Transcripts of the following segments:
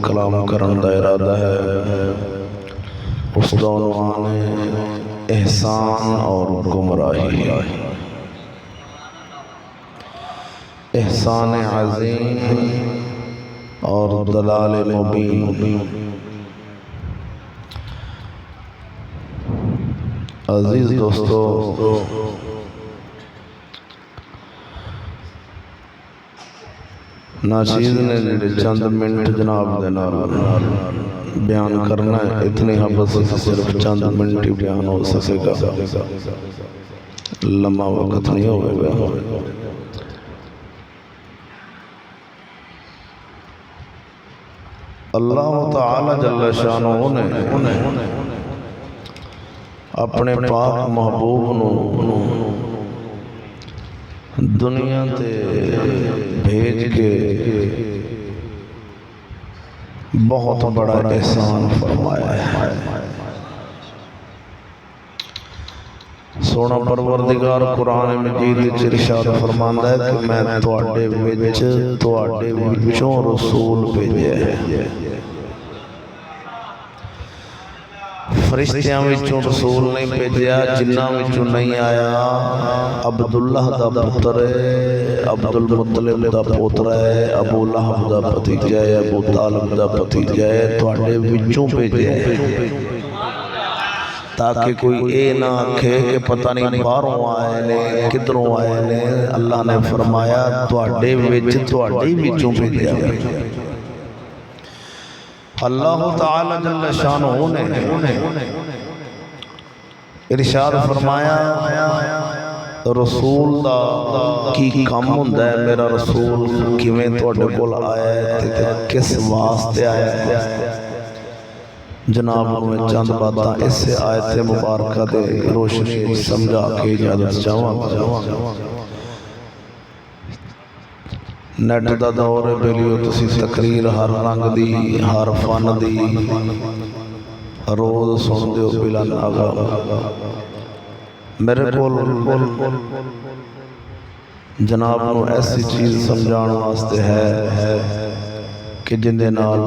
कलाम करन दा इरादा है। उसका उन्वान है एहसान और गुमराही। एहसान अज़ीम और दलाल मुबीन। अजीज दोस्तों, नाचीज़ ने जिहड़े चंद मिनट जनाब दे नाल बयान करना है, इतनी हबस सिर्फ चंद मिनट ही बयान हो सकेगा, लम्बा वक्त नहीं होगा। अल्लाह ताला जल्ल शानो ने अपने पाक महबूब नूं दुनिया ते भेज के बहुत बड़ा एहसान फरमाया है। सोना परवरदिगार कुरान मजीद विच इरशाद फरमांदा है कि मैं तुहाडे विच तुहाडे विचों रसूल भेजे है। फरिश्तियां विचों रसूल नहीं भेजा, जिन्हां विचों नहीं आया अब्दुल्लाह दा पुत्र है, अब्दुल मुत्तलिब दा पोतरा है, अबू लहब दा भतीजा है, अबू तालिब दा भतीजा है, तुहाडे विचों भेजा है, ताकि कोई ये ना आखे कि पता नहीं बाहरों आए ने किधरों आए ने। अल्लाह ने फरमाया तुहाडे विच तुहाडे विचों भेजा है। अल्लाह ताला जल्ल शानो ने इरशाद फरमाया रसूल दा की काम हुंदा है, मेरा रसूल किवें तुहाडे कोल आया है ते किस वास्ते आया है। जनाब मैं चंद बातां इस आयत मुबारक दे रोशनी समझा के इजाजत चाहांगा। नैट का दौर है बेलियो, तुसी तकरीर हर रंग दी हर फन दी रोज सुनते हो बिला नागा। मेरे कोल जनाब नूं ऐसी चीज़ समझाने वास्ते है कि जिंदे नाल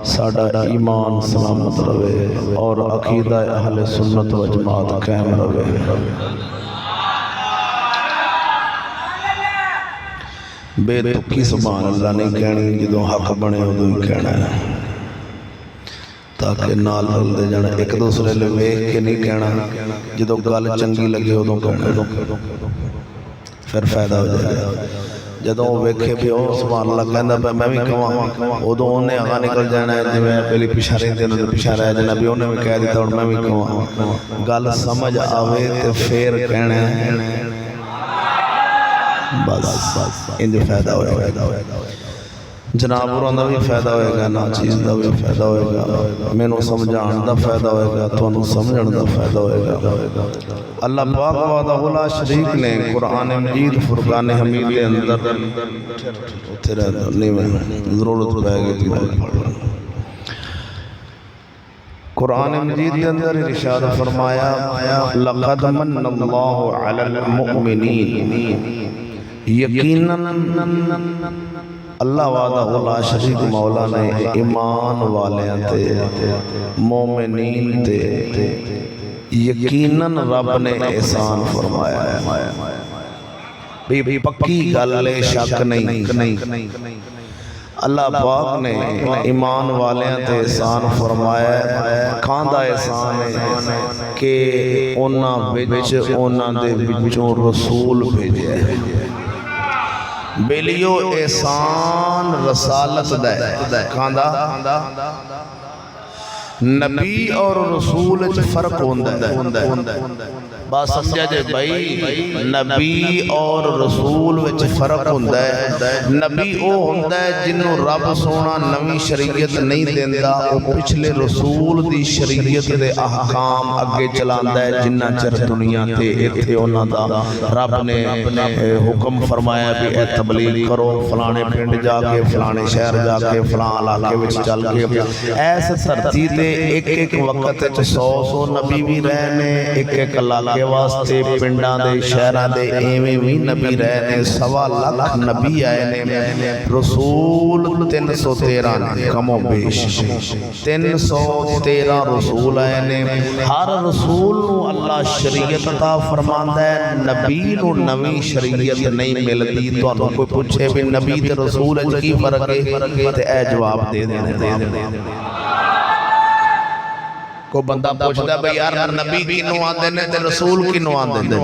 साडा ईमान सलामत रहे और अकीदा अहले सुन्नत व जमात कायम रहे। बेतुकी सुभान अल्लाह नहीं कहनी, जो हक बने उदों ही कहना है, ताकि नाल रलते जाना। एक दूसरे ले वेख के नहीं कहना, जो गल चंगी लगे उदों कहना, फिर फायदा हो जाएगा। जदों वेखे भी वो सुभान अल्लाह कहना पे मैं भी कहां, उदों उन्हें आगा निकल जाना है, जिवें पहले पिछा रहिंदे ने पिछा रह जाना भी उन्हें भी कह दिता हुण मैं भी कहां। गल समझ आवे ते फिर कहना बस इंज फायदा होएगा। जनाब होरां दा भी फायदा होएगा, ना चीज़ का भी फायदा होएगा, मैनू समझाने का फायदा होएगा, तुहानू समझण का फायदा होएगा। अल्लाह पाक वाला शरीक ने कुरान मजीद फुरकान हमीद के अंदर उत्थे नहीं मैं जरूरत पै गई कुरान मजीद के अंदर इरशाद फरमाया लक़द मन्नल्लाहु अलल मुमिनीन, यकीनन अल्लाह वादा ला शरीक मौला ने ईमान वालियां ते मोमिनीन ते यकीनन रब ने एहसान फरमाया है। भी पक्की गल है, शक नहीं। अल्लाह पाक ने ईमान वालियां ते एहसान फरमाया है। खांदा एहसान है कि उन्हां विच उन्हां दे विचों रसूल भेजे है। बेलियो एहसान रसालत दा है। खांदा नबी और रसूल च फर्क होंदा है। बात समझा जे भाई, नबी और रसूल विच फर्क होंदा है। नबी वो होंदा है जिन्हों रब सोना नवी शरीयत नहीं देंदा, वो पिछले रसूल दी शरीयत दे अहकाम अगे चलांदा है। जिन्ना चर दुनिया ते इत्थे उन्हां दा रब ने हुक्म फरमाया भी ए तबलीग करो, फलाने पिंड जाके फलाने शहर जाके फलां इलाके विच चल के ऐस धरती ते एक एक वक्त 100 नबी भी रहे ने, एक एक इलाके वास्ते पिंडां दे शहरां दे एवें भी नबी रहे ने। 1.25 लाख नबी आए ने, रसूल 313 ने, कमो बेश 313 रसूल आए ने। हर रसूल नूं अल्लाह शरीयत अता फरमांदा है, नबी नूं नवीं शरीयत नहीं मिलती। तुहानूं कोई पूछे भी नबी ते रसूल च की फर्क है ते ए जवाब दे देना। कोई बंदा पूछदा भाई यार नबी किनू आंदे ने ते रसूल किनू आंदे ने,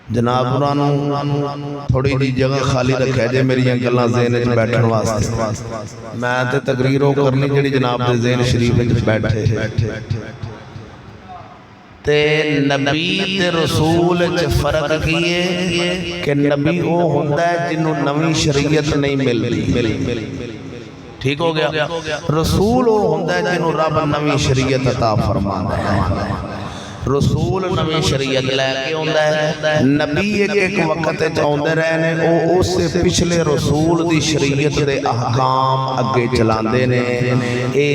जनाब उन्होंने थोड़ी जी जगह खाली रखा जे मेरी गल्लां ज़हन च बैठण वास्ते। मैं ते तकरीर वो करनी जिहड़ी जनाब दे ज़हन शरीफ च बैठे। ते नबी ते रसूल च फर्क की है कि नबी वो हुंदा है जिन्हों नवीं शरीयत नहीं मिलती। ठीक हो गया। रसूल वो हुंदा है जिन्हों रब नवीं शरीयत अता फरमांदा है। रसूल नवीं शरीयत लैके आउंदा है, नबी एक एक वक्त च आउंदे रहे ने, वो उस पिछले रसूल दी शरीयत दे अहकाम अगे चलांदे ने। ए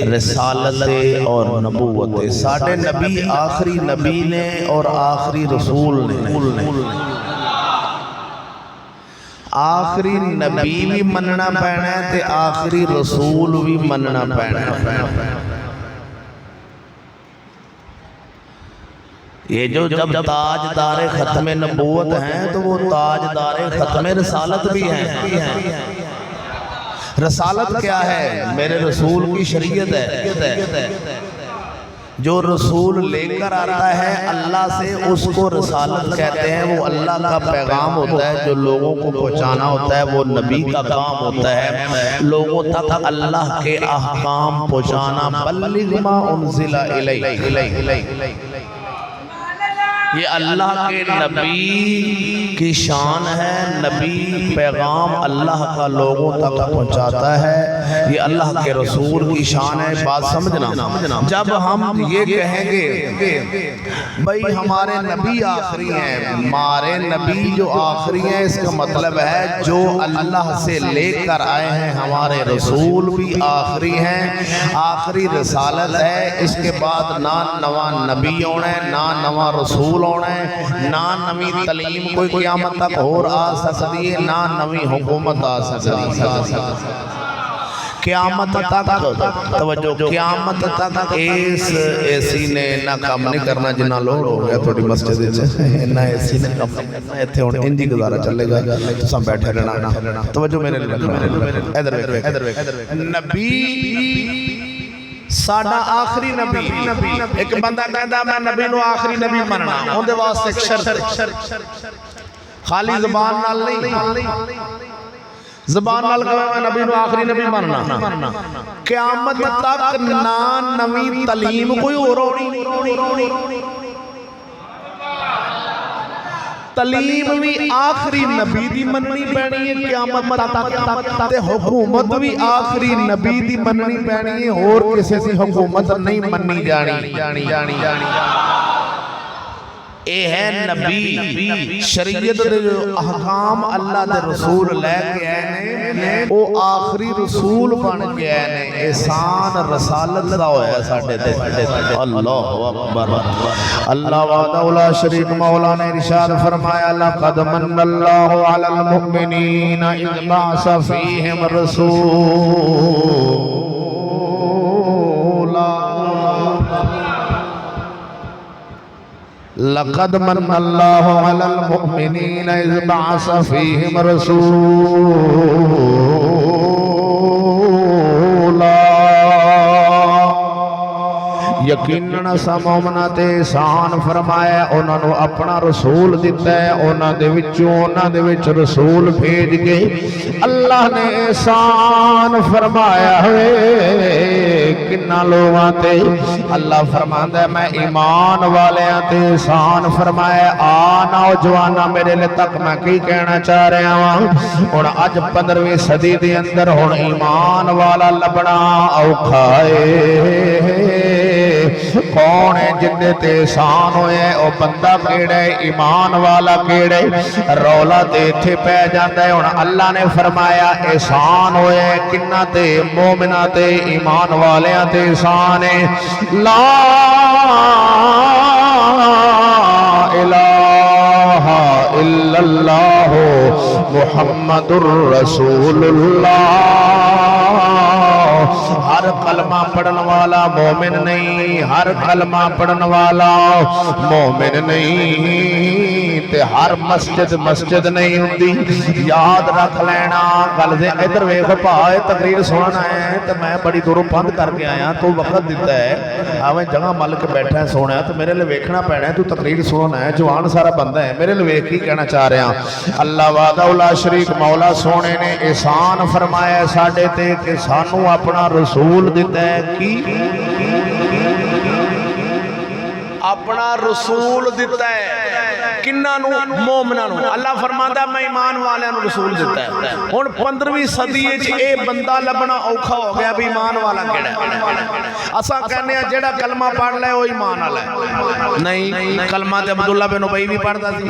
रिसालत और नबूवत साडे नबी आखिरी नबी ने और आखिरी रसूल ने। आखिरी नबी भी मनना पैना है ते आखिरी रसूल भी मनना पैना। ये जो जब ताजदारे खत्म नबूवत हैं तो वो ताजदारे खत्म रसालत भी हैं। रसालत क्या है? मेरे रसूल की शरीयत है। जो रसूल लेकर आता है अल्लाह से उसको रसालत कहते हैं। वो अल्लाह का पैगाम होता है जो लोगों को पहुंचाना होता है। वो नबी का काम होता है लोगों तक अल्लाह के अहकाम पहुंचाना। बल्लिग मा उनज़िला इलैक, ये अल्लाह के नबी की शान है। नबी पैगाम अल्लाह का लोगों तक पहुंचाता है, ये अल्लाह के रसूल की शान है। बात समझना। जब हम ये कहेंगे भाई हमारे नबी आखिरी हैं, हमारे नबी जो आखिरी हैं, इसका मतलब है जो अल्लाह से लेकर आए हैं हमारे रसूल भी आखिरी हैं। आखिरी रसालत है, इसके बाद ना नवा नबी आना है, ना नवा रसूल आना है, ना नवी तलीम कोई क़यामत तक और आ सकती है, ना नवी हुकूमत आ सकती है। क़यामत तक तवज्जो, क़यामत तक इस एसी ने ना काम नहीं करना जिन्ना लोड हो गया थोड़ी मस्जिद इन्ना एसी ने काम नहीं करना। इत्थे हुण इंज ही गुजारा चलेगा, तुसां बैठे रहना। तवज्जो मेरे इधर वेख नबी साडा आखिरी नबी। एक बंदा कहता मैं नबी नूं आखिरी नबी मनना, उहदे वास्ते एक शर्त, खाली ज़बान नाल नहीं, ज़बान नाल कहे मैं नबी नूं आखिरी नबी मनना। क़यामत तक ना नवी तलीम कोई होर होनी, तलीम भी आखिरी नबी दी मननी पैनी है क़यामत तक, ते हुकूमत भी आखिरी नबी दी मननी पैनी है, होर किसी दी हुकूमत नहीं मननी जानी। ये है नबी शरीयत दे जो अहकाम अल्लाह दे रसूल लेके आए ने, वो आखिरी रसूल बन के आए ने। एहसान रसालत दा होया साडे ते। अल्लाहु अकबर। अल्लाह वहदहु ला शरीक मौला ने इरशाद फरमाया लक़द मन्नल्लाहु अलल मुमिनीना इज़ बअसा फ़ीहिम रसूला। लक़द मन्नल्लाहु अलल मुमिनीना इज़ बअसा फ़ीहिम रसूला। यकीनन असां मोमनां ते एहसान फरमाया, उन्होंने अपना रसूल दिता है, उन्होंने विच रसूल भेज के अल्लाह ने एहसान फरमाया है। किन्ना लोगां ते अल्लाह फरमांदा है मैं ईमान वालियां ते एहसान फरमाया। आ नौजवाना मेरे लिए तक मैं की कहना चाह रहा वां, हुण अज 15वीं सदी दे अंदर हुण ईमान वाला लभना औखा है। कौन है जिंदे ते एहसान होया ओ बंदा केड़ा है ईमान वाला केड़ा है रौला ते इत्थे पै जांदा है हुण अल्लाह ने फरमाया एहसान होया किन्ना ते मोमिना ते ईमान वालियां ते एहसान है ला इलाहा इल्लल्लाह मुहम्मदुर रसूलुल्लाह। हर कलमा पढ़न वाला मोमिन नहीं, हर कलमा पढ़न वाला मोमिन नहीं, ते हर मस्जिद मस्जिद नहीं हुंदी। याद रख लेना गल दे। इधर वेख भाई तकरीर सुनना है तो मैं बड़ी दूरों बंद करके आया, तू वक्त दिता है आवें जगह मल के बैठा है सोना तो मेरे लिए वेखना पैना है, तू तकरीर सुनना है, जवान सारा बंदा है, मेरे लिए वेख ही कहना चाह रहा। अल्लाह वादा उला शरीक मौला सोने ने एहसान फरमाया साडे ते कि सानू अपना रसूल दिता है। की अपना रसूल दिता है किन्ना नू? मोमिनां नू। अल्लाह फरमांदा मैं ईमान वालियां नू रसूल दिता है। हुण 15वीं सदी विच ये बंदा लभना औखा हो गया भी ईमान वाला किहड़ा है। असां कहने जेड़ा कलमा पढ़ ले वो ईमान वाला है। नहीं, कलमा ते अब्दुल्ला बिन उबई भी पढ़दा सी।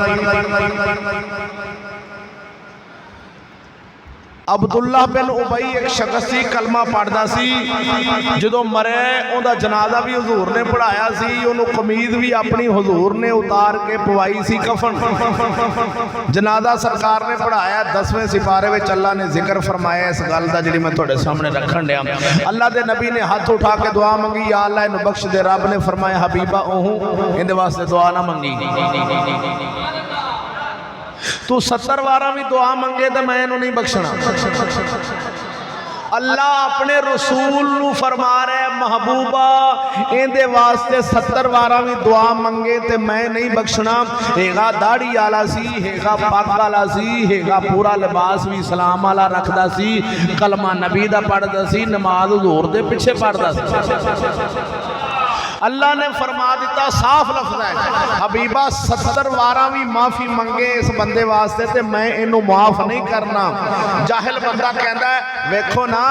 अब्दुल्ला बिन उबई एक शख्स सी, कलमा पढ़दा सी। जदों मरे उहदा जनाजा भी हुजूर ने पढ़ाया सी, उहनूं कमीज भी अपनी हुजूर ने उतार के पवाई सी कफन। जनाजा सरकार ने पढ़ाया। 10वें सिपारे में अल्लाह ने जिक्र फरमाया इस गल दा जिहड़ी मैं तुहाडे सामने रखण दिया। अल्लाह के नबी ने हाथ उठा के दुआ मंगी, या अल्लाह इहनूं बख्श दे। रब ने फरमाया हबीबा ओहू इहदे वास्ते दुआ ना मंगी, तू 70 वारा भी दुआ मंगे तो मैं इन्हों नहीं बख्शना। अल्लाह अपने रसूल नू फरमा रहा महबूबा इहदे वास्ते 70 वारा भी दुआ मंगे तो मैं नहीं बख्शना। हेगा दाढ़ी वाला सी, हेगा पग वाला सी, हेगा पूरा लिबास भी इस्लाम वाला रखदा सी, कलमा नबी दा पढ़दा सी, नमाज हुजूर दे पिछे पढ़दा सी। अल्लाह ने फरमा दिता साफ लफ्ज़ है हबीबा 70 वारा भी माफ़ी मंगे इस बंदे वास्ते तो मैं इनू माफ़ नहीं करना। जाहिल बंदा कहता है वेखो ना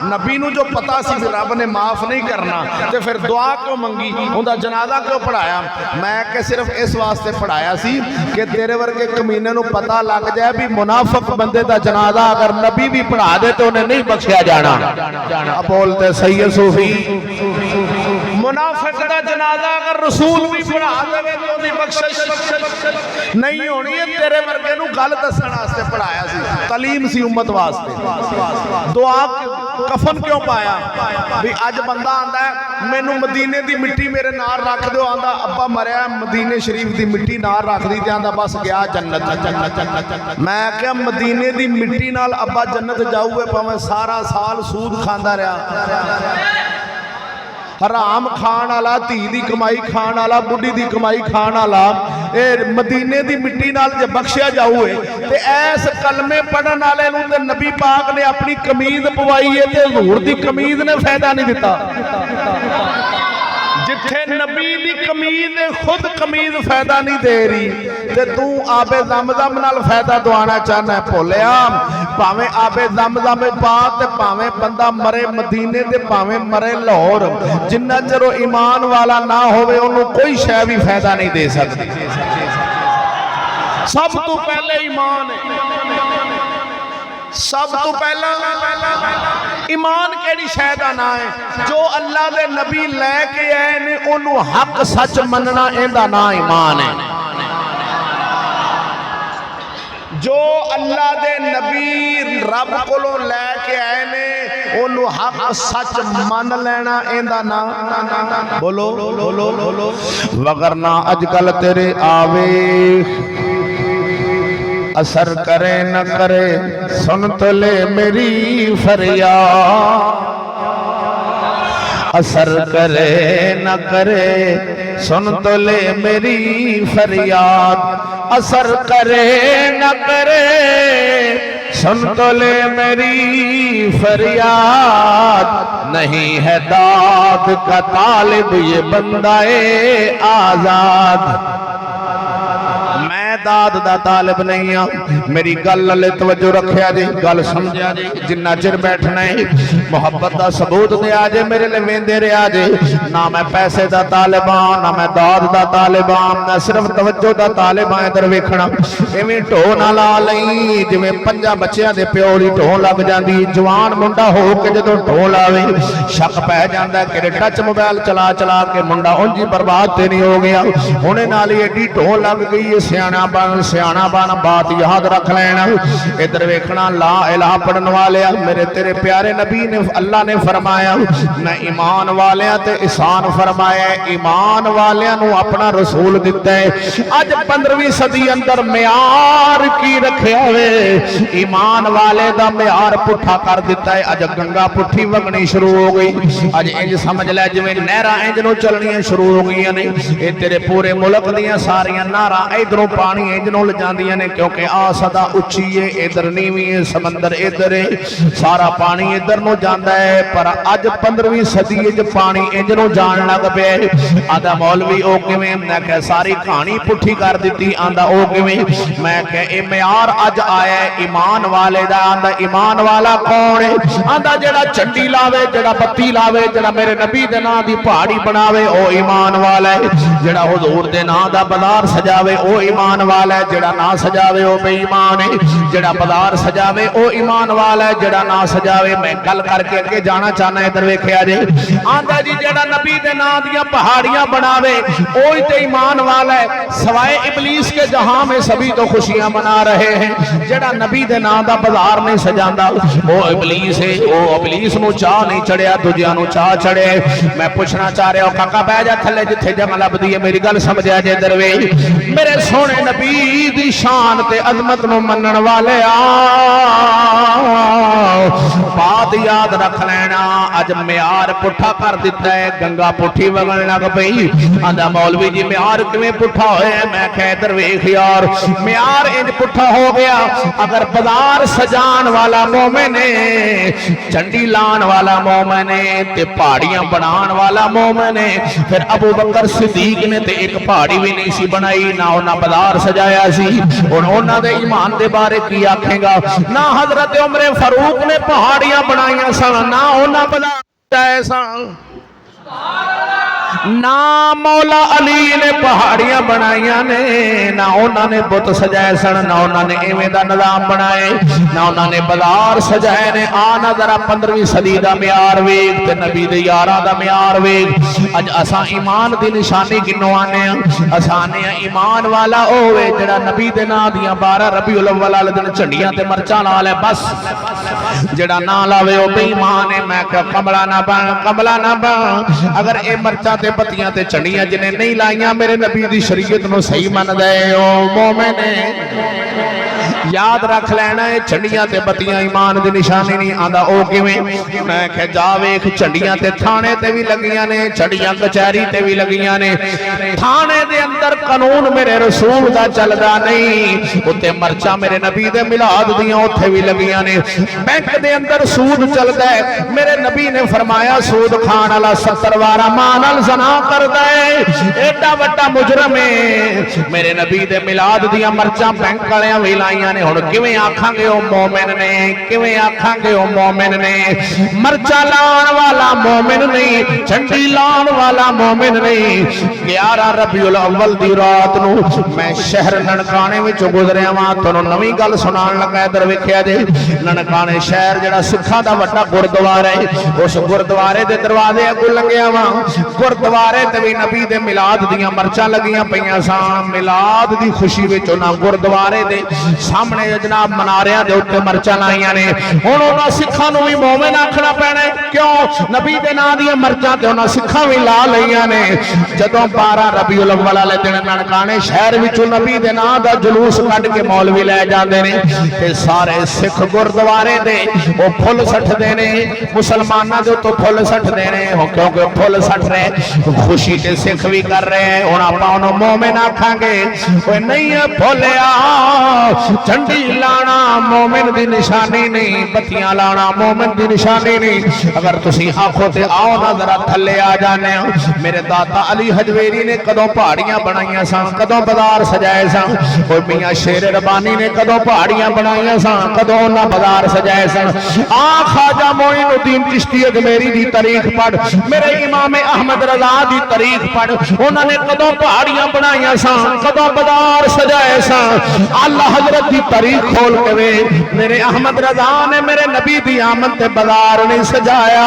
नबी नू जो पता सी रब ने माफ़ नहीं करना तो फिर दुआ क्यों मंगी, उनका जनाजा क्यों पढ़ाया? मैं कि सिर्फ इस वास्ते पढ़ाया सी कि तेरे वर्गे कमीने नू पता लग जाए भी मुनाफिक बंदे का जनाजा अगर नबी भी पढ़ा दे तो उन्हें नहीं बख्शिया जाना। अब बोलते सही है सूफी, मुनाफिक का जनाजा अगर रसूल भी पढ़ा दे तो उहदी बख्शिश नहीं होनी है। तेरे वर्गे नू गल दसण वास्ते पढ़ाया सी, तालीम सी उम्मत वास्ते। दुआ कफन क्यों पाया भी अज बंदा आंदा है मैनू मदीने की मिट्टी मेरे नाल रख दो, आंदा अब्बा मरिया मदीने शरीफ की मिट्टी नाल रख दी, आंदा बस गया जन्नत जन्नत जन्नत। मैं क्या मदीने की मिट्टी नाल अब्बा जन्नत जाऊगे भावें सारा साल सूद खांदा रहा, हराम खान वाला, धी की कमाई खान वाला, बुढ़ी की कमाई खान वाला, मदीने की मिट्टी नाल जे बख्शिया जाऊए तो ऐस कलमे पढ़न वाले नूं ते नबी पाक ने अपनी कमीज पवाई है तो हुजूर की कमीज ने फायदा नहीं दिता। जिथे नबी दी कमीज खुद कमीज फायदा नहीं दे रही ते तू आबे ज़मज़म नाल फायदा दवाना चाहना है। भुलिया भावें आबे ज़मज़म पा ते भावें बंदा मरे मदीने ते भावें मरे लाहौर, जिन्ना चਿਰ ईमान वाला ना होवे उन्होंने कोई शय भी फायदा नहीं दे सकती। सब तो पहले ईमान है, सब तो पहला ईमान केड़ी शय दा ना है? जो अल्लाह दे नबी लैके आए ने उन्होंने हक सच मनना, इहदा ना ईमान है। जो अल्लाह दे नबी रब कोलों लैके आए ने उन्होंने हक सच मन लेना, इहदा ना बोलो बोलो बोलो। वगरना अजकल तेरे आवे असर करे न करे सुन तो ले मेरी फरियाद, असर करे न करे सुन तो ले मेरी फरियाद, असर करे न करे सुन तो ले मेरी फरियाद। नहीं है दाद का तालिब ये बंदाए आजाद, मैं दाद दा तालिब नहीं हाँ। मेरी गल ले तवज्जो रखिया जी, गल समझिया जी। जिन्ना चिर बैठना है मुहब्बत का सबूत दिया जे, मेरे लिए वेंदे रहा जे। ना मैं पैसे का तालिब हाँ, ना मैं दाद का तालिब हाँ, मैं सिर्फ तवज्जो का तालिब हाँ। इधर वेखना इवें ढो ना ला लई जिवें 5 बच्चों के प्यो दी ढो लग जाती। जवान मुंडा हो के जो ढो लावे शक पै जाता कि टच मोबाइल चला चला के मुंडा उंज ही बर्बाद तो नहीं हो गया। हुणे नाल ही एडी ढो लग गई है। सियाणा बन बात याद रख लेना। इधर वेखना ला इलाहा पढ़न वाले मेरे तेरे प्यारे नबी ने अल्लाह ने फरमाया मैं ईमान वालियां ते एहसान फरमाया। ईमान वालियां नू अपना रसूल दिता है। अज 15वीं सदी अंदर म्यार की रखिया वे, ईमान वाले दा म्यार पुठा कर दिता है। अज गंगा पुठी वगनी शुरू हो गई। अज इंज समझ लै जिवें नहरां इंज नूं चलनियां शुरू हो गई ने। ये तेरे पूरे मुल्क दियां सारियां नहरां इधरों पानी इंज नूं ले जांदियां ने, क्योंकि आ सदा उच्ची है, इधर नीवी है, समंदर इधर है, सारा पानी इधर नूं जांदा है। पर अज 15वीं सदी च पानी इंज नूं जाण लग पिया। आदा मौलवी ओ किवें? मैं कह सारी कहानी पुठी कर दी। आंदा ओ किवें? मैं कह ए म्यार अज आया ईमान वाले दा। आंदा ईमान वाला कौन है? आंदा जेड़ा चंडी लावे, जेड़ा बत्ती लावे, जेड़ा मेरे नबी दे नां दी पहाड़ी बनावे ओ ईमान वाला है। जेड़ा हुजूर दे नां दा बाजार सजावे ओ ईमान वाला है। जेड़ा ना सजावे ओ बेईमान है। जेड़ा बाजार सजावे ओ ईमान वाला है, जेड़ा ना सजावे। मैं गल करके अगे जाना चाहना, इधर वेखिया जे। आंदा जी जेड़ा नबी दे नां दियां पहाड़ियां बनावे ओ ही ते ईमान वाला है। सवाए इबलीस के जहां में सभी तो खुशियां मना रहे हैं। जेड़ा नबी दे नां दा बाजार नहीं सजांदा ओ इबलीस है। ओ इबलीस नूं चाह नहीं चढ़िया, दूजियां नूं चाह चढ़े। मैं पूछना चाह रहा हूं काका बह जा थल्ले जिथे जगह लभदी है। मेरी गल समझिया जे दरवे मेरे सोने नबी दी शान ते अजमत नूं मनण वाले बात याद रख लेना। अज म्यार पुठा कर दिता है, गंगा पुठी वगन लग पई। आंदा मौलवी जी म्यार किवें पुठा होया? मैं कह इधर वेख यार, म्यार इंज पुठा हो गया। अगर बाजार सजान वाला मोमिन है, चंडी लान वाला मोमिन है, ते पहाड़ियां बनाने वाला मोमिन है, फिर अबू बकर सिद्दीक ने ते एक पहाड़ी भी नहीं सी बनाई, ना उन्हें बाजार सजाया सी। हुण उन्हां दे ईमान दे बारे की आखेगा? ना हजरत उमर फारूक ने पहाड़ियां बनाईयां सन, ना उन्हें बाजार सजाया सन, ना मौला अली ने पहाड़ियां बनाईया ने, ना उन्होंने बुत सजाए सन, ना उन्होंने इवें दा निजाम बनाए, ना उन्होंने बाजार सजाए ने। आना जरा 15वीं सदी का म्यार वेख ते नबी दे यारां दा म्यार वेख। अज असां ईमान की निशानी किन्नों आने? असाने ईमान वाला होवे जेड़ा नबी दे नां दियां 12 रबीउल अव्वल वाले दिन झंडियां ते मरचां ला ले। बस जेड़ा ना लावे ओ बेईमान है। मैं कह कमला ना बन, कमला ना बन। अगर ये मरचां ते पत्तियां ते झंडियां जिन्हें नहीं लाइया मेरे नबी दी शरीयत नूं सही मनदा है ओ मोमिन है। याद रख लेना है झंडियां ते बत्तियां ईमान दी निशानी नहीं। आंदा ओ किवें? मैं कह जा वेख झंडियां ते थाने ते भी लगियां ने, झंडियां कचहरी ते भी लगियां ने। थाने दे अंदर कानून मेरे रसूल दा चलदा नहीं, उत्ते मरचा मेरे नबी दे मिलाद दियां उत्थे भी लगियां ने। बैंक दे अंदर सूद चलदा है, मेरे नबी ने फरमाया सूद खान वाला 70 वारा मां नाल ज़ना करदा है, एडा वड्डा मुजरम है। मेरे नबी दे मिलाद दियां मरचा बैंक वालियां भी लाइयां ने। हुण किवें आखांगे ओ मोमिन ने? किवें आखांगे ओ मोमिन ने? मरचा लाण वाला मोमिन नहीं, झंडी लाण वाला मोमिन नहीं। 11 रबीउल अव्वल दी रात नूं मैं शहर ननकाने विच गुजरिया वां। तुहानूं नवीं गल सुणाण लगा, इधर वेखिया जे। ननकाने शहर जिहड़ा सिखां दा वड्डा गुरुद्वारा है, उस गुरुद्वारे दे दरवाजे अगों लंघिया वां। गुरुद्वारे ते भी नबी दे मिलाद दियां मरचां लगियां पईयां सन। मिलाद दी खुशी विच उन्हां गुरुद्वारे दे सामने जनाब मनारियां दे उत्ते मरचां लाईयां ने। हुण उन्हां सिखां नूं भी मोमिन आखना पैना है। क्यों? नबी दे नां दियां मरचां ते उन्हां सिखां भी ला लईयां ने। जदों 12 रबीउल अव्वल वाले दिन ननकाने शहर विचों नबी दे नां दा जुलूस कढ के मौलवी लै जांदे ने ते सारे सिख गुरुद्वारे दे वो फुल सटते ने मुसलमानों के उत्तों फुल सटते ने क्योंकि फुल सट रहे खुशी ते सिख भी कर रहे हैं हुण आपां उहनूं मोमिन आखांगे ओए नहीं भोलिया झंडी लाना मोमिन दी निशानी नहीं बत्तियां लाना मोमिन दी निशानी नहीं अगर तुसी आखो ते आओ ना जरा थल्ले आ जाने मेरे दाता अली हजवेरी ने कदों पहाड़ियां बनाईयां सन कदों बाजार सजाए सन और मियां शेर रबानी ने कदों पहाड़ियां बनाईयां सन कदों उन्हां बाजार सजाए सन आ ख्वाजा मोइनुद्दीन चिश्ती अजमेरी दी तारीख पढ़ मेरे इमाम अहमद रजा दी तारीख पढ़ उन्होंने कदों पहाड़ियां बनाईयां सन कदों बाजार सजाए सन अल्लाह हजरत की तारीख खोल के वे मेरे अहमद रजा ने मेरे नबी दी आमद ते बाजार नहीं सजाया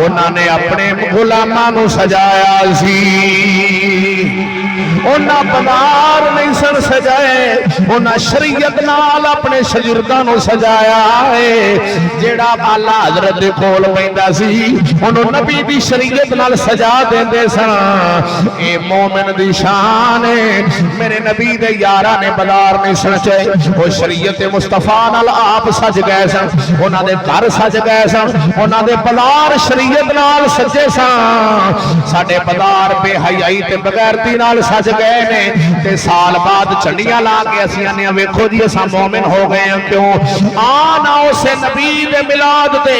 उन्होंने अपने गुलामां नूं सजाया सी उन्हां बाजार नहीं सन सजाए उन्हां शरीयत नाल अपने शगिर्दां नूं सजाया है जेड़ा आला हजरत दे कोल पैंदा सी उहनूं नबी दी शरीयत नाल सजा देंदे सन ए मोमिन दी शान है मेरे नबी दे यारां ने बाजार नहीं सजाए वो शरीयत मुस्तफा नाल आप सज गए सन उन्हां दे घर सज गए सन उन्हां दे बाजार शरीयत नाल सजे सन साडे बाजार बेहयाई ते बगैरती नाल सज गए ने ते साल बाद झंडियां ला के असीं आने वेखो जी असां मोमिन हो गए हैं क्यों आना उसे नबी दे मिलाद ते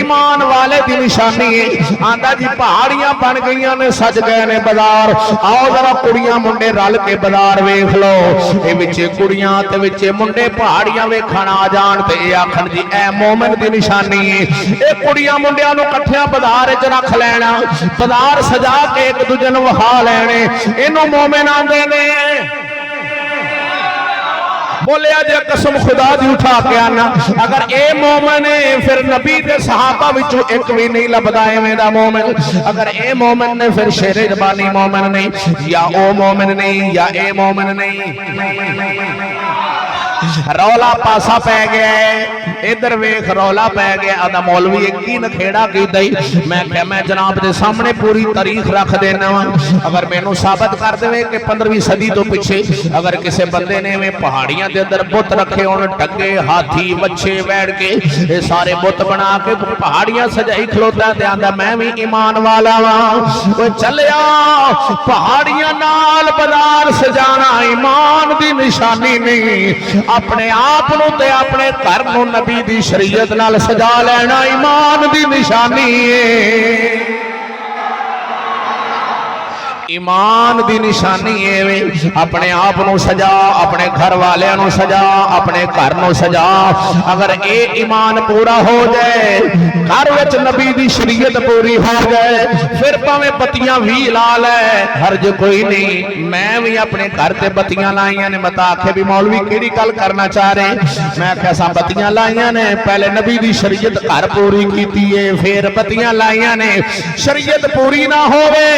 ईमान वाले दी निशानी है आंदा जी पहाड़ियां बन गईयां ने सज गए ने बाजार आओ जरा कुड़ियां मुंडे रल के बाजार वेख लो ए विचे कुड़ियां ते विचे मुंडे पहाड़ियां वेखण आ जाण ते ए आखण जी ए मोमिन दी निशानी है ए कुड़ियां मुंडियां नूं इकट्ठियां बाजार च रख लेना बाजार सजा के एक दूजे नूं वखा लेने इनू मोमिन आंदे ने बोलिया जे कसम खुदा दी उठा के आना अगर ए मोमिन है फिर नबी दे सहाबा विचों एक भी नहीं लभदा एवें दा मोमिन अगर ए मोमिन ने फिर शेर रबानी मोमिन नहीं या ओ मोमिन नहीं या ए मोमिन नहीं रौला पासा पै गया है इधर वेख रौला पै गया आदा मौलवी एक ही नखेड़ा कीता ही मैं क्या मैं जनाब दे सामने पूरी तारीख रख देना वा अगर मैनू साबित कर देवे कि 15वीं सदी तो पीछे अगर किसी बंदे ने में पहाड़ियां दे अंदर बुत रखे होण टगे हाथी बच्चे बैठ के ये सारे बुत बना के पहाड़ियां सजाई खलोता ते आंदा मैं भी ईमान वाला वा ओए चलिया पहाड़ियां नाल बाजार सजाना ईमान दी निशानी नहीं अपने आप नूं ते अपने घर नूं नबी दी शरीयत नाल सजा लेना ईमान दी निशानी है ईमान दी निशानी है अपने आप नूं सजा अपने घर वालियां नूं सजा अपने घर नूं सजा अगर ए ईमान पूरा हो जाए घर विच नबी दी शरीयत पूरी हो जाए फिर भावें बत्तियां भी ला लै हर्ज कोई नहीं मैं भी अपने घर ते बत्तियां लाइयां ने मता आखे भी मौलवी केड़ी गल करना चाह रहे मैं आख्या सा बत्तियां लाइयां ने पहले नबी दी शरीयत घर पूरी कीती है फिर बत्तियां लाइयां ने शरीयत पूरी ना होवे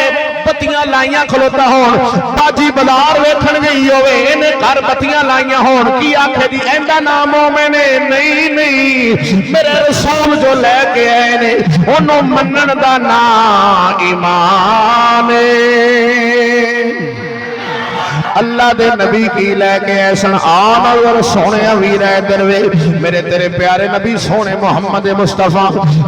बत्तियां लाइयां खलोता होण बाजी बाजार वेखण गई होवे इहने घर बत्तियां लाइयां होण की आखे जी एंदा नाम मोमिन नहीं नहीं मेरे रसूल जो लेके आए ने ओनू मनण दा नाम ईमान अल्लाह दे नबी की लैके ऐसन आ नजर सोने वीर इधर वे मेरे तेरे प्यारे नबी सोने मोहम्मद मुस्तफा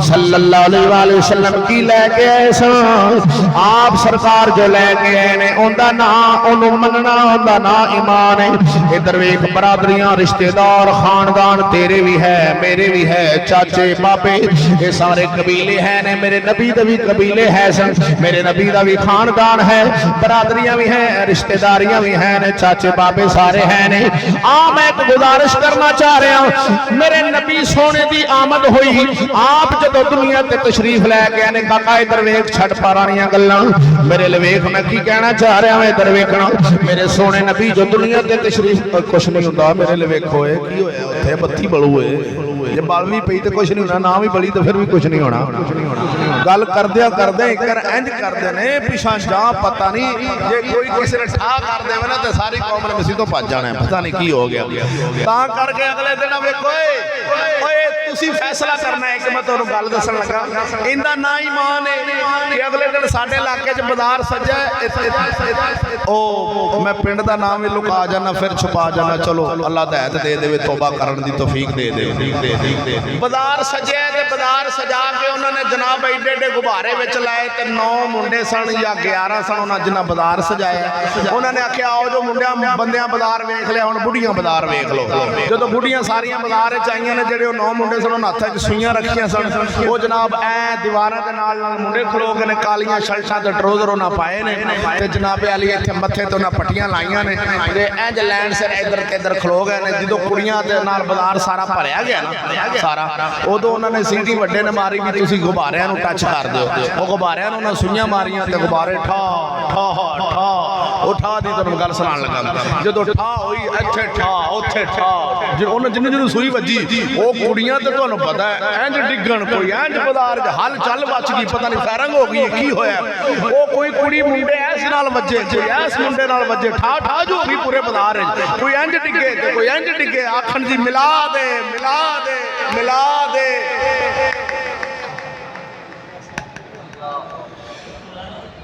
सल्लल्लाहु अलैहि वसल्लम की लैके ऐसन आप सरकार जो लैके आए ने उनका नाम ओनू मनना उनका नाम ईमान है इधर वेख बरादरियां रिश्तेदार खानदान तेरे भी है मेरे भी है चाचे बाबे ये सारे कबीले हैं ने मेरे नबी दे भी कबीले है सन मेरे नबी दा भी खानदान है बरादरियां भी हैं रिश्तेदारियां भी हैं ने चाचे बाबे सारे हैं ने आ मैं एक गुजारिश करना चाह रहा मेरे नबी सोने दी आमद हुई आप जदों दुनिया ते तशरीफ लै गए ने काका इधर वेख छड़ पुरानियां गल्लां मेरे ले वेख मैं की कहना चाह रहा मैं इधर वेखना मेरे सोने नबी जो दुनिया ते तशरीफ कुछ नहीं हुंदा मेरे ले वेखो की होया उत्थे बत्ती बलू है जे बल भी पई ते कुछ नहीं होना ना भी बली तो फिर भी कुछ नहीं होना गल करदे एक इंज करदे ने पिछा जा पता नहीं जे कोई किसी ने ठा कर देवे ना ते सारी कौम ने मसीह तो भज जाना पता नहीं की हो गया तां करके अगले दिन वेखो ओए तुसी फैसला करना है कि मैं तुहानू गल दसन लगा इंदा ना ईमान है कि अगले दिन साडे इलाके च बाजार सजा ओ मैं पिंड दा नाम भी लुका जाना फिर छुपा जाना चलो अल्लाह हिदायत दे देवे तौबा करन दी तौफीक दे दे बाजार सजे ते बाजार सजा के उन्होंने जनाब एडे एडे गुब्बारे विच लाए ते 9 मुंडे सन या 11 सन उन्होंने जिन्ना बाजार सजाया उन्होंने आख्या आओ जो मुंडिया बंदियां बाजार वेख लिया हुण बुढ़ियां बाजार वेख लो जो बुढ़ियां सारियां बाजार च आईयां ने जेडे 9 मुंडे सन उन्होंने हत्थां च सूइयां रखियां सन वो जनाब ऐ दीवारां दे नाल मुंडे खलो के ने कालियां शर्टां ते ट्राउज़र उन्होंने पाए ने ते जनाब अली इत्थे मत्थे ते उन्होंने पट्टियां लाइयां ने ते इंज लैंड सिर इधर ते इधर खलो गए ने जो कुड़ियां दे नाल बाजार सारा भरिया गया ना सारा उदों उन्होंने सीटी वड्डे ने मारी भी तुसीं गुब्बारियां नूं टच कर दिओ वो गुब्बारियां नूं उन्होंने सूइयां मारियां ते गुब्बारे ठा ठा ठा उठा दी तुहानूं गल सुनाण लगा जदों ठा होई इत्थे ठा उत्थे ठा जिन्होंने सूई वजी वो कुड़ियां तो तुहानूं पता है इंज डिगण कोई इंज बाजार हल चल बच गई पता नहीं फैरंग हो गई की होया वो कोई कुड़ी मुंडे ऐस नाल वजे कोई ऐस मुंडे नाल वजे ठा ठा जो होगी पूरे बाजार कोई इंज डिगे ते कोई इंज डिगे आखण जी मिला दे मिला दे मिला दे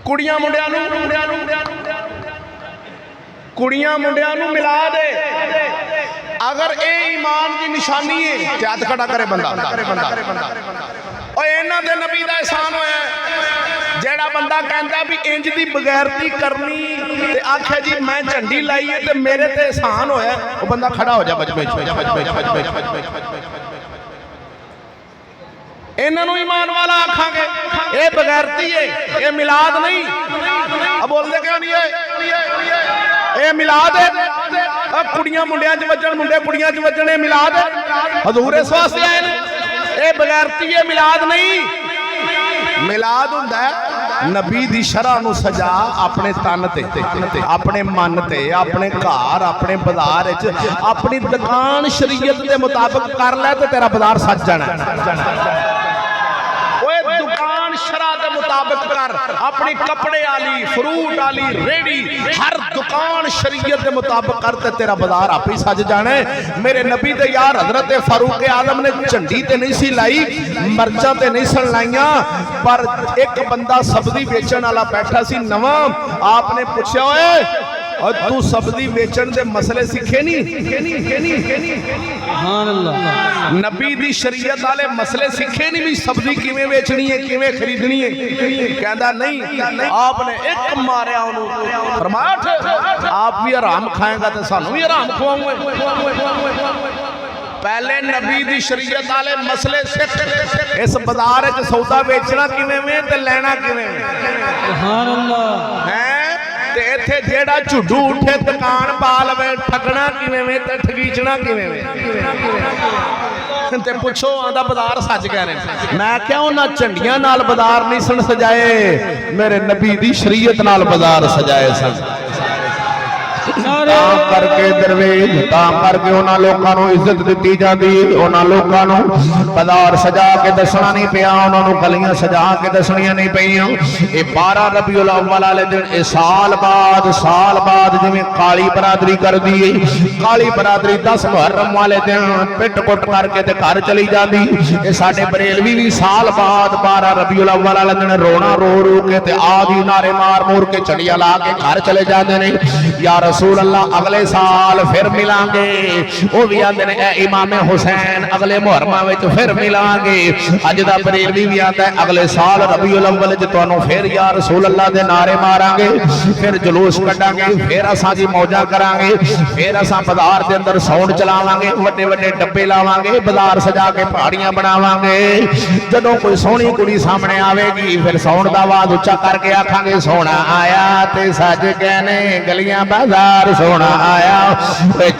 कुड़ियां मुंडियां नूं मिला दे अगर ये ईमान की निशानी है हथ खड़ा करे बंदा इन्हां दे नबी दा एहसान होया जेड़ा बंदा कहता भी इंज दी बगैरती करनी ते आखे जी मैं झंडी लाई है ते मेरे ते एहसान होया वो बंदा खड़ा हो जा बजमे इन्हों ईमान वाला आखांगे ये बगैरती है ये मिलाद नहीं बोलते क्यों नहीं है ये मिलाद है कुड़ियां मुंडियां च वजन मुंडे कुड़ियां च वजन मिलाद हजूर इस वास्ते आए ये बगैरती है मिलाद नहीं मिलाद हुंदा है नबी दी शरह नूं सजा अपने तन ते अपने मन ते अपने घर अपने बाजार च अपनी दुकान शरीयत के मुताबिक कर लै तो तेरा बाजार सज जाना दुकान शरह के मुताबिक कर अपनी कपड़े वाली फ्रूट वाली रेड़ी हर दुकान शरीयत के मुताबिक कर ते तेरा बाजार आप ही सज जाना है मेरे नबी दे यार हजरत फारूक आजम ने झंडी ते नहीं सी लाई मर्चा ते नहीं सन लाइया पर एक बंदा सब्जी बेचण वाला बैठा सी नवा आपने पूछा ओए और तू सब्जी बेचण दे मसले सीखे नहीं नबी दी शरीयत वाले मसले सीखे नहीं भी सब्जी किवें बेचनी है किवें खरीदनी है कहता नहीं आपने एक मारिया उन्होंने फरमाया आप भी हराम खाएगा तो सानू भी हराम खवाओगे पहले नबी दी शरीयत वाले मसले सीख इस बाजार च सौदा बेचना किवें में ते लेना किवें सुभान अल्लाह है इत्थे जेड़ा झुड्डू उठे दुकान पा लवे ठगना किवें में ते ठगीचना किवें में ते पुछो आंदा बाजार सज गए ने मैं क्या उन्हां झंडियां नाल बाजार नहीं सन सजाए मेरे नबी दी शरीयत नाल बाजार सजाए सन करके दरवेश करके उन्होंने लोगों को इज्जत दी जाती उन्होंने लोगों को बाजार सजा के दसना नहीं पिया उन्होंने गलियां सजा के दसनिया नहीं पईयां ये 12 रबीउल अव्वल वाले दिन ये साल बाद जिवें काली बरादरी कर दी काली बरादरी 10 मुहर्रम वाले दिन पिट कुट करके ते घर चली जाती ये साडे बरेलवी भी साल बाद 12 रबीउल अव्वल वाले दिन रोना रो के ते आदि नारे मार के चढ़िया ला के घर चले जाते हैं या रसूल अल्लाह अगले साल फिर मिलांगे वो भी आते हैं इमाम हुसैन अगले मुहर्रमा में फिर मिलांगे अज दा बरेलवी भी आता है अगले साल रबीउल अव्वल च तुहानू फिर या रसूल अल्लाह दे नारे मारांगे फिर जुलूस कटांगे फिर असां जी मौजा करांगे फिर असां बाजार दे अंदर साउंड चलावांगे वड्डे वड्डे डब्बे लावांगे बाजार सजा के पहाड़ियां बनावांगे जदों कोई सोहनी कुड़ी सामने आवेगी फिर साउंड दा आवाज उच्चा करके आखांगे सोना आया ते सज गए ने गलियां बाजार सोना आया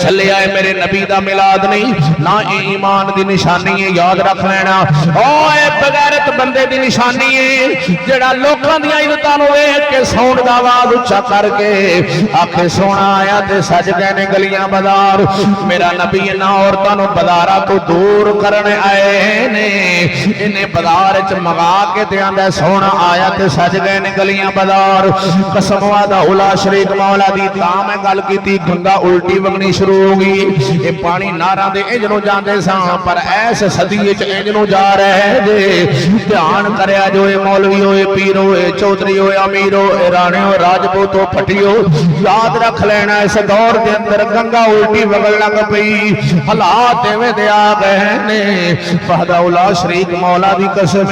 चले आए मेरे नबी दा मिलाद नहीं ना ईमान दी निशानी है याद रख लेना ओए बगैरत बंदे दी निशानी है जेड़ा लोकां दी इज्जतां नूं वेख के साउंड दा आवाज उच्चा करके आखे सोना आया ते सज गए ने गलियां बाजार मेरा नबी इन्हां औरतां नूं बाजारां तो दूर करने आए ने इन्हें बाजार च मंगा के ते आंदा सोना आया ते सज गए ने गलियां बाजार कसम वादा उला शरीक मौला दी तां मैं गल कीती गंगा उल्टी वगनी शुरू हो गई ये पानी नारां दे इंज नूं जांदे सां पर ऐस सदी विच इंज नूं जा रहे जे ध्यान करया जो ये मौलवी होए पीर होए चौधरी होए अमीर होए राणे हो राजपूत हो फटियो याद रख लेना इस दौर के अंदर गंगा उल्टी वगन लग पई हालात एवें दे आ गए ने फहदाउल्ला शरीक मौला दी कसम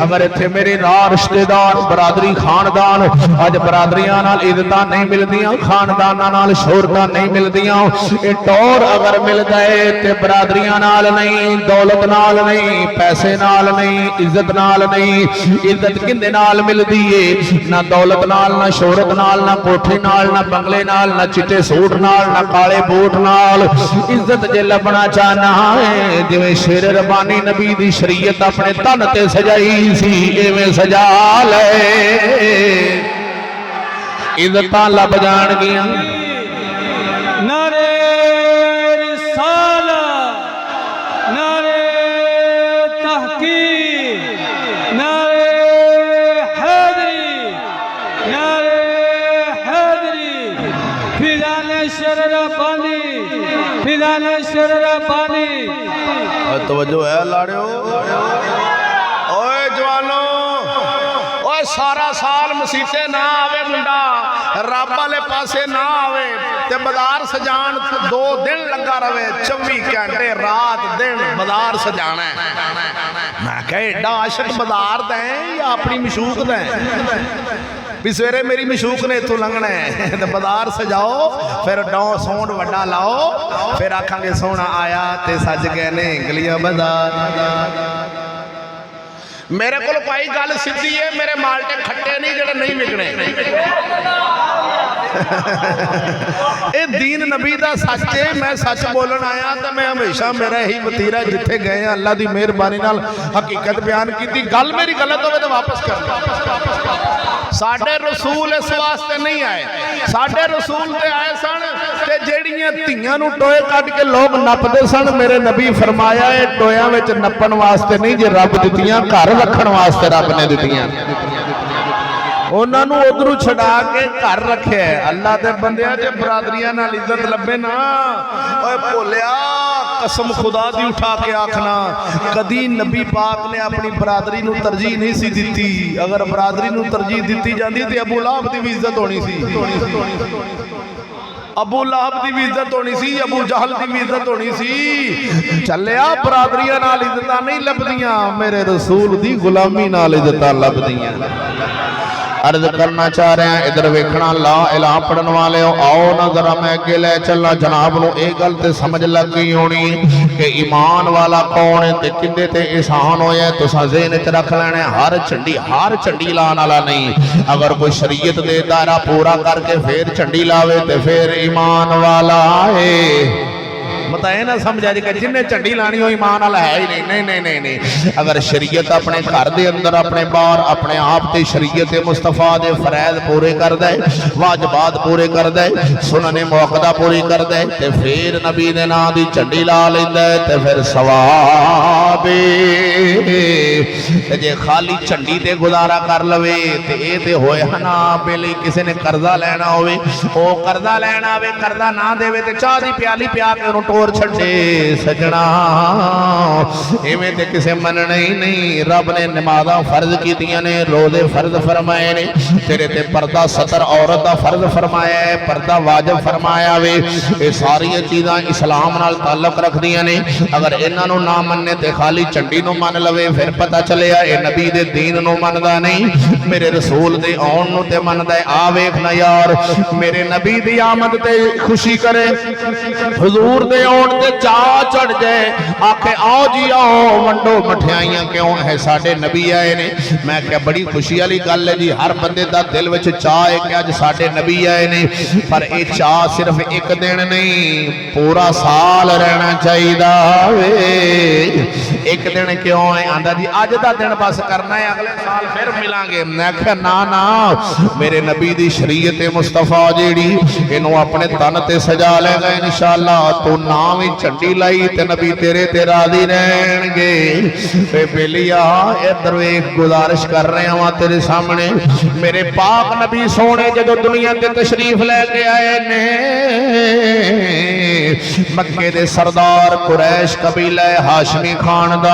अगर इत्थे मेरे नाल रिश्तेदार बरादरी खानदान अज बरादरियां नाल इज्जतां नहीं मिलदियां खानदानां नाल शोहरतां नहीं मिलदियां ये टौर अगर मिलदा है ते बरादरियां नाल नहीं दौलत नाल नहीं पैसे नाल नहीं इज्जत नाल नहीं इज्जत किंदे नाल मिलदी है ना दौलत नाल ना शोहरत नाल ना कोठे नाल ना बंगले नाल ना चिट्टे सूट नाल ना काले बूट नाल इज्जत जे लभना चाहना है जिवें शेर रबानी नबी दी शरीयत अपने तन ते सजाई सी इवें सजा ले इज्जतां लब जाणगियां नारे रिसालत नारे तहकीक नारे हैदरी नारे हैदरी फिजाने शर रब्बानी फिजाने शर रब्बानी तवज्जो है लाड़ियो ओए जवानो ओए सारा साल मसीते ना आवे मुंडा रब वाले पासे ना आवे ते बाजार सजान 2 दिन लगा रवे 24 घंटे रात दिन बाजार सजाना मैं कह एडा आशिक बाजार दें या अपनी मशूक दें भी सवेरे मेरी मशूक ने इतों लंघना है तो बाजार सजाओ फिर डौ सौंड वड्डा लाओ फिर आखांगे सोना आया ते सज गए ने गलियां बाजार मेरे को भाई गल सीधी है मेरे माल्टे खट्टे नहीं जेडे नहीं विकने ये दीन नबी दा सच है मैं सच बोलन आया तो मैं हमेशा मेरा यही वतीरा जिथे गए अल्लाह की मेहरबानी नाल हकीकत बयान की गल मेरी गलत हो तो वापस कर साडे रसूल इस वास्ते नहीं आए साडे रसूल ते आए सन ते जेड़ियां धीआं नूं टोए कट के लोग नपदे सन मेरे नबी फरमाया है टोयां विच नपण वास्ते नहीं जे रब दित्तियां घर रखण वास्ते रब ने दित्तियां उन्होंने उधरों छड़ा के घर रखे अल्लाह के बंदियां जे बरादरियां नाल इज्जत लभे ना ओए भोलिया कसम खुदा दी उठा के आखना कदी नबी पाक ने अपनी बरादरी नूं तरजीह नहीं सी दिती अगर बरादरी नूं तरजीह दिती जाती तो अबू लहब दी भी इज्जत होनी सी अबू लहब की भी इज्जत होनी सी अबू जहल की भी इज्जत होनी सी चलिया बरादरियां नाल इज्जतां नहीं लभदियां मेरे रसूल दी गुलामी नाल इज्जतां लभदियां अर्ज करना चाह रहे हैं इधर वेखना ला इलाह पढ़न वाले हो आओ ना जरा मैं अगे ले चलना जनाब नूं ये गल ते समझ लग गई होनी कि ईमान वाला कौन है ते किंदे ते एहसान होया तुसां ज़हन च रख लेना हर झंडी लाने वाला नहीं अगर कोई शरीयत दे दायरा पूरा करके फिर झंडी लावे ते फिर ईमान वाला है बताए ना समझा जी जिन्हें झंडी लानी हो ईमान वाला है ही नहीं नहीं नहीं नहीं नहीं अगर शरीयत अपने घर के अंदर अपने बाहर अपने आप से शरीयत मुस्तफा दे फरैज पूरे कर दे वाजबात पूरे कर दे सुनने मुअक्कदा पूरी कर दे ते फिर नबी दे नाम दी झंडी ला लैंदा है ते फिर सवाब ते जे खाली झंडी ते गुजारा कर लवे ते ए ते होए ना बेली किसी ने कर्जा लेना होवे ओ कर्जा लेना आवे कर्जा ना देवे ते चाह दी प्याली पिया के उन्होंने टोर छड़े सजना इवें ते किसे मनना ही नहीं रब ने नमाज़ां फर्ज कीतियां ने रोजे फर्ज फरमाए ने तेरे ते पर्दा सतर औरत दा फर्ज फरमाया है पर्दा वाजिब फरमाया वे ये सारी चीज़ां इस्लाम नाल ताल्लुक रखदियां ने अगर इन्हां नूं ना मन्ने ते खाली झंडी नूं मन लवे फिर पता चलिया ये नबी दे दीन नूं मनदा नहीं मेरे रसूल दे आउण नूं ते मनदा है आ वेखना यार मेरे नबी दी आमद ते खुशी करे हुजूर दे आउण ते चा चढ़ जाए आखे आओ जी आओ वंडो मठियाइयां क्यों है साडे नबी आए ने मैं क्या बड़ी खुशी वाली गल है जी हर बंदे दा दिल विच चाह है कि अज साडे नबी आए ने पर ये चाह सिर्फ एक दिन नहीं पूरा साल रहना चाहिए वे एक दिन क्यों है आंदा जी अज दा दिन बस करना है, अगले साल फिर मिलांगे। मैं आख्या ना ना, मेरे नबी दी शरीयत मुस्तफा जेड़ी इनू अपने तन ते सजा लेगा इंशाअल्लाह। तू नाम ही झंडी लाई ते नबी तेरे ते राजी रहणगे। ते बेलिया इधर वेख, गुजारिश कर रहा हां तेरे सामने, मेरे पाक नबी सोने जदों दुनिया ते तशरीफ लेके आए ने, मक्के दे सरदार कुरैश कबीला हाशमी खानदान,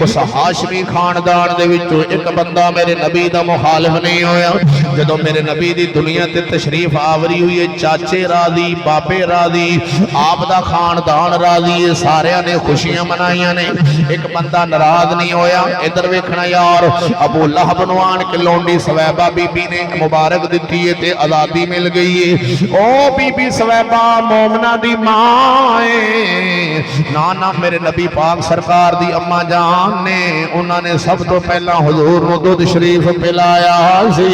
उस हाशमी खानदान दे विचों एक बंदा मेरे नबी दा मुखालिफ नहीं होया। जदों मेरे नबी दी दुनिया ते तशरीफ आवरी हुई है, चाचे राजी, बाबे राजी, आप दा खानदान राजी है, सारे ने खुशियां मनाइयां ने, एक बंदा नाराज नहीं होया। इधर वेखना यार, अबू लहब नूं आण के लौंडी सवैबा बीबी ने मुबारक दित्ती है ते आजादी मिल गई है। ओ बीबी सवैबा मोमना दी मां है। ना ना, मेरे नबी पाक सरकार दी अम्मा जान ने, उन्होंने सब तो पहला हुजूर नूं दुध शरीफ पिलाया सी।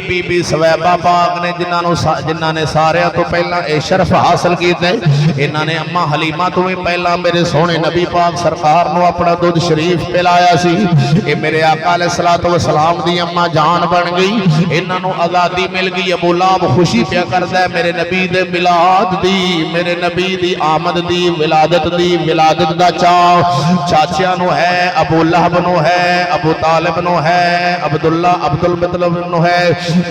बीबी सवैबा पाक ने जिन्हों ने सारे तो पहला यह शरफ हासिल किया, इन्होंने अम्मा हलीमा तो भी पहला मेरे सोने नबी पाक सरकार को अपना दुध शरीफ पिलाया सी। ये मेरे आका अलैहिस्सलातु वस्सलाम दी अम्मा जान बन गई, इन्हों आज़ादी मिल गई। अबू लहब खुशी पिया करता है मेरे नबी दे मिलाद दी, मेरे नबी दी आमद दी, विलादत दी, विलादत दा चाव चाचिया नू है, अबू लहब नू है, अबू तालिब नू है, अब्दुल्ला अब्दुल मुत्तलिब नू है।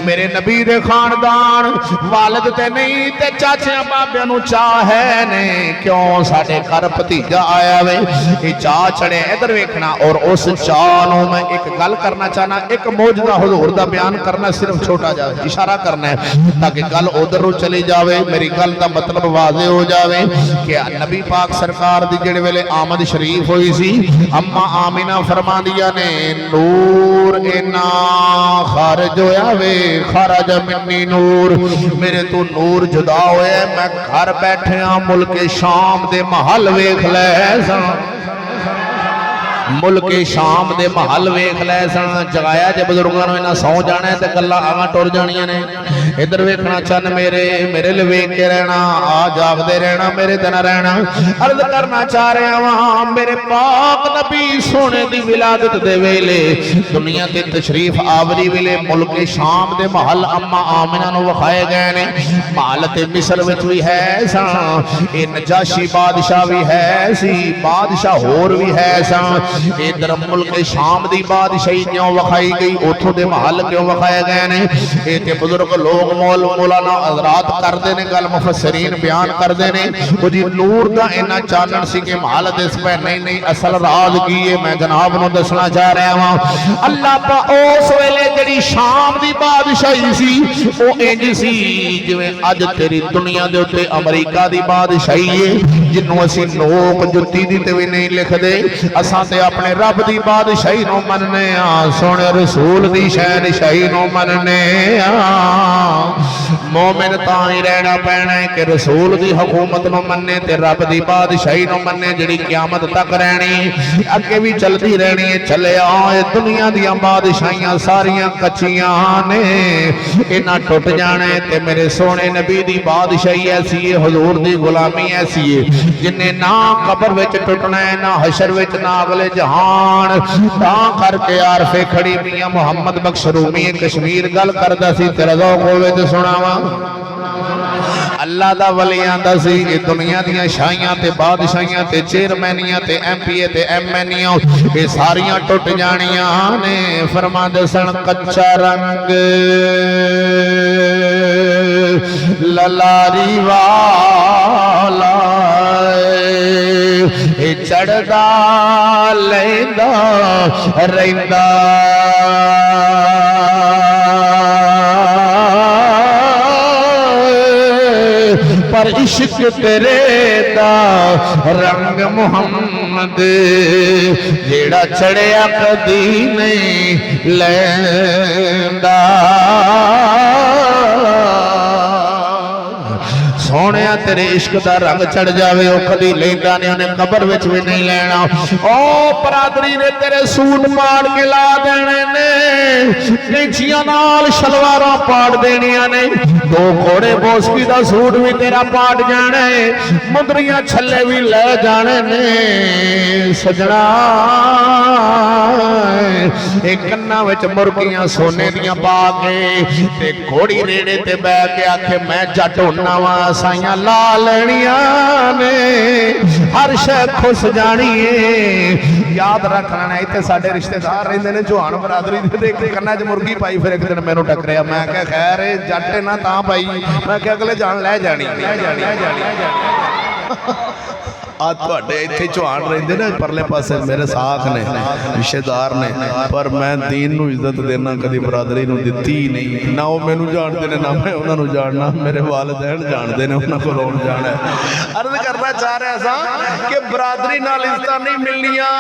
मेरे नबी दे खानदान वालिद ते नहीं ते चाचिया बाबिया नू चाह है ने, क्यों साडे घर भतीजा आया वे, ये चाह चढ़े। इधर वेखना, और उस चाह नू मैं एक गल करना चाहना, एक मौजूदा हुजूर दा बयान करना, सिर्फ छोटा जा इशारा करना है ताकि गल उधर नू चली जावे, मेरी गल दा मतलब वाजे हो जावे कि नबी पाक सरकार दी जेड़े वेले आमद शरीफ हुई सी, अम्मा आमिना फरमांदियां ने, नूर इना खारज होया वे, खरज मिन्नी नूर, मेरे तो नूर जुदा होया, मैं घर बैठे मुल्क शाम दे महल वेख लै सा, मुल्क शाम दे महल वेख लै सन। जगाया जे बुजुर्गों ने इन्हां सौ जाना है तो गल्लां आवां टुर जानियां ने। इधर वेखना चन मेरे ले वेख के रहना, आ जागदे रहना, मेरे ते ना रहना। अर्ज करना चाह रहा वां, मेरे पाक नबी सोने दी विलादत दे वेले दुनिया ते तशरीफ आवरी वेले मुल्क शाम दे महल अम्मा आमिना नूं विखाए गए ने। महल ते मिस्र विच भी है सा, ये नजाशी बादशाह भी है सी, बादशाह होर भी है सा। इधर मुल्क शाम दी बादशाही क्यों विखाई गई, उथों दे महल क्यों विखाए गए ने, ये बुजुर्ग लोग मौलाना हज़रात करते हैं, गल मुफस्सिरीन बयान करते हैं। वो जी नूर का इन्ना चानन सी कि महल दिस पे नहीं, असल राज की है मैं जनाब नूं दसना चाह रहा हां। अल्लाह पा उस वेले जिहड़ी शाम दी बादशाही सी, वो इंज सी जिवें अज तेरी दुनिया दे उत्ते अमरीका दी बादशाही है, जिन्हों असीं नोक जुत्ती दी ते भी नहीं लिखदे। असां ते अपने रब दी बादशाही नूं मनने आ, सोने रसूल दी शहनशाही नूं मनने आ। मोमिन तां ही रहना पैना है कि रसूल दी हुकूमत नूं मन्ने ते रब दी बादशाही नूं मन्ने, जिहड़ी क़यामत तक रहनी, अगे भी चलती रहनी है। चले आए दुनिया दी बादशाहियां सारियां कच्चियां ने, इन्हां टुट जाने ते मेरे सोने नबी दी बादशाही ऐसी है, हुजूर दी गुलामी ऐसी है जिन्हें ना कब्र विच टुटना है, ना हशर विच, ना अगले जहान। तां करके आरफे खड़ी मियां मुहम्मद बख्श रूमी कश्मीर गल करदा सी, तेरा ज़ौक़ होवे ते सुणावा। अल्लाह दा वलियां दा सी, दुनिया दियां शाहियां ते बादशाहियां ते चेयरमैनियां ते MP ते MNियां ये सारियां टुट जानियां ने। फरमांदे सन कच्चा रंग ललारी वाला चढ़दा लैंदा रहिंदा, पर इश्क तेरे दा रंग मुहम्मद जेड़ा चढ़िया कदी नहीं लैंदा। सोने तेरे इश्क दा रंग चढ़ जावे ओ कदी लेंदा ने उन्हें कबर विच भी नहीं लेना ओ बरादरी ने तेरे सूट पाड़ के ला देने ने कैंचियां नाल शलवारां पाड़ देनियां ने दो घोड़े बोसकी दा सूट भी तेरा पाड़ जाना है मुंदरियां छल्ले भी ले जाने ने सजना एक कन्ना विच मुर्गियां सोने दियां पा के ते घोड़ी रेड़े ते बैठ के आखे मैं जट होना वा साइयां ला लेनियां ने हर शै खुश जानी है याद रख लेना इत्थे साडे रिश्तेदार रहिंदे ने जोहान बरादरी दे एक कन्ना च मुर्गी पाई फिर एक दिन मैनू टकरिया मैं कहा खैर जट है ना तां पाई मैं कहा अगले जान ले जानी आ तुहाडे इत्थे चौहान रहिंदे ने परले पासे मेरे साख ने रिश्तेदार ने पर मैं दीन नूं इज्जत देना कदी बरादरी नूं दित्ती ही नहीं ना वो मैनू जानते ने ना मैं उन्हां नूं जानना मेरे वालिदैन जानते ने उन्हां कोल आउण जाना अर्ज करना चाह रहा सा कि बरादरी नाल इज्जतां नहीं मिलनियां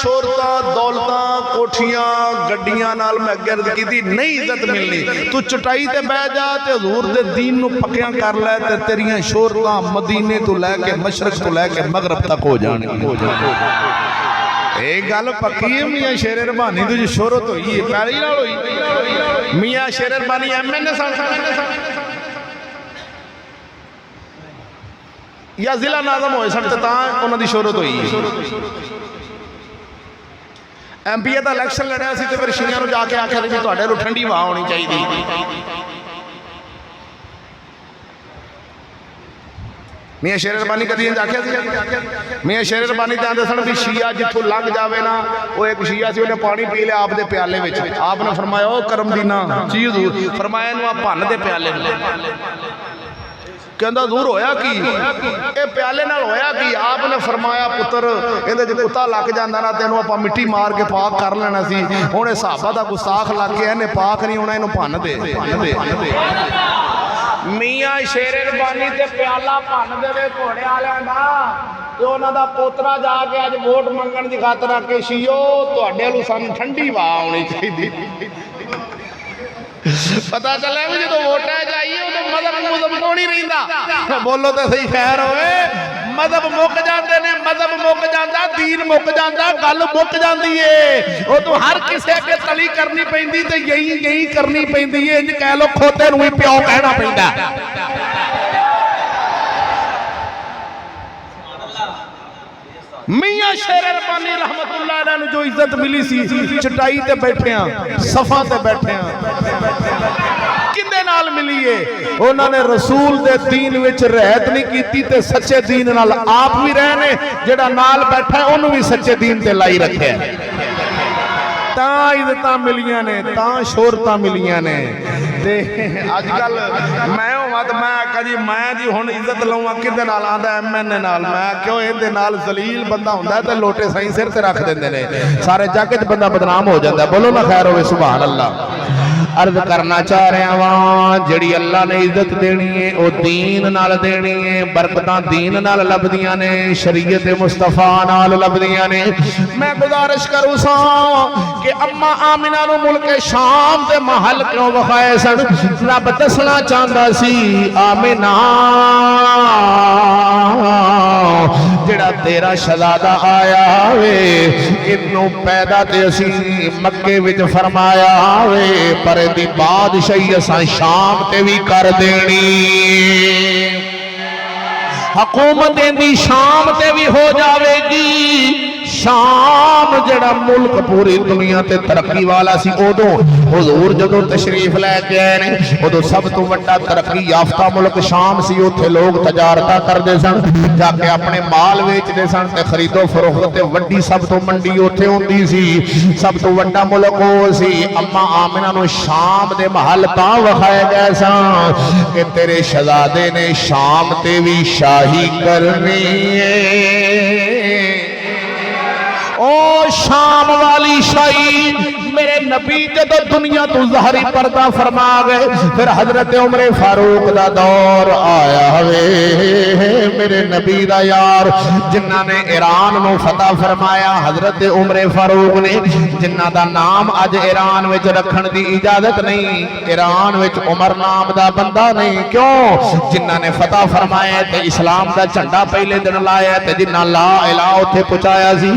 शोहरतां दौलतां कोठियां गड्डियां नाल मैं अगे अर्ज कीती नहीं इज्जत मिलनी तू चटाई ते बैठ जा ते हजूर दे दीन नूं पक्कियां कर लै ते तेरियां शोहरतां मदीने तो लैके मशरक तो लैके मगरब तक हो जाने एक गल पक्की है मियां शेर रबानी दी शोहरत हुई है पहली नाल हुई मियां शेर रबानी MNA या जिला नाज़म होए सन तां उन्हां दी शोहरत हुई MP दा इलैक्शन लड़िया सी ते फिर शियां नूं जाके आखिया भी तुहाडे नूं ठंडी हवा होनी चाहिदी मियां शेर रबानी कदी आख्या मियां शेर रबानी चाहते सन भी शिया जिथों लंघ जाए ना वो एक शिया से उन्हें पानी पी लिया आपके प्याले में आपने फरमाया ओ करम दीना जी हजूर फरमाया इनू भन दे प्याले कहता दूर होया कि ये प्याले नाल होया कि आपने फरमाया पुत्र इहदे च कुत्ता लग जांदा ना तेनों आपां मिट्टी मार के पाक कर लेना सी हुण इह सहाबा दा गुस्ताख लग के इहने पाक नहीं होना इहनूं भन दे मियां शेर रबानी ते प्याला भन देवे घोड़े वालियां दा ते उन्हां दा पोतरा जाके अज वोट मंगण दी खातर आके शियो तुहाडे लू सानूं ठंडी हवा आउणी चाहीदी पता चलिया भी जो वोटा जाइए उदों मजहब कोई नहीं रहिंदा बोलो तो सही खैर होवे मजहब मुक जाते ने मजहब मुक जाता दीन मुक जाता गल मुक जाती है वो तो हर किसी अगे तली करनी पैंदी ते यही यही करनी पैंदी है इंज कह लो खोते नूं ही प्यो कहना पैंदा मियां शेर रबानी रहमतुल्लाह अलैह नूं जो इज्जत मिली सी चटाई ते बैठिया सफा ते बैठिया किंदे नाल मिली है उन्होंने रसूल दे दीन विच रहत नहीं कीती ते सच्चे दीन नाल आप भी रहे ने जेड़ा नाल बैठा है उन्होंने भी सच्चे दीन ते लाई रखे तां इज्जतां मिलियां ने तां शोहरतां मिलियां ने ते अजकल मैं होवां ते मैं आखा जी मैं जी हुण इज्जत लवां किहदे नाल आंदा MNA नाल मैं क्यों इहदे नाल जलील बंदा हुंदा ते लोटे साईं सिर ते रख दिंदे ने सारे जग च बंदा बदनाम हो जांदा बोलो ना खैर होवे सुभान अल्लाह अर्ज करना चाह रहा वां जिहड़ी अल्लाह ने इज्जत देनी है वो दीन नाल देनी है बरकतां दीन नाल लभदियां ने शरीयत मुस्तफा नाल लभदियां ने मैं गुजारिश करूं सा कि अम्मा आमिना नूं मुल्क शाम दे महल क्यों विखाए सन रब दसना चाहता सी आमिना जिहड़ा तेरा शहजादा आया वे इनू पैदा ते असी मक्के विच फरमाया वे पर दी बादशाही असां शाम ते भी कर देनी हुकूमत दी शाम ते भी हो जाएगी शाम जड़ा मुल्क पूरी दुनिया ते तरक्की वाला सी उदों हुजूर जदों तशरीफ लैके आए ने उदों सब तो वड्डा तरक्की याफ्ता मुल्क शाम सी उत्थे लोग तजारतां करदे सन जाके अपने माल वेचदे सन ते खरीदो फरोख्त ते वड्डी सब तो मंडी उत्थे हुंदी सी सब तो वड्डा मुल्क ओ सी अम्मा आमिना नूं शाम दे महल तां विखाए गए सन कि तेरे शहजादे ने शाम ते भी शाही करनी है ओ शाम वाली शाही मेरे नबी जदों दुनिया तो ज़ाहरी पर्दा फरमा गए फिर हजरत उमर फारूक दा दौर आया वे मेरे नबी दा यार जिन्हां ने ईरान नूं फतह फरमाया हजरत उमर फारूक ने जिन्हां दा नाम अज ईरान विच रखण दी इजाजत नहीं ईरान विच उमर नाम दा बंदा नहीं क्यों जिन्हां ने फतह फरमाया ते इस्लाम दा झंडा पहले दिन लाया ते जिन्हां ला इलाहा उत्थे पहुंचाया सी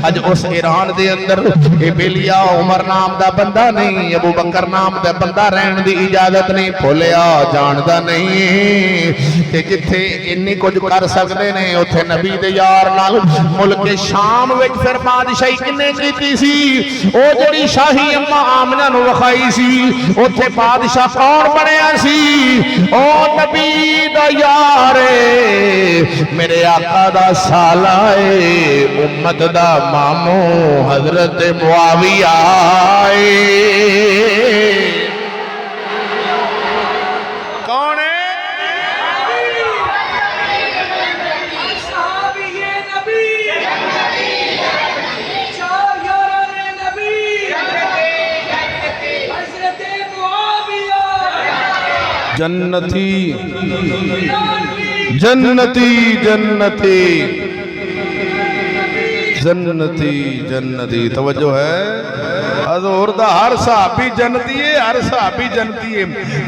अज उस ईरान दे अंदर ए बेलिया उमर नाम दा बंदा नहीं अबू बकर नाम दा बंदा रहन दी इजाजत नहीं भुलिया जानदा नहीं ते जिथे इन्नी कुछ कर सकदे ने उत्थे नबी दे यार नाल मुल्क शाम विच फिर बादशाही किन्ने कीती सी ओ जेड़ी शाही अम्मा आमना नूं वखाई सी उत्थे बादशाह कौन बनया सी ओ नबी दा यार मेरे आका दा साला ए उम्मत दा मामू हजरत मुआविया कौन है जन्नती जन्नती जन्नती जन्नती जन्नती तवज्जो है हजूर दा हर सहाबी जन्नती है हर सहाबी जन्नती है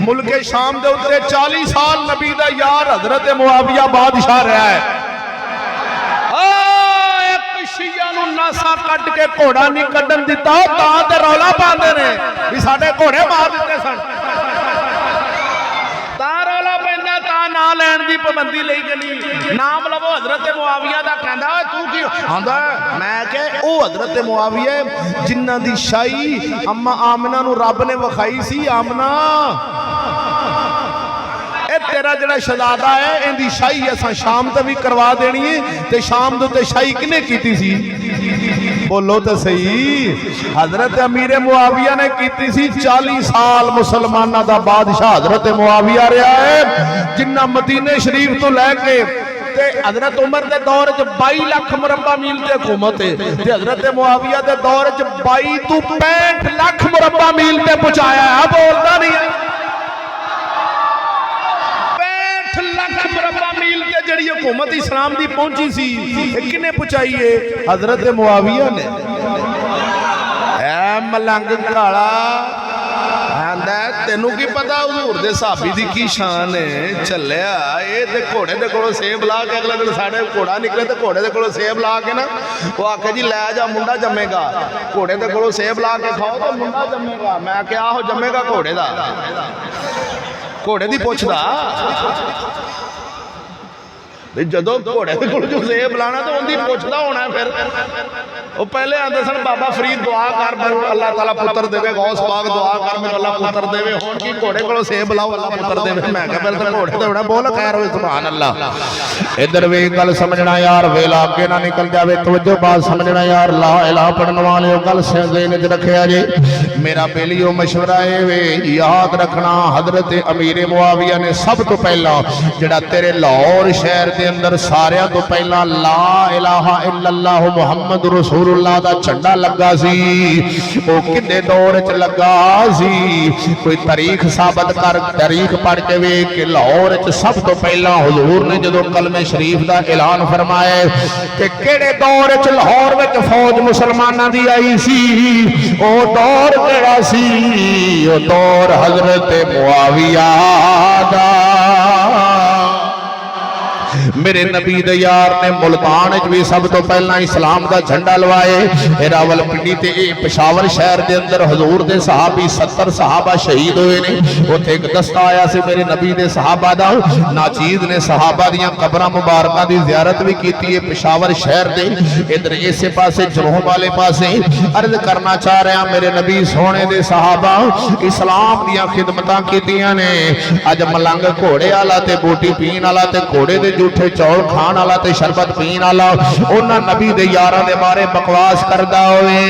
मुल्क शाम दे उत्ते 40 साल नबी दा यार हजरत मुआविया बादशाह रहा है एक शिया नूं नासा कट के घोड़ा नहीं कड्डन दिता तां ते रौला पांदे ने भी साडे घोड़े मार दिते सन ना लैन दी पाबंदी लई गई नाम लवो हजरत मुआविया दा कहंदा तू की आंदा मैं कह ओ हजरत मुआविया जिन्हां दी शाही अम्मा आमना नूं रब ने वखाई सी आमना ए तेरा जड़ा शहजादा है इहदी शाही असां शाम ते भी करवा देनी है ते शाम दे उत्ते शाही किने कीती सी बोलो तो सही हजरत अमीर मुआविया ने कीती सी 40 साल मुसलमाना दा बादशाह हजरत मुआविया रहा है जिन्ना मदीने शरीफ तो लैके ते हजरत उमर दे दौर च 22 लाख मुरब्बा मील ते हुकूमत है ते हजरत मुआविया दे दौर च 22 तो 65 लाख मुरब्बा मील ते पहुंचाया है बोलता नहीं है 65 लाख मुरब्बा मील ते जड़ी हुकूमत इस्लाम दी पहुंची सी किने पहुंचाई है हजरत मुआविया ने ऐ मलंग काला आंदा तेनू की पता हजूर दे साहबी दी की शान है चलिया ये ते घोड़े दे कोलों सेब ला के अगले दिन साडे घोड़ा निकले ते घोड़े दे कोलों सेब ला के ना वो आखे जी लै जा मुंडा जम्मेगा घोड़े दे कोलों सेब ला के खाओ तो मुंडा जम्मेगा मैं क्या हो जम्मेगा घोड़े दा घोड़े दी पुछदा जदों घोड़े के कोल जो सेब लाना तो उनकी पुछदा होना फिर वो पहले आते सन बाबा फरीद दुआ कर मैं अल्लाह ताला पुत्र देवे गौस पाक दुआ कर मैं अल्लाह पुत्र देवे हुण की घोड़े कोलों सेब लाओ अल्लाह पुत्र देवे मैं कहा फिर तो घोड़े ते बड़ा बोल खैर होए सुभान अल्लाह इधर वे गल समझना यार वेला अगे ना निकल जावे तवज्जो बात समझना यार ला इलाहा पढ़न वाले गल ज़हन च रखिया जे मेरा पहलियो मशवरा है वे याद रखना हजरत अमीर मुआविया ने सब तो पहला जेड़ा तेरे लाहौर शहर दे अंदर सारियां तो पहला ला इलाहा इल्लल्लाह मुहम्मद रसूलुल्लाह दा झंडा लगा सी वो किन्ने दौर च लगा सी कोई तारीख साबित कर तारीख पढ़ के वे कि लाहौर च सब तो पहला हुजूर ने जदों कलमे शरीफ दा ऐलान फरमाया कि केड़े दौर च लाहौर विच फौज मुसलमानां दी आई सी ओ दौर केड़ा सी ओ दौर हजरत मुआविया दा मेरे नबी दे यार ने मुल्तान भी सब तो पहला इस्लाम का झंडा लवाए रावलपिंडी ते पेशावर शहर के अंदर हजूर के सहाबी 70 सहाबा शहीद हुए ने उत्थे एक दस्ता आया से मेरे नबी के सहाबा दा नाचीज ने सहाबा दियां कब्रां मुबारकां दी ज़ियारत भी की है पेशावर शहर दे इधर इसे पासे जरोह वाले पासे अर्ज करना चाह रहा मेरे नबी सोने दे सहाबा इस्लाम दियां खिदमतां कीतियां ने अज मलंग घोड़े वाला ते बूटी पीण वाला ते घोड़े दे जूठे जिथे चौल खाण वाला ते शरबत पीण वाला उन्हां नबी दे यारां दे बारे बकवास करदा होवे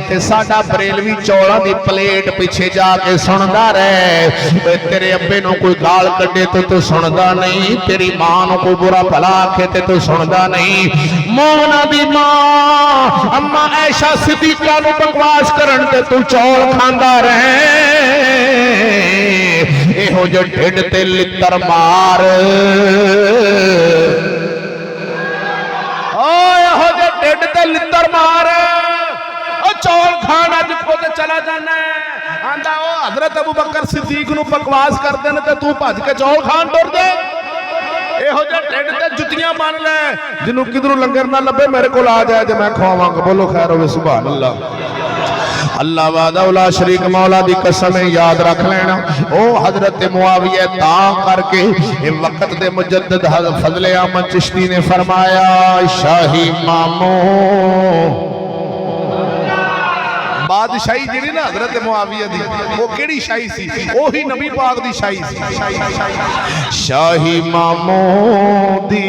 ते साडा बरेलवी चौलां दी प्लेट पिछे जाके सुनदा रहे। तेरे अब्बे नूं कोई गाल कड्डे तो तू सुनदा नहीं, तेरी मां नूं कोई बुरा भला आखे ते तू सुनदा नहीं। मोमना दी मां अम्मा ऐशा सिद्दीका नूं बकवास करन ते तू चौल खांदा रहे। इहो जो ढिड ते लित्तर मार इहो जो ढिड ते लित्तर मार चौल खान अज खुद चला जाना है आंदा ओ हजरत अबू बकर सिद्दीक नूं बकवास करदे ने ते तू भज के चौल खान टुर दे। इहो जे ढिड ते जुत्तियां बन ले जिन्हों किधरों लंगर ना लभे मेरे को आ जाए जे मैं खवावांगा। बोलो खैर होवे सुभान अल्लाह। अल्लाह वादा उला शरीक मौला दी कसम याद रख लेना। ओ हजरत मुआविया ता करके ये वक्त दे मुजद्दद हज़रत फजल अहमद चिश्ती ने फरमाया शाही मामो बादशाही जी ना हजरत मुआविया दी वो केड़ी शाही सी? ओही नबी पाक दी शाही सी। शाही मामो दी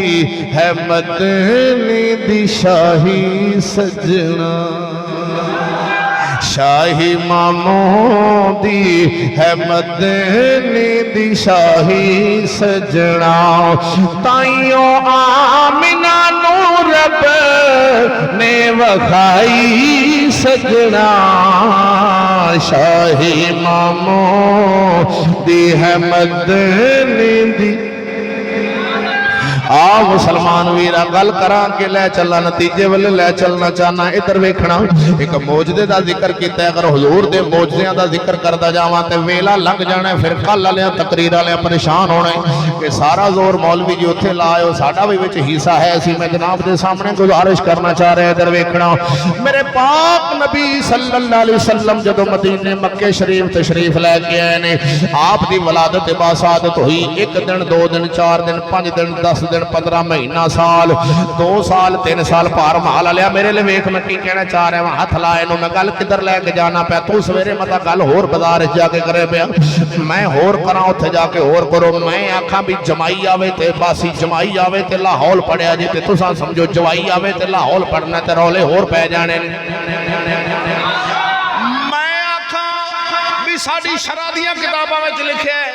है मदनी दी शाही सजना शाही मामो दी है मदनी दी शाही सजना ताइयों आमिना नू रब ने वखाई सजना शाही मामो दी है मदनी दी। आ मुसलमान वीरा गल करा के लै चलना नतीजे वाले लै चलना चाहना। इधर वेखना एक मौजदे का जिक्र किया अगर हुजूर दे मौजदियां का जिक्र करता जावां ते वेला लंघ जाना फिर कल वाले तकरीर वाले परेशान होने कि सारा जोर मौलवी जी उत्थे लाओ साडा भी विच हिस्सा है। असीं मैं जनाब दे सामने गुजारिश करना चाह रहे। इधर वेखना मेरे पाक नबी सल्लल्लाहु अलैहि वसल्लम जदों मदीने मक्के शरीफ तशरीफ लैके आए ने आप दी वलादत बासादत हुई 1 दिन 2 दिन 4 दिन 5 दिन 10 दिन 15 महीना साल 2 साल 3 साल पार माल लिया। मेरे लिए वेख मैं की कहना चाह रहा हाथ लाए मैं गल किधर लैके जाना पाया तू सवेरे मत गल होर बाजार जाके करे पाया मैं होर करा उत्थे जाके होर करो। मैं आखा भी जमाई आवे ते बासी जमाई आवे ते लाहौल पढ़िया जी ते तुसां समझो जवाई आवे ते लाहौल पढ़ना ते रौले होर पै जाने। मैं आखा भी साडी शरा दियां किताबां विच लिखिया है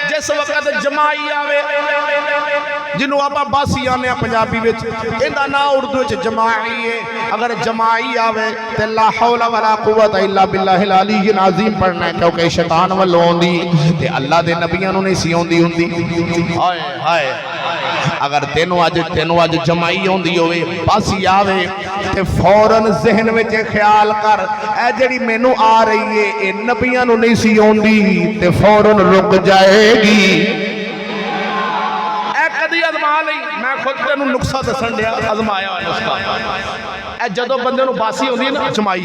जिस वक्त जमाई आवे जिन्हों आप बासी आने पंजाबी इहदा ना उर्दू जमाई है। अगर जमाई आवे ते ला हौला वला कुव्वत इल्ला बिल्लाहिल अलीय्यिल अज़ीम पढ़ना है क्योंकि शैतान वालों आउंदी ते अल्लाह दे नबियां नूं नहीं सी आउंदी हुंदी। हाय हाय अगर तेनों अज जमाई आउंदी होवे बासी आवे ते फौरन जहन विच ख्याल कर ए जिहड़ी मैनू आ रही है ए नबियां नूं नहीं सी आउंदी ते फौरन रुक जाएगी। अजमा लई मैं खुद तेनू नुस्खा दसन दिया अजमाया नुस्खा जदों बंदे नूं बासी होंदी है ना जमाई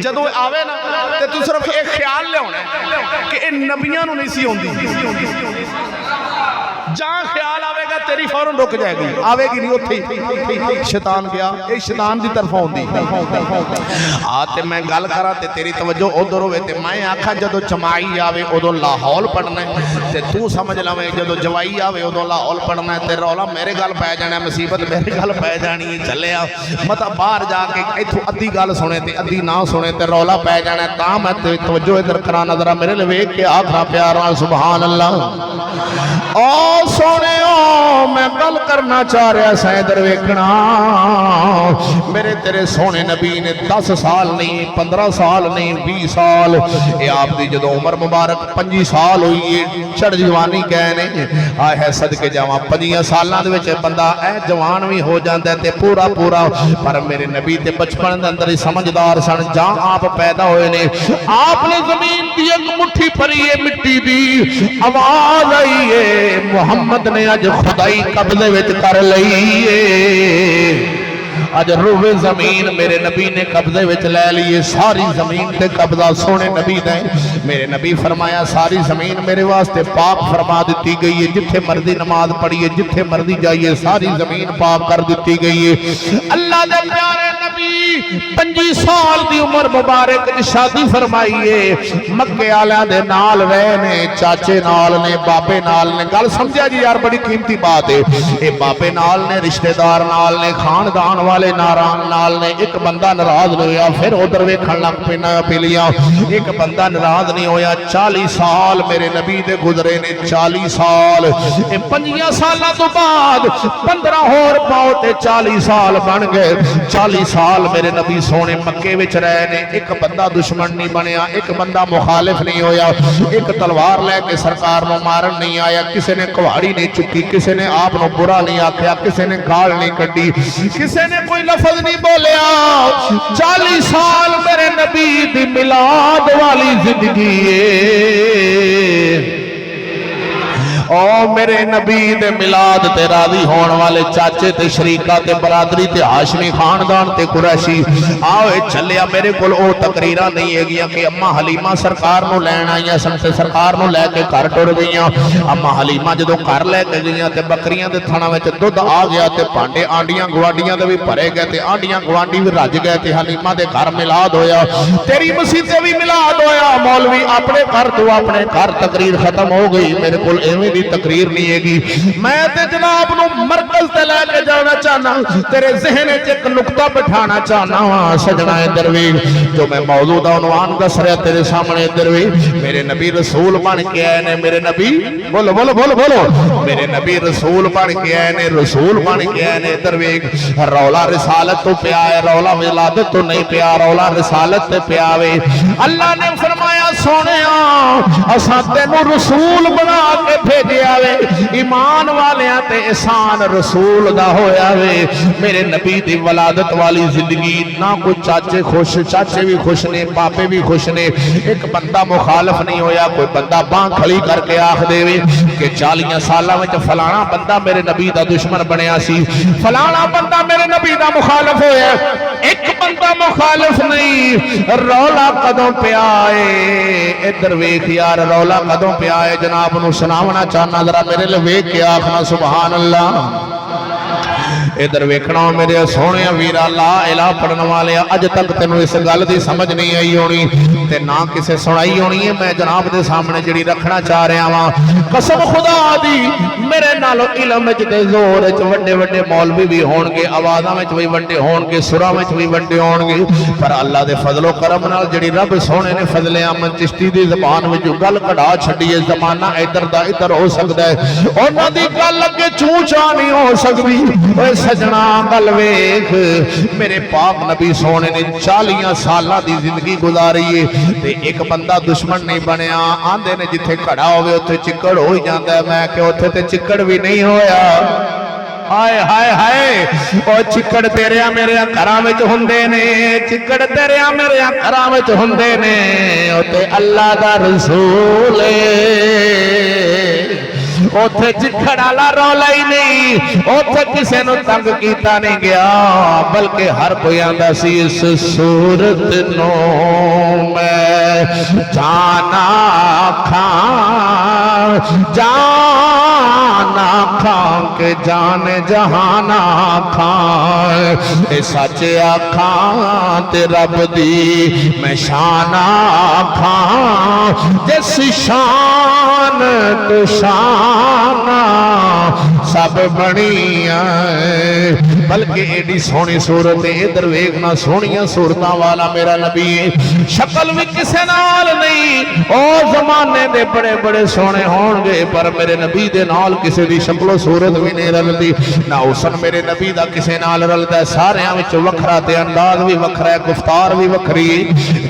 जदों आवे ना ते तू सिर्फ एक ख्याल लियाना कि ये नबियां नूं नहीं सी होंदी जहां ख्याल आवेगा तेरी फौरन रुक जाएगी आवेगी नहीं उत्थे शैतान गया ये शैतान की तरफ आउंदी आ ते मैं गल करा ते तेरी तवज्जो उधर होवे ते मैं आखा जदों जमाई आवे उदों लाहौल पढ़ना ते तू समझ लवें जदों जवाई आवे उदों लाहौल पढ़ना ते रौला मेरे गल पै जाना मुसीबत मेरे गल पै जानी है चलिया मत बाहर जाके इथों अद्धी गल सुने ते अद्धी ना सुने ते रौला पै जाना ता मैं तवज्जो इधर करा नजरा मेरे लिए वेख के आखना प्यार नाल सुभान अल्लाह। ओ सोने मैं गल करना चाह रहा सा इधर वेखना मेरे तेरे सोने नबी ने 10 साल नहीं 15 साल नहीं 20 साल ये आपकी जो उम्र मुबारक 25 साल हुई है चढ़ जवानी कहने आ है सदके जावा 25 सालों के बंदा ए जवान भी हो जाता है पूरा पूरा पर मेरे नबी ते बचपन के अंदर ही समझदार सन जहाँ आप पैदा हुए ने आपने जमीन की एक मुट्ठी भरी है मिट्टी की आवाज आई है मुहम्मद ने अज खुदाई कब्जे विच कर लई है अज रूहे जमीन मेरे नबी ने कब्जे विच ले ली सारी जमीन ते कब्जा सोने नबी ने मेरे नबी फरमाया सारी जमीन मेरे वास्ते पाक फरमा दी गई है जिथे मर्जी नमाज पढ़िए जिथे मर्जी जाइए सारी जमीन पाक कर दी गई है। अल्लाह दे प्यारे नबी 25 साल की उम्र मुबारक च शादी फरमाईए मक्के वालियां दे नाल रहे ने चाचे नाल ने बाबे नाल ने गल समझा जी यार बड़ी कीमती बात है ये बाबे नाल ने रिश्तेदार नाल ने खानदान वाले नाल ने एक बंदा नाराज नहीं होया फिर उधर वेखण लग पैना पिलियां एक बंदा नाराज नहीं होया 40 साल मेरे नबी दे गुजरे ने 40 साल 5 सालों तो बाद 15 होर पाओ ते 40 साल बन गए 40 साल मेरे नबी सोने मक्के विच रहे ने एक बंदा दुश्मन नहीं बनया एक बंदा मुखालिफ नहीं होया एक तलवार लैके सरकार को मारन नहीं आया किसी ने कुहाड़ी नहीं चुकी किसी ने आप नो बुरा नहीं आख्या किसी ने गाल नहीं कड्डी किसी ने कोई लफज नहीं बोलिया 40 साल मेरे नबी दी मिलाद वाली जिंदगी ओ मेरे नबी दे मिलाद ते राजी होने वाले चाचे ते शरीका ते बरादरी ते हाशमी खानदान ते कुरैशी आओ चलिया मेरे कोल ओ तकरीरां नहीं हैगियां कि अम्मा हलीमा सरकार नूं लैण आईयां सन ते सरकार नूं लैके घर टुर गईयां अम्मा हलीमा जदों घर लैके गईयां ते बकरियां दे थणा विच दुध आ गया ते भांडे आंडियां गवांडियां दे भी भरे गए ते आंडियां गवांडी भी रज गए ते हलीमा दे घर मिलाद होया तेरी मसीह ते भी मिलाद होया मौलवी अपने घर तो अपने घर तकरीर खत्म हो गई मेरे कोल एवें तकरीर नहीं हैगी मैं ते जनाब नु मरकज ते लेके जाना चाहना तेरे ज़हन च एक नुक्ता बिठाना चाहना वा सजना इधर वे जो मैं मौजूदा उन्वान दस रहा तेरे सामने इधर वे मेरे नबी रसूल बन के आए ने मेरे नबी बोलो बोलो बोलो बोलो मेरे नबी रसूल बन के आए ने रसूल बन के आए ने इधर वे रौला रिसालत तो पिया है रौला विलादत तो नहीं पिया रौला रिसालत ते पिया वे अल्लाह ने फरमाया सोनिया असां तेनू रसूल बना के भेजिया वे ईमान वालियां ते एहसान रसूल दा होया वे मेरे नबी दी वलादत वाली जिंदगी ना कोई चाचे खुश चाचे भी खुश ने बापे भी खुश ने एक बंदा मुखालफ नहीं होया कोई बंदा बांह खड़ी करके आख देवे कि 40 सालां विच फलाना बंदा मेरे नबी दा दुश्मन बनया सी फलाना बंदा मेरे नबी दा मुखालफ होया एक बंदा मुखालफ नहीं रौला कदों पिया है इधर वेख यार रौला कदों पिया है जनाब नूं सुनावना चाहना जरा मेरे लिए वेख के आखना सुभान अल्लाह इधर वेखना मेरे सोने वीरा ला इला पढ़न वाले अज तक तेनों इस गल की समझ नहीं आई होनी ते ना किसे सुनाई होनी है मैं जनाब दे सामने जिहड़ी रखना चाह रहा वां कसम खुदा दी मेरे नालों इलम विच ते जोर विच वड्डे वड्डे मौलवी भी होणगे आवाज़ां विच भी वड्डे होणगे सुरां विच भी वड्डे होणगे पर अल्लाह दे फजलो करम नाल जिहड़ी रब सोने ने फजले अमन चिश्ती दी ज़बान विच गल कढ़ा छड्डी है ज़माना इधर दा इधर हो सकदा है उन्हां दी गल अगे चूं चा नहीं हो सकदी ओए सजना गल वेख मेरे पाक नबी सोने ने 40 साल की जिंदगी गुजारी है ते एक बंदा दुश्मन नहीं बनया आंदे ने जिथे खड़ा होवे उत्थे चिक्कड़ हो ही जाता है मैं कि उत्थे ते चिक्कड़ भी नहीं होया हाय हाय हाय ओ चिक्कड़ तेरे मेरे घरां विच हुंदे ने चिक्कड़ तेरे मेरे घरां विच हुंदे ने उत्ते अल्लाह दा रसूल उथे चिखड़ वाला रौला ही नहीं उथे किसी ने तंग किया नहीं गया बल्कि हर कोई आंदा सी इस सूरत नो मैं जाना खां के जाने जहाना खां ए सच आखां ते रब दी मैं शाना खां जिस शान तो शाना सब बनिया बल्कि एडी सोहनी सूरत इधर वेखना सोहनिया सूरतां वाला मेरा नबी शक्ल भी किसे नाल नहीं ओ जमाने दे बड़े बड़े सोहने होणगे पर मेरे नबी दे नाल किसे दी शक्लो सूरत भी नहीं रलदी ना हुसन मेरे नबी दा किसे नाल रलदा सारियां विच वखरा ते अंदाज भी वखरा है गुफ्तार भी वखरी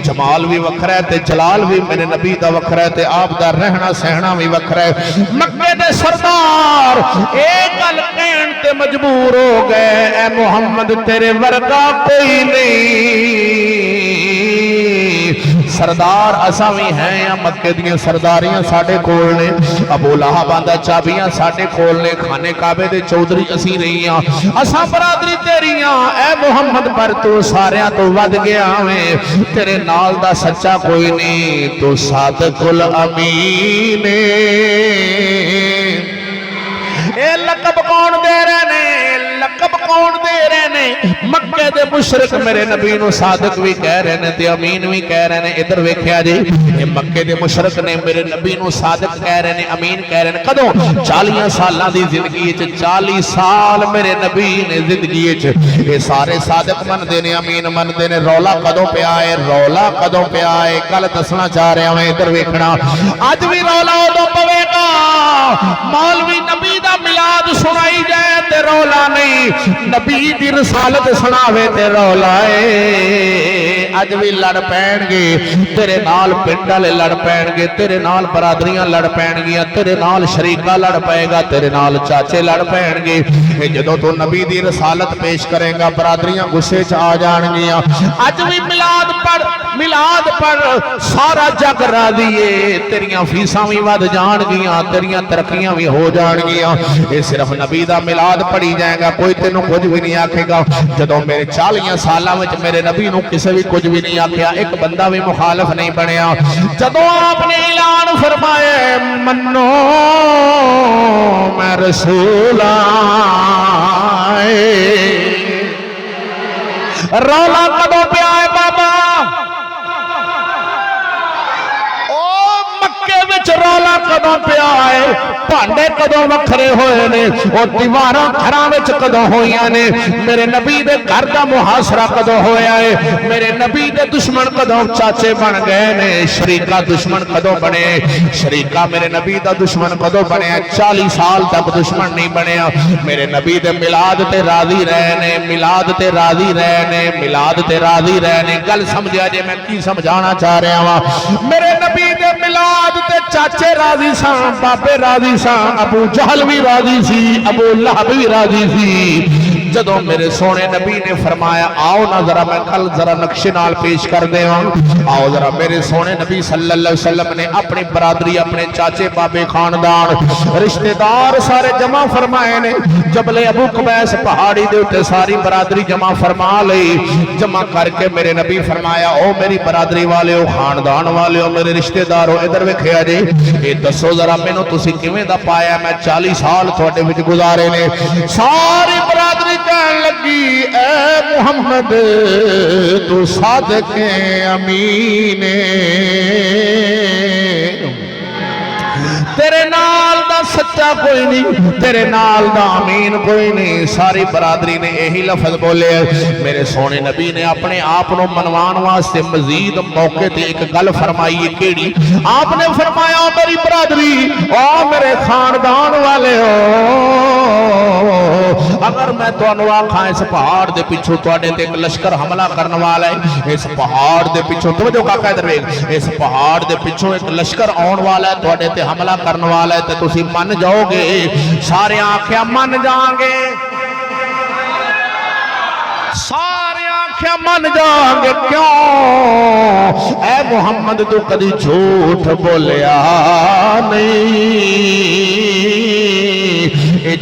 जमाल भी वखरा है ते जलाल भी मेरे नबी दा वखरा है ते आप दा रहना सहना भी वखरा है मक्के दे सरदार एक गल कहण ते मजबूर हो गए ए मुहम्मद तेरे वर्गा कोई नहीं सरदार असा भी हैं या मक्के दियां सरदारियां साडे कोल ने अबू लहब आंदा चाबियां साडे कोल ने खाने काबे दे चौधरी असी रही हां असा बरादरी तेरियां ए मुहम्मद पर तू सारियां तो वध गया वे तेरे नाल दा सच्चा कोई नहीं तू सादिकुल अमीन ए लकब कौन दे रहे ने लकब लकब कौन दे रहे ने? मक्के दे मुशरिक मेरे नबी नूं सादिक भी कह रहे ने ते अमीन भी कह रहे ने। इधर वेख्या जी, ये मक्के दे मुशरिक ने मेरे नबी नूं सादिक कह रहे ने, अमीन कह रहे ने। कदों 40 सालां दी जिंदगी च 40 साल मेरे नबी ने जिंदगी च ये सारे सादिक मनदे ने, अमीन मनदे ने। रौला कदों पिया है? रौला कदों पिया है? गल दसना चाह रहा मैं, इधर वेखना। अज भी रौला उदों पवेगा मौलवी नबी दा मिलाद सुनाई जाए ते रौला नहीं, नबी दी रसालत सुनावे ते रौला है। अज भी लड़ पैणगे तेरे नाल, पिंड वाले लड़ पैणगे तेरे नाल, बरादरियां लड़ पैणगियां तेरे नाल, शरीका लड़ पएगा तेरे नाल, चाचे लड़ पैणगे। जदों तू नबी दी रसालत पेश करेगा बरादरियां गुस्से च आ जाणगियां। अज भी मिलाद पढ़ सारा जग राजी है, तेरियां फीसां भी वध जाणगियां, तेरियां तरक्कियां भी हो जाणगियां। ये सिर्फ नबी दा मिलाद पढ़ी जाएगा, कोई तेनों कुछ भी नहीं आखेगा। जदों मेरे 40 सालां विच मेरे नबी नूं किसे भी कुछ भी नहीं आख्या, एक बंदा भी मुखालफ नहीं बनया। जदों आपने ऐलान फरमाया मन्नो मैं रसूल आए, रौला कदों पिया है बाबा? रौला कदों पिया है? भांडे कदों वखरे होए ने? और दीवारां घरां विच कदों होईयां ने? मेरे नबी दे घर दा मुहासरा कदों होया है? मेरे नबी दे दुश्मन कदों चाचे बन गए ने? शरीका दुश्मन कदों बने? शरीका मेरे नबी दा दुश्मन कदों बने? 40 साल तक दुश्मन नहीं बनया। मेरे नबी दे मिलाद ते राजी रहे ने, मिलाद ते राजी रहे ने, मिलाद ते राजी रहे ने। गल समझिया जे मैं की समझाना चाह रहा वां। मेरे नबी दे मिलाद ते चाचे राजी सन, बाबे राजी सन, अबू जहल भी राजी सी, अबू लहब भी राजी सी। जदों मेरे सोने नबी ने फरमाया आओ ना जरा मैं कल जरा नक्शे नाल पेश कर देवां, आओ जरा। मेरे सोने नबी सल्लल्लाहु अलैहि वसल्लम ने अपनी बरादरी, अपने चाचे बाबे, खानदान, रिश्तेदार सारे जमा फरमाए ने। जबले अबू कुबैस पहाड़ी दे उत्ते सारी बरादरी जमा फरमा लई। जमा करके मेरे नबी फरमाया ओ मेरी बरादरी वाले हो, खानदान वाले हो, मेरे रिश्तेदार हो, इधर वेखिया जी, ये दसो जरा मैनू तुसी किवें दा पाया? मैं 40 साल तुहाडे विच गुजारे ने। सारी बरादरी कहन लगी ऐ मुहम्मद तू सादिक अमीन, तेरे नाल दा सच्चा कोई नहीं, तेरे नाल दा अमीन कोई नहीं। सारी बरादरी ने यही लफज बोले। मेरे सोने नबी ने अपने आप को मनवान वास्ते मजीद मौके ते एक गल फरमाई है। केड़ी? आपने फरमाया मेरी बरादरी, ओ मेरे खानदान वाले हो, अगर मैं तुहानू आखां इस पहाड़ दे पिछों तुहाडे ते एक लश्कर हमला करने वाला है, इस पहाड़ दे पिछों, तवज्जो काका इधर वेख, इस पहाड़ दे पिछों एक लश्कर आउण वाला है, तुहाडे ते हमला करने वाला है, तो तुसी मन जाओगे? सारे आख्या मन जाओगे, सारे आख्या मन जाओगे। क्यों? ऐ मुहम्मद तू कदी झूठ बोलिया नहीं।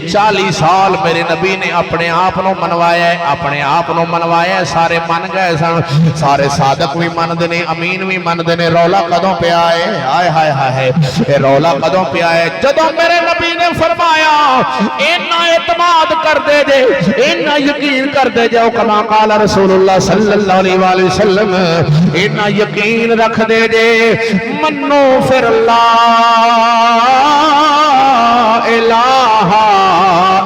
40 साल मेरे नबी ने अपने आप को मनवाया, अपने आप को मनवाया। सारे मन गए सन, सारे सादक भी मनते ने, अमीन भी मनते ने। रौला कदों पिया है? हाय हाय हाय, ये रौला कदों पिया है? जदों मेरे नबी ने फरमाया इन्ना एतमाद कर दे जे, इन्ना यकीन कर दे जाओ, कमा काल रसूलुल्लाह सल्लल्लाहु अलैहि वसल्लम, इन्ना यकीन रख दे जे, मन्नो फिर ला इलाहा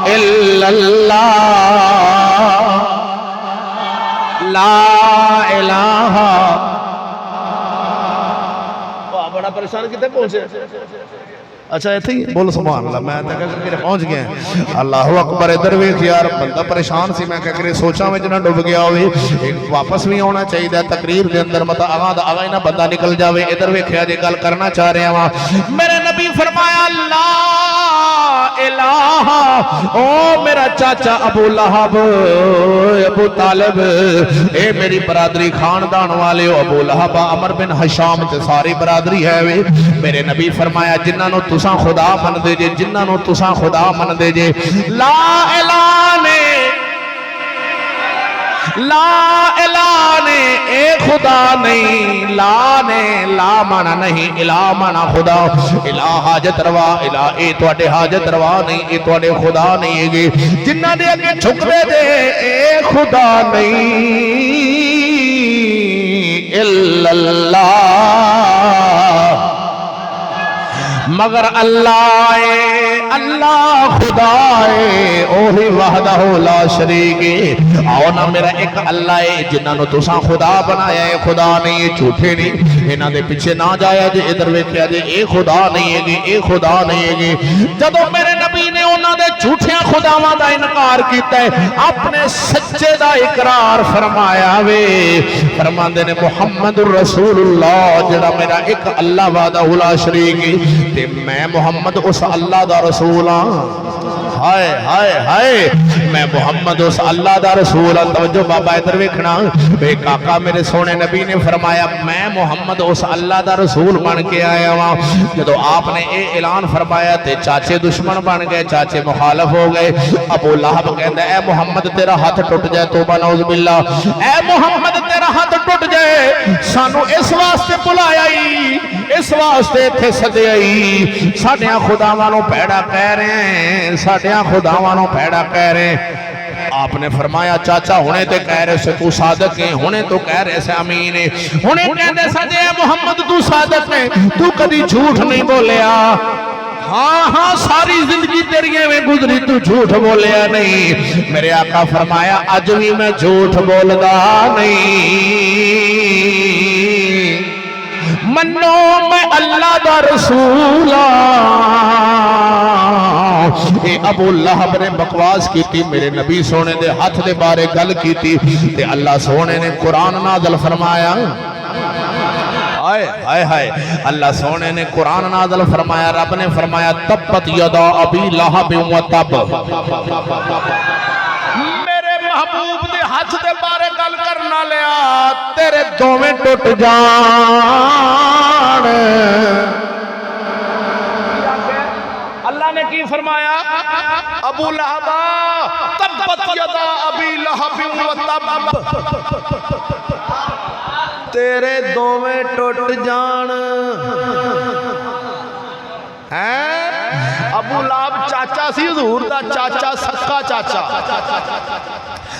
इल्लल्लाह, ला इलाहा। बड़ा परेशान कितने पहुंचे? अच्छा इतने ही बोलो सुभान अल्लाह। मैं तो पहुंच गया। अल्लाह अकबर। इधर वेख यार, बंदा परेशान सी, मैं क्या सोचा में जना डुब गया हो, वापस भी आना चाहिए तकरीर के अंदर, मतलब आगा ही ना बंदा निकल जाए। इधर वेखिया जे गल करना चाह रहा वहां। मेरे नबी फरमाया अल्लाह इलाहा, ओ मेरा चाचा अबू लहब, अबू तालिब, ए मेरी बरादरी खानदान वाले हो, अबू लहब, अमर बिन हशाम ते सारी बरादरी है वे। मेरे नबी फरमाया जिन्होंने तुसा खुदा मनदे जे, जिन्होंने तुसा खुदा मनदे जे, ला इलाहा ने ला इला ने ए खुदा नहीं, ला ने ला माना नहीं, इला माना खुदा। इला हाजत रवा, इला ए तुहाडे हाजत रवा नहीं, ए तुहाडे खुदा नहीं है। जिन्हां दे अगे झुकदे जे ए खुदा नहीं इल्लल्लाह, मगर अल्लाह है, अल्लाह खुदा है, ओही वहदहु ला शरीक है। आओ ना मेरा एक अल्लाह है जिन्होंने तुसा खुदा बनाया है, खुदा नहीं है, झूठे नहीं, इन्हां दे पीछे ना जाया जे, इधर वेखिया जे ए खुदा नहीं है, ए खुदा नहीं है। जदों मेरे नबी ने उन्हां दे झूठियां खुदावां दा इनकार कीता है, अपने सच्चे दा इकरार फरमाया वे। फरमांदे ने मुहम्मदुर रसूलुल्लाह, जेड़ा मेरा एक अल्लाह वहदहु ला शरीक है, ते मैं मुहम्मद उस अल्लाह दा रसूल हाँ। हाय हाय हाय, मैं मुहम्मद उस अल्लाह दा रसूल हाँ। तवज्जो बाबा इधर वेखना, वे काका मेरे सोने नबी ने फरमाया मैं मुहम्मद उस अल्लाह दा रसूल बन के आया वहां। जदों आपने ये ऐलान फरमाया ते चाचे दुश्मन बन गए, चाचे मुखालफ हो गए। अबू लहब कहंदा ए मुहम्मद तेरा हाथ टुट जाए, तौबा नौज़ बिल्लाह, ए मुहम्मद तेरा हाथ टुट जाए, सानू इस वास्ते बुलाया ही, इस वास्ते इत्थे सद्या ही, साडियां खुदावां नूं भैड़ा कह रहे हैं, साडियां खुदावां नूं भैड़ा कह रहे हैं। आपने फरमाया चाचा हुणे ते कह रहे से तू सादक है, हुणे तो कह रहे से अमीन है, हुणे कहंदे सजे मुहम्मद तू सादक है, तू कदी झूठ नहीं बोलिया। हाँ हाँ सारी जिंदगी तेरी में गुजरी, तू झूठ बोलिया नहीं। मेरे आका फरमाया अज भी मैं झूठ बोलदा नहीं, मन्नो मैं अल्लाह दा रसूल ए अबू लहब ने बकवास की, मेरे नबी सोने दे हाथ दे बारे गल की ते अल्लाह सोने ने कुरान नाज़िल फरमाया। हाय हाय हाय, अल्लाह सोने ने कुरान नाज़िल फरमाया, रब ने फरमाया तब्बत यदा अबी लहब व तब। मेरे महबूब दे हाथ दे बारे गल करना लिया, तेरे दोवें टुट जान। अल्लाह ने की फरमाया अबू लहब तब्बत यदा अबी लहब व तब, तेरे दोवें टुट जान। हैं अबू लहब चाचा सी हुजूर दा, चाचा सक्का चाचा,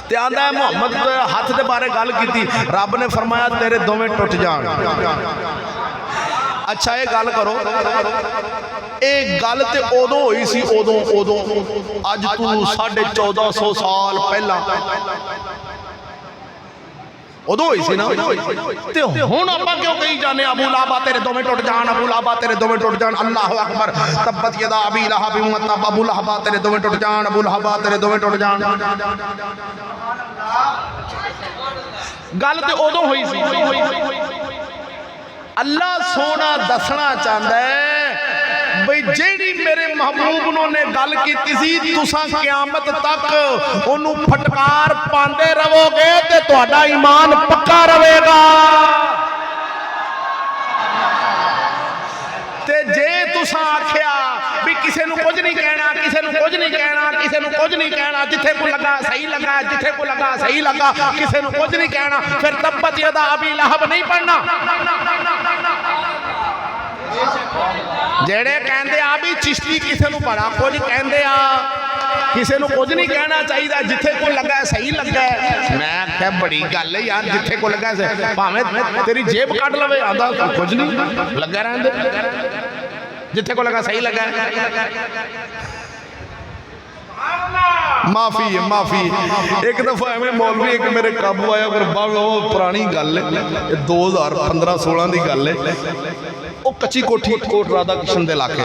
ते आंदा है मुहम्मद हाथ दे बारे गल की, रब ने फरमाया तेरे दोवें टुट जान। अच्छा ये गल करो, ये गल ते उदों हुई सी, उदों अज तू 1450 साल पहला उदों हुई सी ना, ते हुण आपां क्यों कही जाने अबू लहब तेरे दोवें टुट जान, अबू लहब तेरे दोवें टुट जान। अल्लाहु अकबर, तब्बत यदा अबी लहब व तब, अबू लहब तेरे दोवें टुट जान, अबू लहब तेरे दोवें टुट जान। गल ते उदों हुई सी। अल्लाह सोना दसना चाहता है बई जेड़ी मेरे महबूब ने गल की सी, तुसां क़यामत तक ओनू फटकार पांदे रहोगे ते तुहाडा ईमान पक्का रहेगा। ते जे तुसां आखिया भी किसी नू कुछ नहीं कहना, किसी नू कुछ नहीं कहना, किसी नू कुछ नहीं कहना, जिथे को लगा सही लगा, जिथे को लगा सही लगा, किसी नू कुछ नहीं कहना, फिर तब्बत यदा अबी लहब नहीं पढ़ना। जेड़े कहंदे आ भी चिश्ती किसी नू बड़ा कुछ कहंदे आ, किसी नू कुछ नहीं कहना चाहिए, जिथे को लगा सही लगा। मैं आख्या बड़ी गल है यार, जिथे को लगा भावें तेरी जेब कट लवे, आंदा कुछ नहीं लगा रहन दे, जिथे को लगा सही लगा। माफी है माफी। एक दफा एवं मौलवी एक मेरे काबू आया, पर बहुत पुरानी गल है, 2015-16 की गल है। वो कच्ची कोठी कोट राधा कृष्ण के इलाके,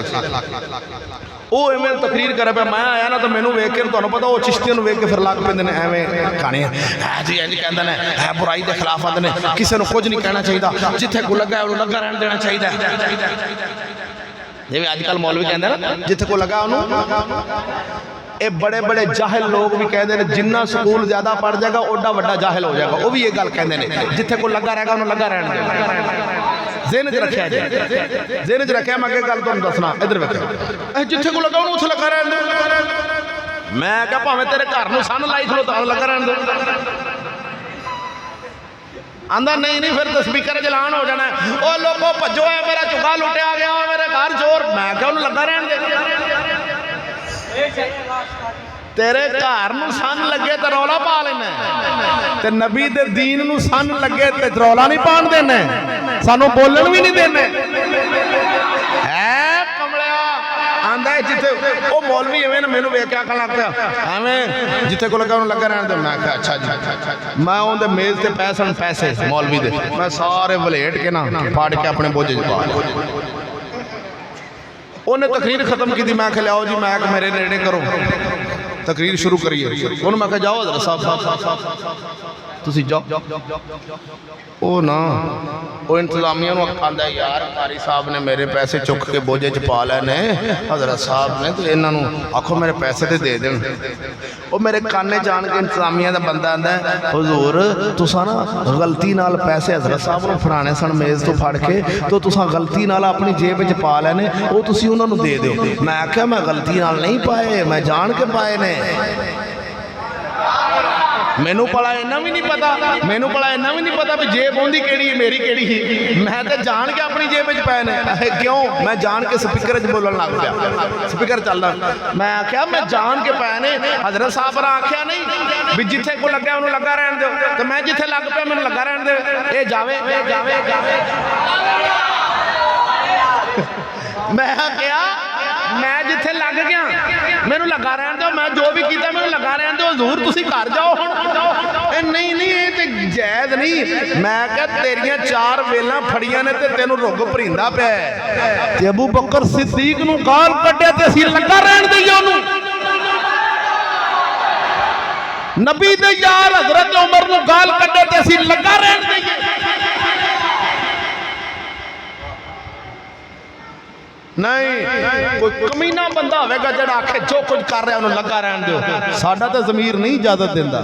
वो एवं तकरीर करे पे, मैं आया ना तो मैनू वेख के तुहानू पता वो चिश्तियों वेख के फिर लग पेंदे ने एवं गाने, है जी इंज कहंदे ने, है बुराई के खिलाफ आते हैं, किसी को कुछ नहीं कहना चाहिए, जिथे को लगा है लगा रहन देना चाहिए। जिवें अजकल मौलवी कहंदे ना जिथे को लगा उन्होंने, ये बड़े बड़े जाहिल लोग भी कहते हैं जिन्ना स्कूल ज्यादा पढ़ जाएगा ओडा वड्डा जाहिल हो जाएगा। वो भी ये गल कहते हैं जिथे को लगा रहेगा उन्होंने लगा रहने ज़हन च रखा, ज़हन च रखा। मैं अगे गल तुहानू दसना, इधर वेखो, जिथे को लगा उन्होंने उत्थे लगा रहने। मैं क्या भावें तेरे घर नूं सन लाई खलो तां लगा रहने दो। आंदा नहीं नहीं फिर तो स्पीकर चलान हो जाना है। ओ लोगो भजो है मेरा चुगा लुटिया गया मेरे घर चोर। मैं क्या उन्हें लगा रहन दे तेरे घर नूं सन लगे तो रौला पा लेना ते नबी दे दीन नूं सन लगे ते रौला नहीं पान देना सानू बोलन भी नहीं देने है कमलिया आंदा जिथे ओ मौलवी एवें ना मैनू वेख के आखन लग पिया एवें जिथे को लगा लगा रहने दे। मैं कहा अच्छा जी मैं उनके मेज ते पैसे मौलवी दे मैं सारे वलेट के ना फाड़ के अपने बोझे च पा उन्हें तकरीर खत्म की थी। मैं कहा लियाओ जी मैं मेरे नेड़े करो तकरीर शुरू करिए। उन्होंने मैं कहा जाओ हज़रत साहब तुसी जाओ ओ ना वो इंतजामिया आंदा यार कारी साहब ने मेरे पैसे चुक के बोझे च पा लेने हज़रत साहब ने तो इन्हों आखो मेरे पैसे तो दे देन। वो मेरे काने जान के इंतजामिया का बंदा आंदा हुजूर तुसा ना गलती नाल पैसे हज़रत साहब को फड़ाने सन मेज़ तो फड़ के तो तुसा गलती नाल अपनी जेब च पा लेने वो तुसी उन्होंने दे दो। मैं आख्या मैं गलती नाल नहीं पाए मैं जान के पाए ने। मैनू भला इन्ना भी नहीं पता मैनू भला इन्ना भी नहीं पता भी जेब उनकी केड़ी है मेरी केड़ी ही मैं तो जान के अपनी जेब च पाए ने। क्यों मैं जान के स्पीकर च बोलन लग पिया स्पीकर चल रहा। मैं आख्या मैं जान के पाए ने हज़रत साहब ने आख्या नहीं भी जिथे को लग्या उन्होंने लगा रहन दो तो मैं जिथे लग पिया मैनू लगा रहन दे। ये जावे मैं क्या मैं जिथे लग गया मैनू लगा रहन दो मैं जो भी किया मैनू लगा रहन दो हजूर तुसी घर जाओ नहीं नहीं ये तो जायज़ नहीं। मैं क्या तेरिया 4 वेलां फड़ियां ने ते तेनू रुग भरींदा पिया ते अबू बकर सिद्दीक नू गाल कड्डिया ते असीं लगा रहन दईए ओनू। नबी दे यार हज़रत उमर नू गाल कड्डे ते असीं लगा रहन दईए। नहीं कोई कमीना बंदा होगा जड़ा आखे जो कुछ कर रहा उन्होंने लगा रहन दो। साडा तो ज़मीर नहीं इजाजत देता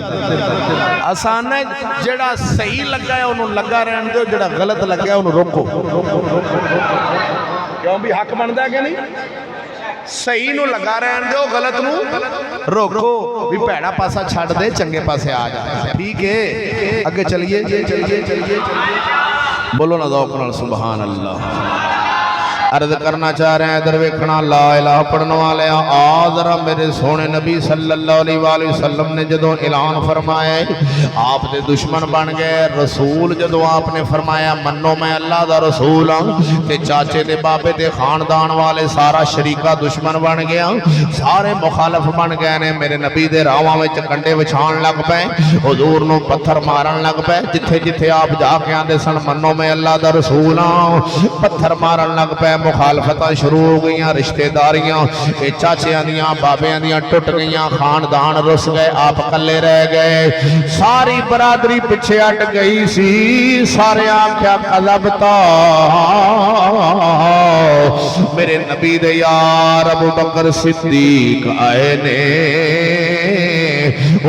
आसान है जड़ा सही लगा है उन्होंने लगा रहन दो जड़ा गलत लगा उन्होंने रोको। क्यों भी हक बनता है कि नहीं सही नू लगा रहन दो गलत नू रोको भी भैड़ा पासा छड़ दे चंगे पासे आ जा। ठीक है अगे चलिए बोलो ना दौक नाल सुभान अल्लाह। अर्ज करना चाह रहे हैं इधर वेखना ला इलाहा पढ़ने वाले आजरा मेरे सोने नबी सल्लल्लाहु अलैहि वसल्लम ने जदों ऐलान फरमाया आप दे दुश्मन बन गए। रसूल जदों आपने फरमाया मनो मैं अल्लाह दा रसूल हाँ ते चाचे दे बाबे दे खानदान वाले सारा शरीका दुश्मन बन गया सारे मुखालफ बन गए ने। मेरे नबी दे रावां विच कंडे विछाण लग पे हुजूर नूं पत्थर मारन लग पे जिथे जिथे आप जाके आंदे सन मनो मैं अल्लाह दा रसूल हाँ पत्थर मारन लग पे मुखालफत शुरू हो गई रिश्तेदारियां चाचिया दियां बाबियां दियां टुट गई खानदान रुस गए आप कले रह गए सारी बरादरी पिछे हट गई सी। सारे आख्या कज़बता मेरे नबी दे यार अबू बकर सिद्दीक आए ने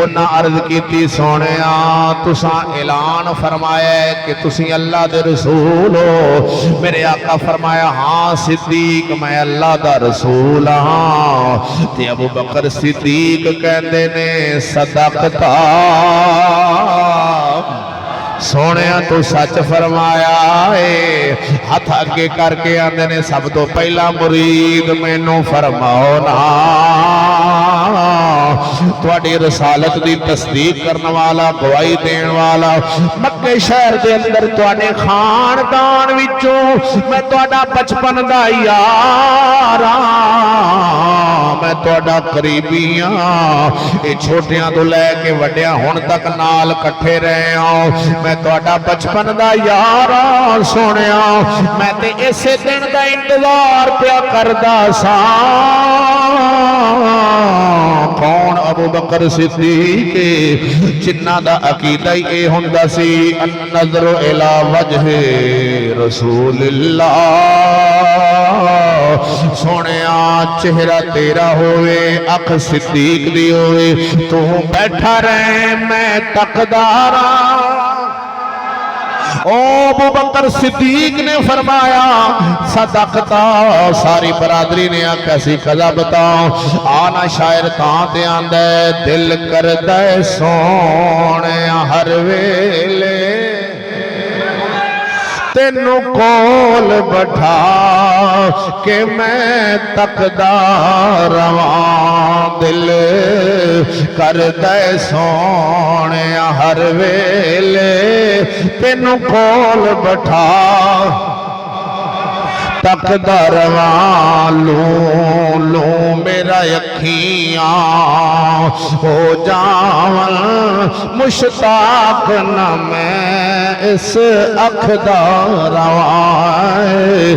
उन्हें अर्ज की सोने तुसा ऐलान फरमाया कि तुसी अल्लाह दे रसूल हो। मेरे आका फरमाया हाँ सिद्दीक मैं अल्लाह दा रसूल हाँ। ते अबू बकर सिद्दीक कहते ने सदकता सोने तू सच फरमाया है। हाथ अगे करके आंदे ने सब तो पहला मुरीद मैनू फरमाओ ना तुहाडी रसालत दी तस्दीक करने वाला गवाही देने वाला मक्के शहर के अंदर तुहाडे खानदान विचों मैं तुहाडा बचपन दा यार मैं तुहाडा करीबी हाँ। ये छोटियां तो लैके वड्डियां हुण तक नाल कट्ठे रहे हो मैं तुहाडा बचपन दा यार सोनिया मैं ते इसे दिन दा इंतजार पिया करदा सा। कौन अबू बकर सिद्दीक जिन्ना दा अकीदा ही ये हुंदा सी अन्नज़र इला वजह रसूलिल्लाह सोनिया चेहरा तेरा होवे अख सिद्दीक दी होवे तू बैठा रहे मैं तकदारा। ओ अबू बकर सिद्दीक ने फरमाया सदकता सारी बरादरी ने आख्या सी कज़बता आना शायर तां ते आंदा दिल करदा सोने हर वेले तेनू कोल बैठा के मैं तकदा रवां दिल कर दे सोने हर वेले तेनू कोल बैठा तकदा रवां लूं लूं मेरा अखियां हो जावन मुश्ताक न मैं इस अख दा रवां।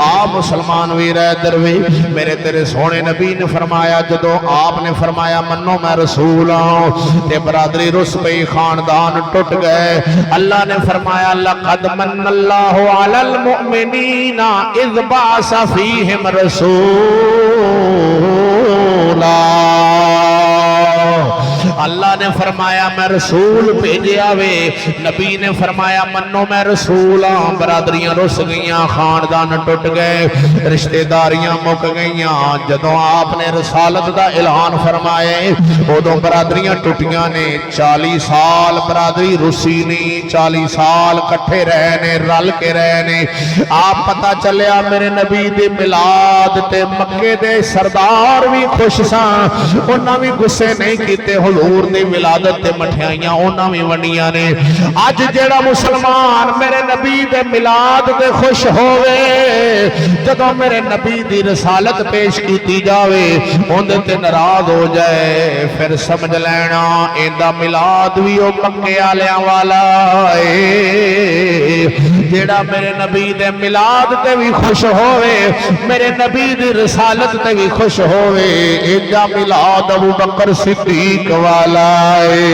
आ मुसलमान वीर इधर भी मेरे तेरे सोने नबी ने फरमाया जदों आपने फरमाया मन्नो मैं रसूल हां ते बरादरी रुस पई खानदान टुट गए। अल्लाह ने फरमाया लक़द मन्नल्लाहु अलल मुमिनीना इज़ बासा फीहिम रसूला। अल्लाह ने फरमाया मैं रसूल भेजिया वे। नबी ने फरमाया मन्नो मैं रसूल हाँ। बरादरियां रुस गईयां, खानदान टुट गए, रिश्तेदारियां मुक गईयां। जदों आपने रसालत दा ऐलान फरमाए उदों बरादरियां टुटियां ने। 40 साल बरादरी रुसी नहीं, 40 साल कट्ठे रहे ने, रल के रहे ने। आप पता चलिया मेरे नबी दे मिलाद ते मक्के दे सरदार भी खुश सन, उन्हां भी गुस्से नहीं कीते। हुजूर दी विलादत ते मठियाइयां उन्हां भी वंडियां ने। अज जेड़ा मुसलमान मेरे नबी दे मिलाद ते खुश होवे, जदों मेरे नबी दी रसालत पेश कीती जावे उहदे ते नाराज हो जाए, फिर समझ लेना इंदा मिलाद भी ओ मक्के आलियां वाला है। जेड़ा मेरे नबी दे मिलाद ते भी खुश होवे, मेरे नबी दी रसालत ते भी खुश होवे, इंदा मिलाद अबू बकर सिद्दीक वाला है।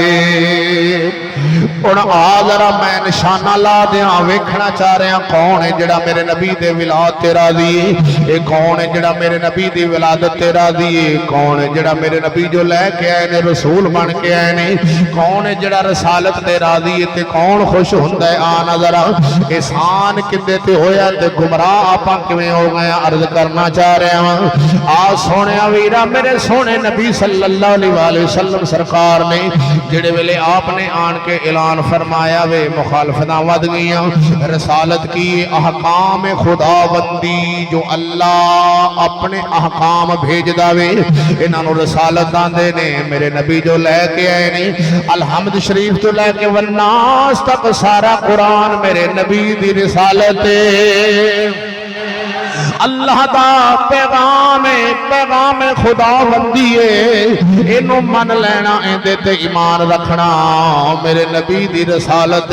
हुण आ जरा मैं निशाना ला दिया, वेखना चाह रहा कौन है जेड़ा मेरे नबी दे विलाद ते राज़ी है। कौन है जेड़ा मेरे नबी दी विलादत ते राज़ी है। कौन है जेड़ा मेरे नबी जो लैके आए ने रसूल बन के आए ने। कौन है जेड़ा रसालत ते राज़ी है ते कौन खुश हुंदा है। आ जरा एहसान किदे ते होया ते गुमराह आपां किवें हो गए, अर्ज करना चाह रहा हां। आ सोहणिया वीरा मेरे सोहणे नबी सल्लल्लाहु अलैहि वसल्लम सरकार ने जेड़े वेले आपने आन के ऐलान फरमाया वे मुखालफत वध गईयां। रसालत की अहकाम खुदाबंदी जो अल्लाह अपने अहकाम भेजदा वे, इन्हां नूं रसालत आंदे ने। मेरे नबी जो लैके आए ने अलहमद शरीफ तो लैके वन्नास तक सारा कुरान मेरे नबी दी रसालत अल्लाह दा पैगाम है, पैगाम खुदाबंदी है। इनू मन लेना, इहदे ते ईमान रखना। मेरे नबी दी रसालत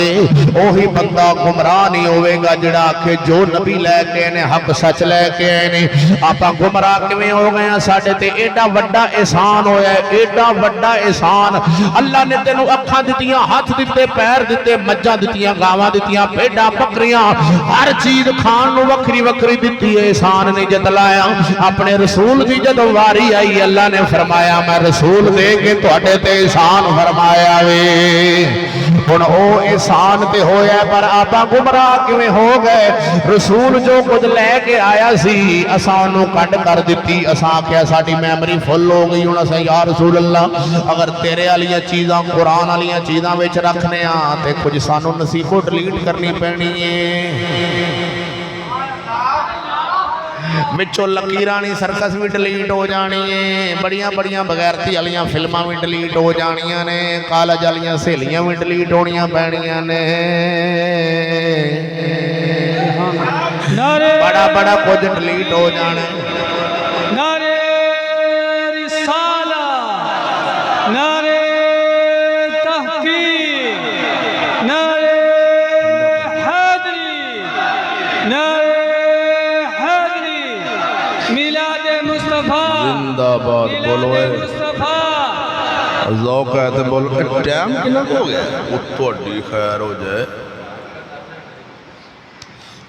ओही बंदा गुमराह नहीं होवेगा जिहड़ा आखे जो नबी लैके आए ने हक सच लैके आए ने। आपां गुमराह किवें हो गए हां? साडे ते एडा वड्डा एहसान होया, एडा वड्डा एहसान। अल्लाह ने तेनू अखां दित्तियां, हाथ दित्ते, पैर दित्ते, मज्जां दित्तियां, गावां दित्तियां, भेडां बकरियां, हर चीज खाण नूं वखरी वखरी दित्ती है। एहसान नहीं जतलाया। अपने रसूल की जदों वारी आई अल्लाह ने फरमाया मैं रसूल दे के तुहाडे ते एहसान फरमाया वे। हुण ओ एहसान ते होया पर आपां गुमराह किवें हो गए। रसूल जो कुछ लैके आया सी असां ओनू कट कर दित्ती। असां आख्या साडी मैमरी फुल हो गई। हुण असां या रसूल अल्लाह अगर तेरे वालियां चीज़ां कुरान वालियां चीज़ां विच रखने आ ते कुछ सानू नसीबो डिलीट करनी पैनी है। विचों लकीरानी सर्कस भी डिलीट हो जानी है, बड़िया बड़िया बगैरती वालियां फिल्मां भी डिलीट हो जानियां ने, कॉलेज वालियां सहेलियां भी डिलीट होनियां पैनियां ने। बड़ा बड़ा कुछ डिलीट हो जाना। नारे रिसाला, नारे तहकीक, नारे हैदरी, नारे मिलादे मुस्तफा जिंदाबाद बोलो मुस्तफा। ज़ौक़ है तो बोलो। टाइम कितना हो गया? थोड़ी खैर हो जाए।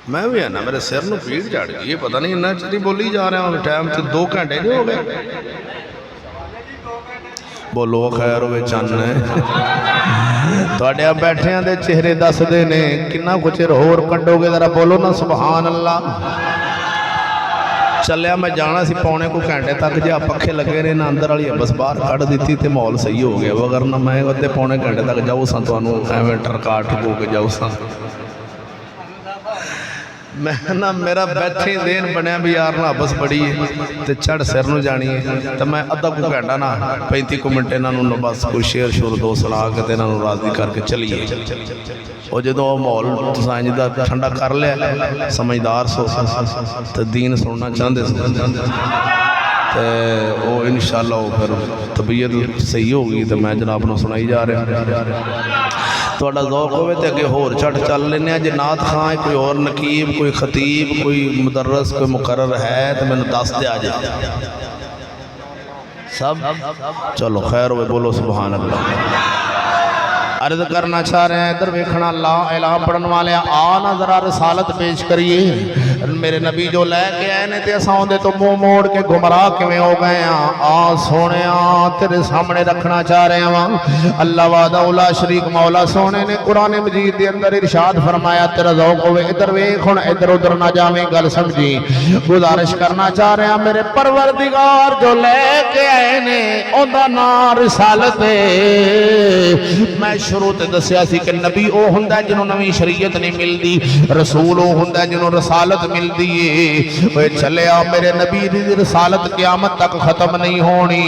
मैं भी है ना मेरे सिर में पीड़ चढ़ गई, पता नहीं इन्ना चिर बोली जा रहा हूँ। टाइम तो 2 घंटे नहीं हो गए। बोलो खैर हो चन्न तुहाडे बैठिया दे चेहरे दसदे ने कितना कुछ चिर होर कड्डोगे। जरा बोलो ना सुभान अल्लाह। चलिया मैं जाना सी पौने को घंटे तक, जो पखे लगे ने ना अंदर वाली बस बाहर कढ़ दी तो माहौल सही हो गया। वगरना मैं अद्धे पौने घंटे तक जाऊँ सा तो एवं टरका टरको के जाऊँ सा। मैं ना मेरा बैठे देन बनया भी यार ना बस बड़ी है तो चढ़ सिर न जानी है तो मैं अद्धा को घंटा ना 35 मिनट इन्हों बस कोई शेर शुर दो सुना के इन्हों राजी करके चलीए और जो माहौल तुसां का ठंडा कर लिया समझदार सो तो दीन सुनना चाहते तो वो इंशाअल्लाह फिर तबीयत सही होगी तो मैं जनाब को सुनाई जा रहा थोड़ा ज़ौक हो तो अगे होर झट चल लें जे नात खां कोई और नकीब कोई खतीब कोई मुदर्रस कोई मुकर्रर है तो मैंने दस दे आ जाए सब चलो खैर हो बोलो सुभान अल्लाह अर्ज करना चाह रहे हैं इधर वेखना अल्लाह इलाह पढ़न वाले आ ना जरा रिसालत पेश करिए मेरे नबी जो लैके आए ने ते असां उहदे तो मुंह मोड़ के गुमराह किवें हो गए आ सोने तेरे सामने रखना चाह रहे हैं अल्लाह वादा उला शरीक मौला सोने ने कुरान मजीद के अंदर इरशाद फरमाया तेरा ज़ौक होवे इधर वेख हुण इधर उधर ना जावें गल समझी गुजारिश करना चाह रहे हैं मेरे परवरदिगार जो लैके आए ने उहदा नाम रिसालत है मैं शुरू ते दसिया सी कि नबी वो हुंदा जिन्हों नवी शरीयत नहीं मिलती रसूल वो हुंदा जिन्हों रसालत मिलती है चलिया मेरे नबी दी रसालत क़यामत तक खत्म नहीं होनी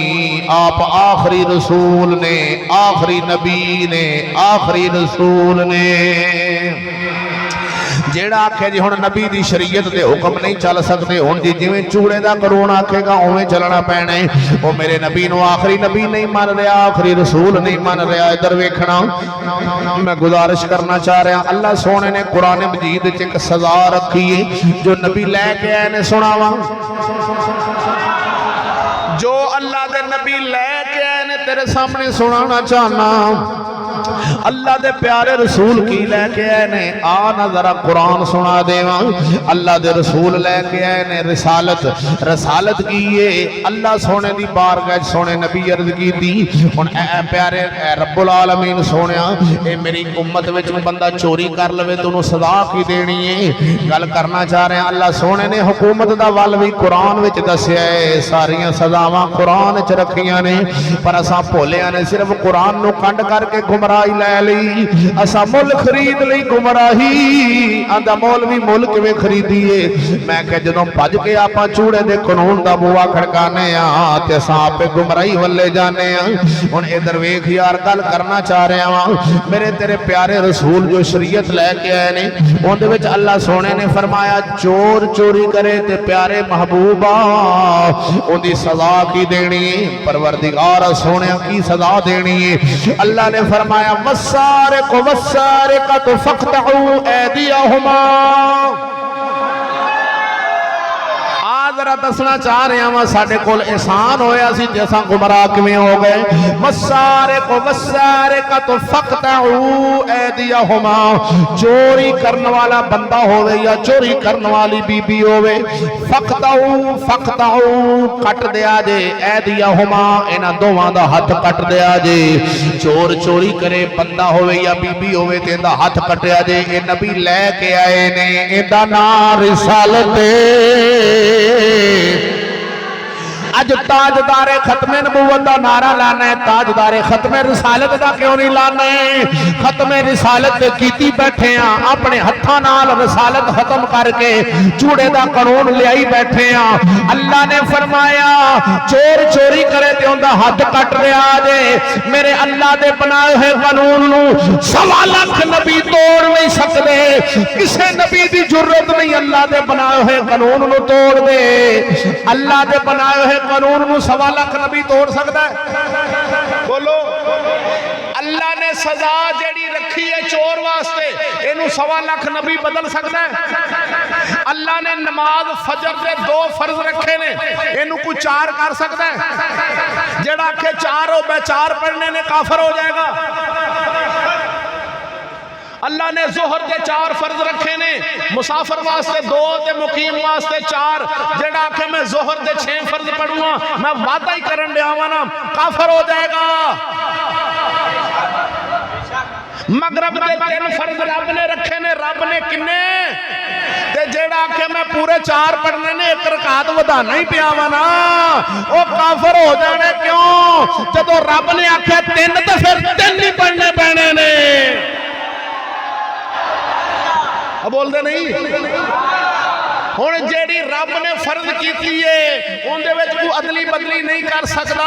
आप आखिरी रसूल ने आखिरी नबी ने आखिरी रसूल ने जेड़ा आखे जी हुण नबी दी शरीयत दे हुक्म नहीं चल सकते हुण जी जिवें चूड़े दा कानून आखेगा उवें चलना पैना है वो मेरे नबी नूं आखिरी नबी नहीं मान रहा आखिरी रसूल नहीं मान रहा इधर वेखना मैं गुजारिश करना चाह रहा अल्लाह सोने ने कुरान मजीद च एक सजा रखी है जो नबी लैके आए ने सुनावा जो अल्लाह दे नबी लैके आए ने तेरे सामने सुनाना चाहना अल्लाह दे प्यारे रसूल की लैके आए ने आ ना जरा कुरान सुना देवा अल्लाह दे रसूल लैके आए ने रिसालत रसालत की है अल्लाह सोने दी बारगाह सोने नबी अर्ज की दी हुण ऐ प्यारे रब्बुल आलमीन सोनिया ए मेरी उम्मत विच बंदा चोरी कर लवे तो उन्होंने सजा की देनी है गल करना चाह रहे हैं अल्लाह सोने ने हुकूमत दा वल भी कुरान विच दस्सिया है सारियां सजावां कुरान च रखियां ने पर असां भोलिया ने सिर्फ कुरान नूं कंड करके गुमराही लै लई असा मुल खरीद लई गुमराही आंदा मौलवी मुल किवें खरीदीए मैं कह जदों भज के आपां चूड़े दे कानून दा बूआ खड़काने आ ते असां आपे गुमराही वल्ले जाने आ हुण इधर वेख यार गल करना चाह रहा वां मेरे तेरे प्यारे रसूल जो शरीयत लैके आए ने उहदे विच अल्लाह सोने ने फरमाया चोर चोरी करे ते प्यारे महबूबा उहदी सजा की देनी परवरदिगार सोने की सजा देनी है अल्लाह ने फरमाया वस्सारे का तो फख्तऊ ऐदियहुमा जरा दसना चाह रहा वहां साडे कोल एहसान होया सी ते असां गुमराह किवें हो गए वस्सारे का तो फख्तऊ ऐदियहुमा चोरी करने वाला बंदा होवे या चोरी करने वाली बीबी होवे फख्तऊ कट दिया जे ऐदियहुमा इन्हां दोवां दा हाथ कट दिया जे चोर चोरी करे बंदा होवे या बीबी होवे ते इहदा हाथ कटिया जे ए नबी लैके आए ने इहदा नाम रिसालत अज ताजदारे खत्मे नबूवत का नारा लाना है ताजदारे खत्मे रिसालत का क्यों नहीं लाना है खत्मे रिसालत कीती बैठे हैं अपने हत्थां नाल रिसालत खत्म करके चूड़े का कानून लियाई बैठे हैं अल्लाह ने फरमाया चोर चोरी करे ते उनका हाथ कट रहा जे मेरे अल्लाह के बनाए हुए कानून नूं 1.25 लाख नबी तोड़ नहीं सकते किसी नबी की जरूरत नहीं अल्लाह के बनाए हुए कानून नूं तोड़ दे अल्लाह के बनाए हुए कानून नूं 1.25 लाख नबी तोड़ सकता है बोलो अल्लाह ने सजा जेड़ी रखी है चोर वास्ते इनू 1.25 लाख नबी बदल सकता है अल्लाह ने नमाज फजर के 2 फर्ज रखे ने इनू कोई 4 कर सकता है जेड़ा आखे 4 हो 4 पढ़ने ने काफर हो जाएगा अल्लाह ने जोहर के 4 फर्ज रखे ने मुसाफिर वास्ते 2 ते मुकीम वास्ते 4 जेड़ा आखे मैं जोहर के 6 फर्ज पढ़ूंगा मैं वादा ही करन दिया ना काफर हो जाएगा मगरब के 3 फर्ज रब ने रखे ने रब ने किन्ने ते जेड़ा आखे मैं पूरे 4 पढ़ने ने 1 रकात वधाना ही पिया वा ना वो काफर हो जाने क्यों जदों रब ने आखे 3 तो फिर 3 ही पढ़ने पैने ने बोलते नहीं। हुण जेड़ी रब ने फर्ज की है उहदे विच कोई अदली बदली नहीं कर सकता।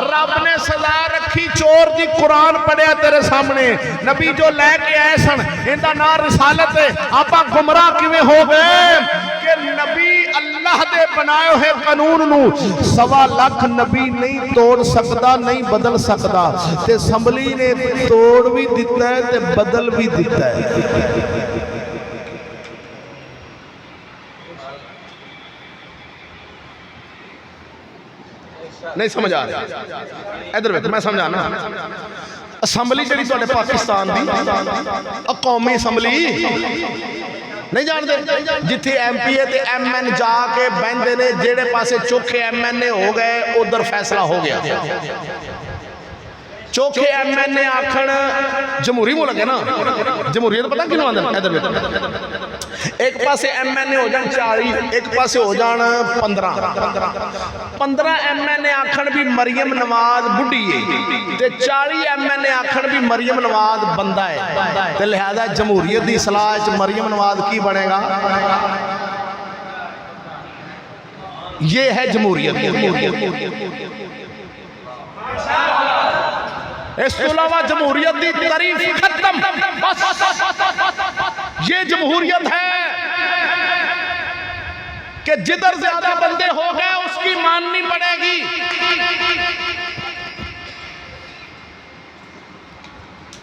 रब ने सजा रखी चोर दी, कुरान पढ़िया तेरे सामने, नबी जो लैके आए सन इनका नाम रिसालत है। आप गुमराह किवें हो गए कि नबी अल्लाह दे बनाए हुए कानून नू 1.25 लाख नबी नहीं तोड़ सकता, नहीं बदल सकता, ते असैंबली ने तोड़ भी दिता है ते बदल भी दिता है। नहीं समझ आ रहा, इधर मैं समझाना। असैंबली जी तुहाडे पाकिस्तान दी कौमी असैंबली नहीं जानते, जिथे MP है ते MN जाके बहते ने, जेड़े पासे चोखे MN हो गए उधर फैसला हो गया। चोखे MN आखण जमहूरी मुल्क है ना, जमहूरीयत पता किनू आंदा, इधर एक पासे MN हो जान 40, एक पासे हो जान 15 MN आखण भी मरियम नवाज बुढ़ी है ते 40 MN आखण भी मरियम नवाज बंदा है, ते लिहाजा जमहूरीयत की सलाह च मरियम नवाज की बनेगा? ये है जमहूरीयत। इस तो अलावा जमहूरियत की तारीफ खत्म, बस ये जमहूरियत है कि जिधर ज्यादा बंदे हो गए उसकी माननी पड़ेगी।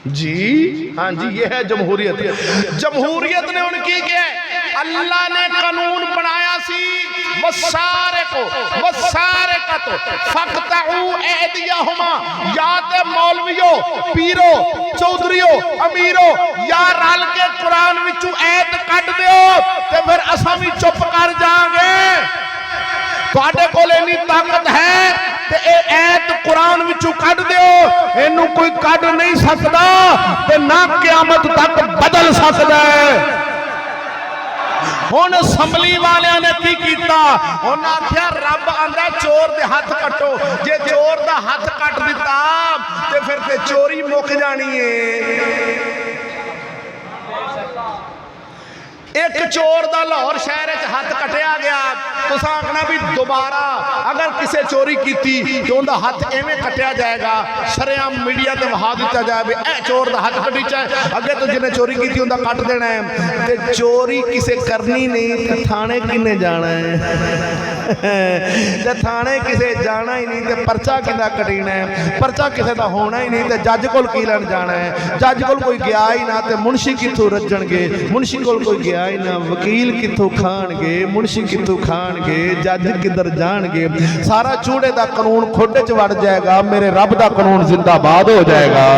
जी हाँ जी, ये है जमहूरियत। जमहूरियत ने उनकी क्या है, अल्लाह ने कानून बनाया सी वसारे को वसारे का तो फक्तऊ एदियाहुमा, या ते मौलवियों पीरो चौधरियों अमीरो या रल के कुरान विचों ऐत कट दियो ते फिर असां भी चुप कर जाएंगे। तुहाडे कोल इन्नी ताकत है ते ऐत कुरान विचों कट दियो, इनू कोई कट नहीं सकता ते ना क़यामत तक बदल सकदा है। हुण असैंबली वालियां ने की कीता, उन्हें आख्या रब आंदा चोर दे हथ कटो, जे चोर दा हथ कट दिता ते फिर ते चोरी मुक जानी है। एक चोर दा लाहौर शहर हाथ कटिया गया, तुस आखना भी दोबारा अगर किसी चोरी की तो उनका हाथ एवें कटिया जाएगा, शरेआम मीडिया ते वहा दिता जाए भी ए चोर दा हाथ कटीचा है, अगे तो जिन्हें चोरी की उनका कट देना है। ते चोरी किसे करनी नहीं तो थाने किने जाना है, ते थाने किसे जाना ही नहीं तो परचा किदा कटीना है, परचा किसे का होना ही नहीं तो जज कोल की लैन जाना है, जज कोल कोई गया ही ना तो मुंशी कित्थों रज्जणगे, मुंशी कोल कोई गया ही ना, वकील कित्थों खाणगे, मुंशी कित्थों खाणगे, जज किधर जाणगे। सारा चूड़े दा कानून खोडे च वड़ जाएगा, मेरे रब दा कानून जिंदाबाद हो जाएगा।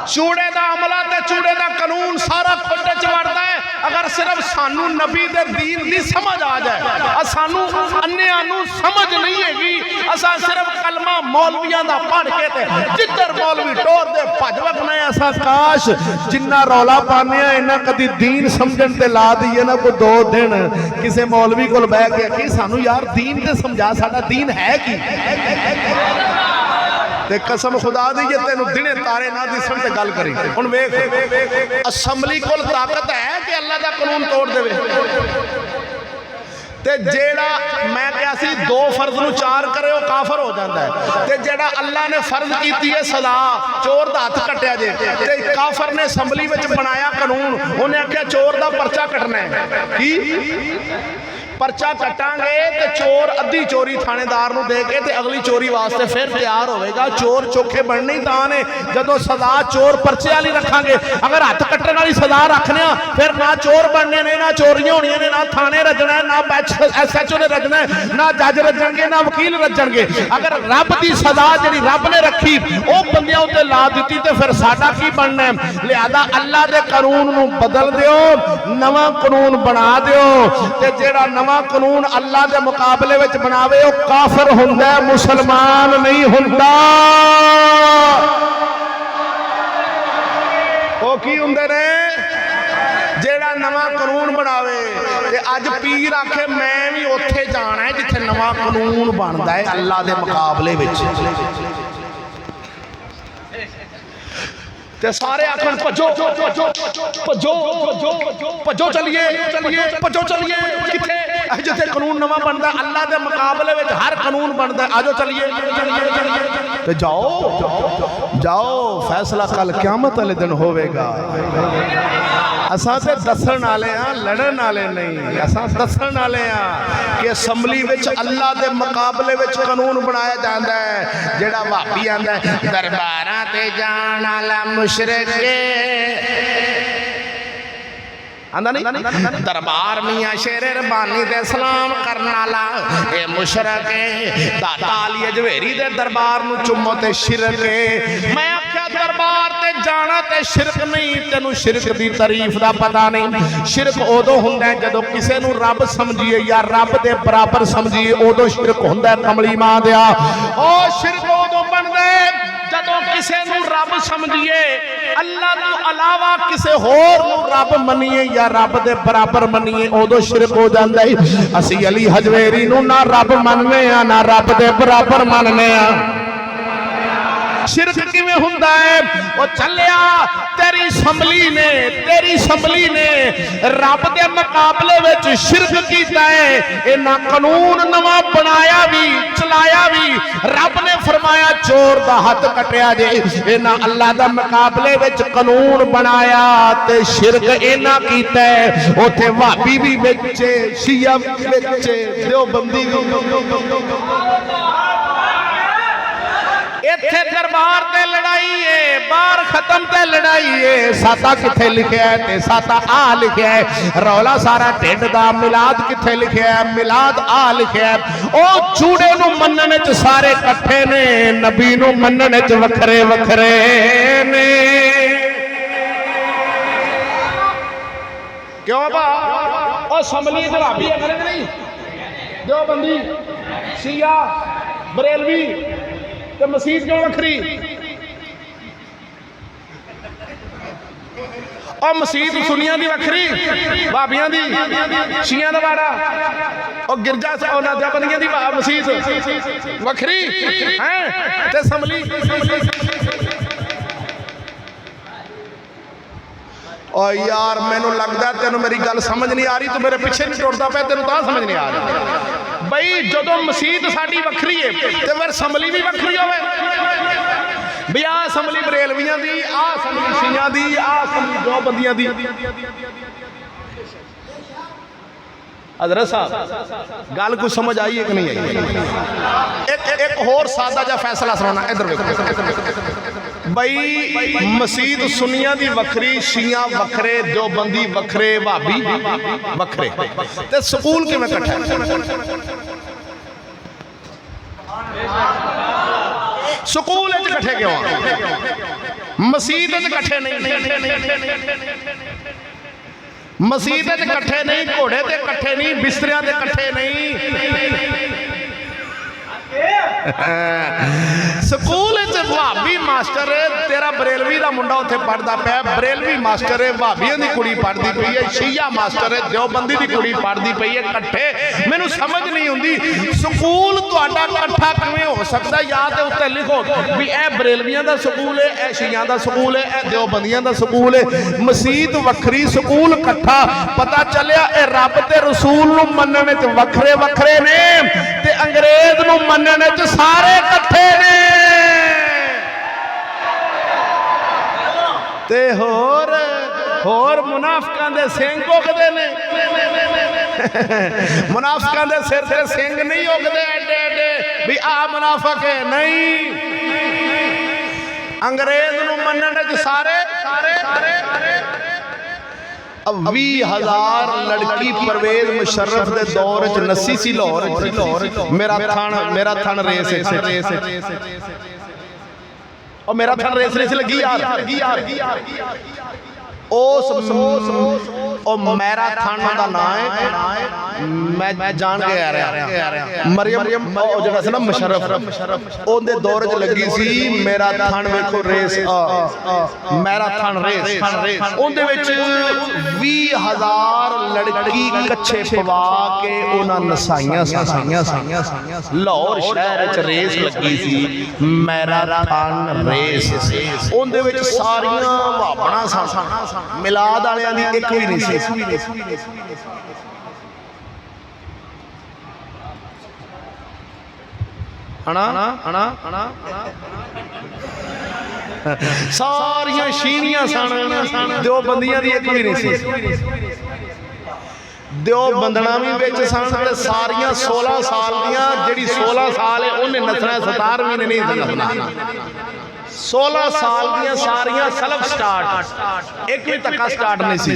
चूड़े दा अमला ते चूड़े दा कानून सारा खोडे च वड़दा है। अगर सिर्फ सानू नबी दे दीन दी समझ आ जाए, सानू अन्नियां नू समझ नहीं हैगी, असा सिर्फ कलमा मौलवियां दा पढ़ के ते जिधर मौलवी टोर दे भज वगना है, असा काश जिन्ना रौला पाने इन्ना कदी दीन समझण ते ला दईए ना कोई 2 दिन किसी मौलवी कोल बैठ के कि सानू यार दीन ते समझा, साडा दीन है की। ते कसम खुदा दी जे तेनू दिने तारे ना दिसन ते गल करी। हुण वेख असैंबली कोल ताकत है कि अल्लाह दा कानून तोड़ देवे, ते जेड़ा मैं कहा सी 2 फर्ज नू 4 करे वो काफर हो जाता है, ते जेड़ा अल्लाह ने फर्ज की है सजा चोर दा हथ कटिया जे, ते काफर ने असैंबली विच बनाया कानून, उन्हें आख्या चोर दा परचा कटना है, की परचा कटांगे तो चोर अद्धी चोरी थानेदार नू दे के ते अगली चोरी वास्ते फिर तैयार होएगा। चोर चोखे बनने ही तां ने जदों सजा चोर परचे वाली रखांगे, अगर हथ कट्टण वाली सजा रखने फिर ना चोर बनने ने, ना चोरियां होणियां ने, ना थाने रजना है, ना SHO ने रजना है, ना जज रजणगे, ना वकील रजणगे। अगर रब की सजा जिहड़ी रब ने रखी वो बंदियां उत्ते ला दित्ती तो फिर साडा की बनना है। लिहाजा अल्लाह दे कानून नू बदल दिओ, नवा कानून बना दिओ, ते जिहड़ा नवा कानून अल्लाह के मुकाबले विच बनावे वो काफिर हुंदा है, मुसलमान नहीं हुंदा। वो की हुंदे ने जेड़ा नवा कानून बनावे, ते अज पीर आखे मैं भी उत्थे जाना है जिथे नवा कानून बनदा है अल्लाह के मुकाबले विच। ते सारे आखन भजो भजो भजो चलिए भजो चलिए किथे जिथे कानून नवा बनता अल्लाह के मुकाबले में हर कानून बनता आजो चलिए ते जाओ जाओ फैसला कल क़यामत वाले दिन होवेगा। असां ते दसन वाले हाँ लड़न वाले नहीं असां दसन वाले हाँ कि असैम्बली विच अल्लाह के मुकाबले विच कानून बनाया जाता है। जेड़ा भाभी आंदा है दरबारां ते जाण वाला मुशरिक आंदा नहीं दरबार मियां शेर रबानी दे सलाम करने वाला ये मुशरिक दाता अली अजवेरी दे दरबार नूं चुम्मो ते शिरक मैं आख्या दरबार ते जाना ते शिरक नहीं तेनू शिरक दी तारीफ दा पता नहीं। शिरक उदों हुंदा है जदों किसे नूं रब समझीए या रब दे बराबर समझीए उदों शिरक हुंदा है कमली मां दिया। ओ शिरक उदों बनदा है जदों किसे नूं रब समझीए अल्लाह तो अलावा किसे होर नूं रब मनीए या रब दे बराबर मनीए उदों शिरक हो जांदा है। असी अली हजवेरी नूं ना रब मनने आ ना रब दे बराबर मनने आ। शिरक किवें हुंदा है ओ चलिया तेरी असैम्बली ने रब दे मुकाबले विच शिरक कीता है। इन्हां कानून नवा बनाया भी चलाया भी रब ने फरमाया चोर दा हथ कटिया जे इन्हां अल्लाह दा मुकाबले विच कानून बनाया ते शिरक इन्हां कीता है। उथे वहाबी भी विच शिया विच देवबंदी भी इत्थे दरबार ते लड़ाई है बाहर खत्म ते लड़ाई है। साता किथे लिखिया है ते साता आ लिखिया है रौला सारा ढिड दा मिलाद किथे लिखिया है मिलाद आ लिखिया है। ओ चूड़े नूं मनण च सारे इकट्ठे ने नबी नूं मनण च वखरे वखरे ने क्यों बा ओ असैम्बली च भाभी है नहीं देवबंदी शिया बरेलवी ते मसीत क्यों वखरी और मसीत सुनिया दी वखरी भाबियां दी शिया दा वाड़ा और गिरजा देवबंदियां दी मसीत वखरी हैं ते असैम्बली और यार मैनू लगता तेन मेरी गल समझ नहीं आ रही तू मेरे पिछे नहीं टुरदा पे तेन तां समझ नहीं आ रही बई जदों मसीत साडी वखरी है ते फिर असैम्बली भी वखरी होवे भी आ असैम्बली बरेलवियां दी आ असैम्बली शियां दी आ असैम्बली देवबंदियां दी। हज़रत साहब गल कुछ समझ आई है कि नहीं आई? एक होर सादा जा फैसला सुनाना इधर देखो बई मसीत सुनिया दी वखरी शिया वखरे देवबंदी वखरे भाभी वखरे ते स्कूल किवें इकट्ठा स्कूल इकट्ठे क्यों मसीत इकट्ठे नहीं मसीत इकट्ठे नहीं घोड़े ते इकट्ठे नहीं बिस्तरियां ते इकट्ठे नहीं स्कूल भाभी मास्टर तेरा बरेलवी का मुंडा उत्थे पढ़ता पाया बरेलवी मास्टर है भाभियों की कुड़ी पढ़ती पई है शिया मास्टर है देवबंदी की कुड़ी पढ़ती पई है इकट्ठे मैनू समझ नहीं आती स्कूल तुहाडा इकट्ठा किवें हो सकता या तो उत्ते लिखो भी ए बरेलवियां दा स्कूल है ए शिया दा स्कूल है ए देवबंदियां दा स्कूल है मसीत वखरी स्कूल इकट्ठा पता चलिया ए रब ते रसूल नूं मनण च वखरे वखरे ने ते अंग्रेज नूं मनण च सारे इकट्ठे ने ते होर मुनाफिकां दे सिंह उगदे ने मुनाफिकां दे सिर ते सिंह नहीं उगदे एडे एडे भी आ मुनाफिक है नहीं अंग्रेज नूं मनण च सारे 20,000 लड़की परवेज मुशर्रफ दे दौर च नस्सी सी लाहौर मेरा थन रेस और मेरा थन रेस लगी यार उस मैराथन का नाम है, मैं जान के आ रहा मरियम जो सी ना मुशर्रफ उनके दौर च लगी सी मैराथन। वेखो रेस मैराथन रेस उनदे विच 20,000 लड़की कच्छे पवा के उन्हां नसाइयां सन। लाहौर शहर च रेस लगी सी मैराथन रेस। उनदे विच सारियां भावना सन, मिलाद वालियां दी एक भी नहीं सी। सारियां शीनियां सन, दो बंदियां दी एक भी नहीं सी। दो बंदना भी बिच सन ते सारियां 16 साल दियां। जिहड़ी 16 साल है उन्हें नसना 17 महीने नहीं नसना। 16 साल दियां सारियां सलफ स्टार्ट, एक भी धक्का स्टार्ट नहीं सी।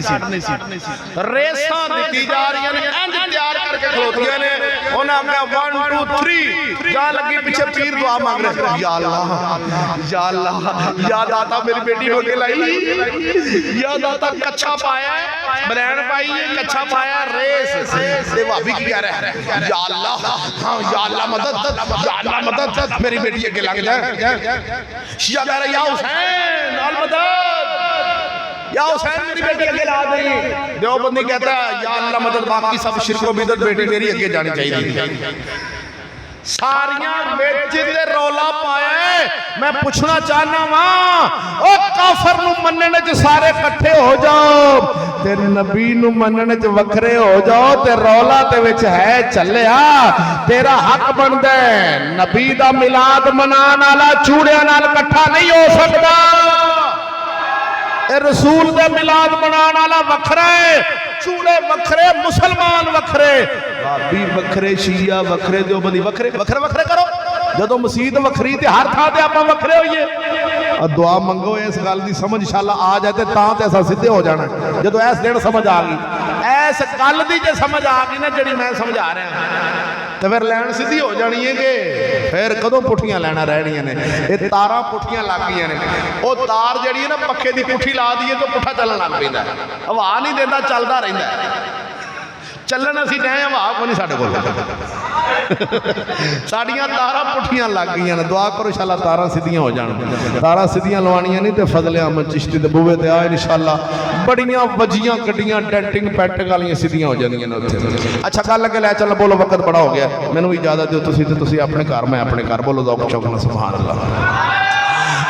रेसां दित्ती जा रही ने, इंज तैयार करके खलोतियां ने। उन्हें आख्या 1 2 3 जा लगी पीछे पीर दुआ मांग रहे, या अल्लाह या अल्लाह या दाता मेरी बेटी को के लाई, या दाता कच्छा पाया है, ब्रैंड पाई है, कच्छा पाया रेस ते भाभी की कह रहा है, या अल्लाह हां या अल्लाह मदद, या अल्लाह मदद मेरी बेटी के लग जाए। या कह रहा या हुसैन अल मदद, या हुसैन मेरी बेटी अगे ला दे। देवबंदी कहता है या अल्लाह मदद, बाकी सब शिरक व बिदअत बेटी मेरी अगे जानी चाहिए। सारियां विच ते रौला पाया है। मैं पूछना चाहना वा ओ काफर नु मनने च सारे इकट्ठे हो जाओ, ते नबी नु मनने च वखरे हो जाओ, ते रौला ते विच है चलिया। तेरा हक बनदा है, नबी दा मिलाद मनाने वाला चूड़ियां नाल इकट्ठा नहीं हो सकदा। रसूल दे मिलाद मनाने वाला वखरा है, चूड़े वखरे, मुसलमान वखरे, भाभी वखरे, शिया वखरे, देवबंदी वखरे, वखरे वखरे करो। जदों मसीत वखरी ते हर थां ते आपां वखरे होइए। दुआ मंगो इस गल दी समझ इंशाअल्लाह आ जाए ते तां ते असां सिद्धे हो जाना। जदों इस दिन समझ आ गई, इस गल दी जे समझ आ गई ना जिहड़ी मैं समझा रहा, तो फिर लैन सीधी हो जानी है कि फिर कदों पुठियां लैना रहनियां ने। ये तारां पुठियां लग गई ने, वो तार जिहड़ी है ना पक्खे दी पुठी ला दी है तो पुठा चलन लग पैंदा, हवा नहीं देंदा, चलदा रहिंदा। चलन असीं डे हवा कोई नहीं साडे कोल, साड़ियां तारां पुठियां लग गई ने। दुआ करो इंशाअल्लाह तारां सीधियां हो जान। तारां सीधियां लवानियां नहीं तो फजले अहमद चिश्ती दे बूहे ते आए इंशाअल्लाह बड़ियां वजियां गड्डियां डेंटिंग पैटिंग वालियां सीधियां हो जांदियां ने उत्थे। अच्छा कल अगे लै चल, बोलो वक्त बड़ा हो गया, मैनूं इजाजत दिओ तुसीं ते तुसीं अपने घर, मैं अपने घर। बोलो दो शौक नाल सुभान अल्लाह।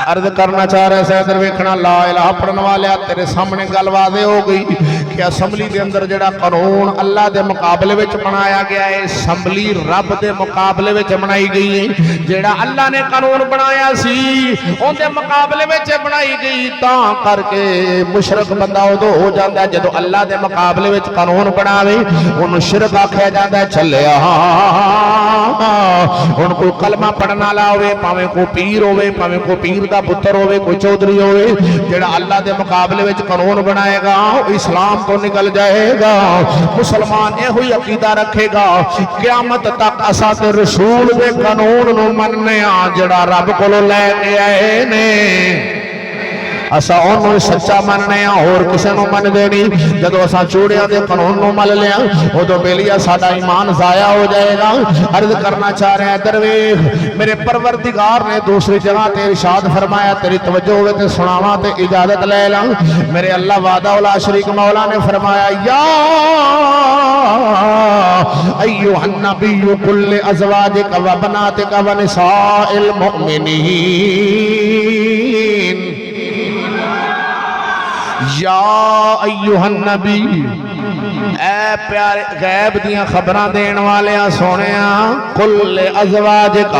अर्ज करना चाह रहे से इधर वेखना, ला इलाहा पढ़न वाले तेरे सामने गल वादे हो गई कि असम्बली के अंदर जड़ा कानून अल्लाह के मुकाबले में बनाया गया है, असम्बली रब के मुकाबले में बनाई गई है। जेड़ा अल्लाह ने कानून बनाया सी उनके मुकाबले में बनाई गई, तां करके मुशरक बंदा उदों हो जाता है जदों अल्लाह के मुकाबले में कानून बनावे, उन्होंने शिरक आख्या जाता है। चलिया हुण कोई कलमा पढ़न वाला होवे, भावें कोई पीर होवे, भावें कोई पीर दा पुत्र होवे, कोई चौधरी होवे, जेड़ा अल्लाह के मुकाबले में कानून बनाएगा इस्लाम तो निकल जाएगा। मुसलमान यह ही अकीदा रखेगा क़यामत तक असा ते रसूल दे कानून नूं मनने आ जेड़ा रब कोलों लैके आए ने, असा उन्होंने सच्चा मनने होर किसी को मनते नहीं। जदों असा चूड़िया के कानून को मन लिया उदों बेलिया साडा ईमान जाया हो जाएगा। अर्ज करना चाह रहे हैं, इधर वेख मेरे परवरदिगार ने दूसरी जगह ते इरशाद फरमाया, तेरी तवज्जो होवे ते सुनावा ते इजाजत ले ला। मेरे अल्लाह वादा उला शरीक मौला ने फरमाया, या अय्युहन नबिय्यु कुल अज़वाजिक व बनातिक व निसाइल मुमिनीन, या अय्युहन नबी, ऐ प्यारे गैब दियां खबरां देण वाले सोने, कुल अज़वाजिक,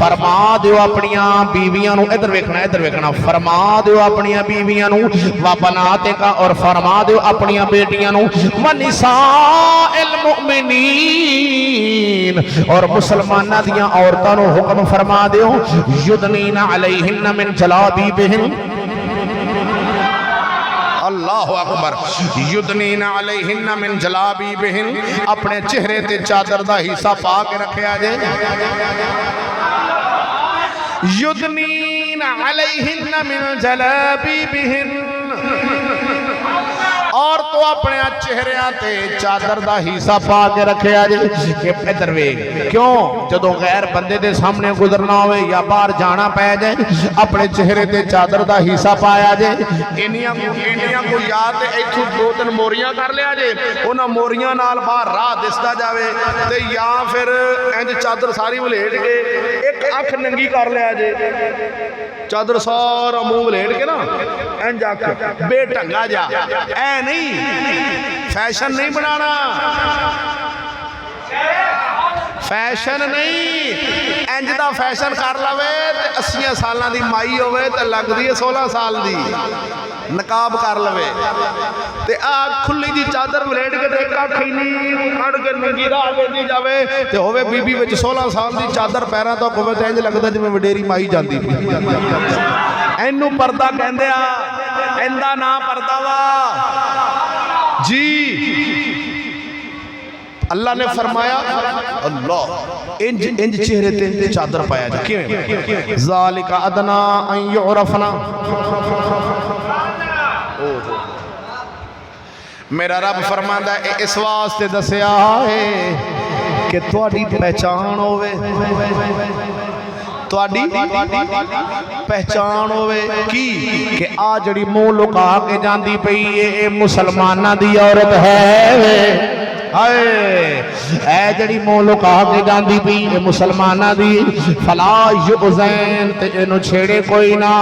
फरमा दिओ अपनियां बीवियां नूं, इधर वेखना इधर वेखना, फरमा दिओ अपनियां बीवियां नूं, व बनातिक, और फरमा दिओ अपनियां बेटियां नूं, व निसाइल मुमिनीन, और मुसलमानां दियां औरतां नूं हुक्म फरमा दिओ, युदनीना अलैहिन्ना मिन जलाबीबिहिन, अल्लाह अकबर, युदनीना अलैहिन्ना मिन जलाबीबिहिन, अपने चेहरे ते चादर दा हिस्सा पा के रखिया जे। युदनीना अलैहिन्ना मिन जलाबीबिहिन, गौर तो अपने चेहरिया ते चादर दा हिस्सा पा के रखिया जे कि इधर वेख क्यों जदों गैर बंदे दे सामने गुजरना होवे या बाहर जाना पै जाए अपने चेहरे ते चादर दा हिस्सा पाया जे इन्नियां को याद ते इथों 2-3 मोरियां कर लिया जे उन्हां मोरियां नाल बाहर राह दिसदा जावे ते या फिर इंज चादर सारी वलेट के एक अख नंगी कर लिया जे चादर सारा मुंह वलेट के ना इंज अख बेढंगा जा ऐ नहीं फैशन नहीं बनाना फैशन नहीं इंज दा फैशन कर लवे ते 80 सालां दी माई होवे ते लगदी है 16 साल दी नकाब कर लवे ते आ खुली दी चादर वलेट के ते एक अख ही नहीं कड़ के नंगी राह वेंदी जावे ते होवे बीबी विच 16 साल दी चादर पैरां तक होवे ते इंज लगदा जिवें वडेरी माई जांदी पई इनू पर्दा कहंदे आ इंदा ना पर्दा वा जी अल्लाह ने फरमाया अल्लाह इंज इंज चेहरे ते चादर पाया जा किवें ज़ालिका अदना अन युरफना मेरा रब फरमांदा है इस वास्ते दसिया है कि तुहाडी पहचान होवे तुहाडी पहचान होवे की कि आ जड़ी मुंह लुका के जांदी पई ए मुसलमानां दी औरत है हाय ऐ जड़ी मुंह लुका के जांदी पई ए मुसलमानां दी फला युज़ैन ते इनु छेड़े कोई ना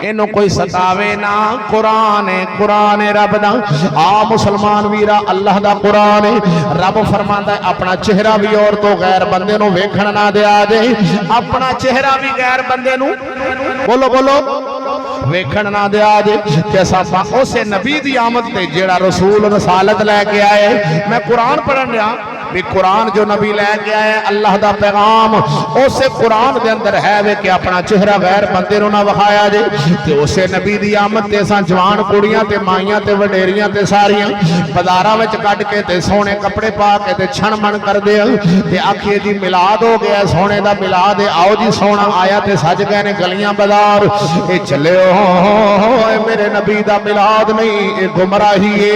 इनू कोई सतावे ना कुरान है रब दा आ मुसलमान वीरा अल्लाह दा कुरान है रब फरमांदा है अपना चेहरा भी और तो गैर बंदे नू वेखण ना दिया जे अपना चेहरा भी गैर बंदे नू बोलो बोलो वेखण ना दिया जे कि असां उसे नबी दी आमद ते जेड़ा रसूल रसालत लेके आए मैं कुरान पढ़न रहा भी कुरान जो नबी लैके आए अल्लाह दा पैगाम उसे कुरान दे अंदर है वे कि अपना चेहरा गैर बंदे नू ना विखाया जे ते उसे नबी दी आमद ते असां जवान कुड़ियां ते माइयां ते वडेरियां ते सारियां बाजारां विच कढ के ते सोहणे कपड़े पा के ते छण मन करदे ते आखिए जी मिलाद हो गया सोहणे दा मिलाद है आओ जी सोहना आया ते सज गए ने गलियां बाजार ए चले मेरे नबी दा मिलाद नहीं ए गुमराही है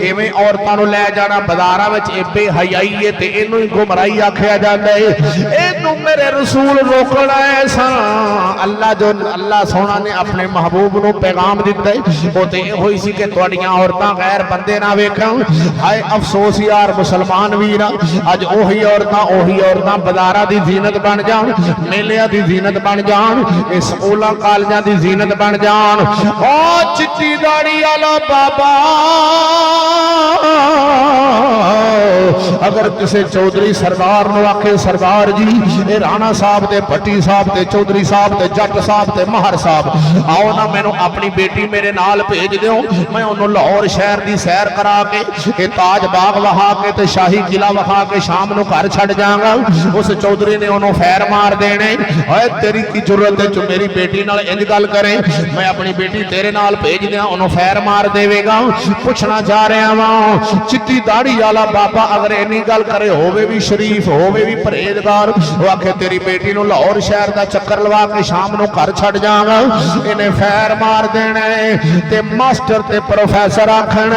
इवें औरतां नू लै जाना बाजारां विच ए बेहयाई ते इनू ही गुमराही आखिया जाता है इनू मेरे रसूल रोकना है अल्लाह जो अल्लाह सोना ने अपने महबूब नू पैगाम दिता है वो तो यह होई सी कि तुहाडियां औरतां गैर बंदे ना वेखण हाय अफसोस यार मुसलमान वीरा अज ओही औरतां बाजारां दी जीनत बन जान मेलियां दी जीनत बन जान इस स्कूलां कॉलेजां दी जीनत बन जान ओ चिट्टी दाढ़ी वाला बाबा अगर किसी चौधरी सरदार नू आखे सरदार जी ये राणा साहब ते भट्टी साहब ते चौधरी साहब ते जट साहब ते महर साहब आओ ना मैनू अपनी बेटी मेरे नाल भेज दिओ मैं उन्होंने लाहौर शहर की सैर करा के ताज बाग वहा के ते शाही किला वहा के शाम नू घर छड़ जाऊंगा उस चौधरी ने उन्होंने फैर मार देने ओए तेरी की जरूरत है जो मेरी बेटी नाल इंज गल करे मैं अपनी बेटी तेरे नाल भेज दियां उन्होंने फैर मार देवेगा पूछना चाह रहा वां चिट्टी दाढ़ी वाला बाबा अगर इन्नी गल करे होवे भी शरीफ होवे भी परहेजगार वो आखे तेरी बेटी नू लाहौर शहर का चक्कर लवा के शाम नू घर छड़ जावां इन्हें फैर मार देने ते मास्टर ते प्रोफैसर आखण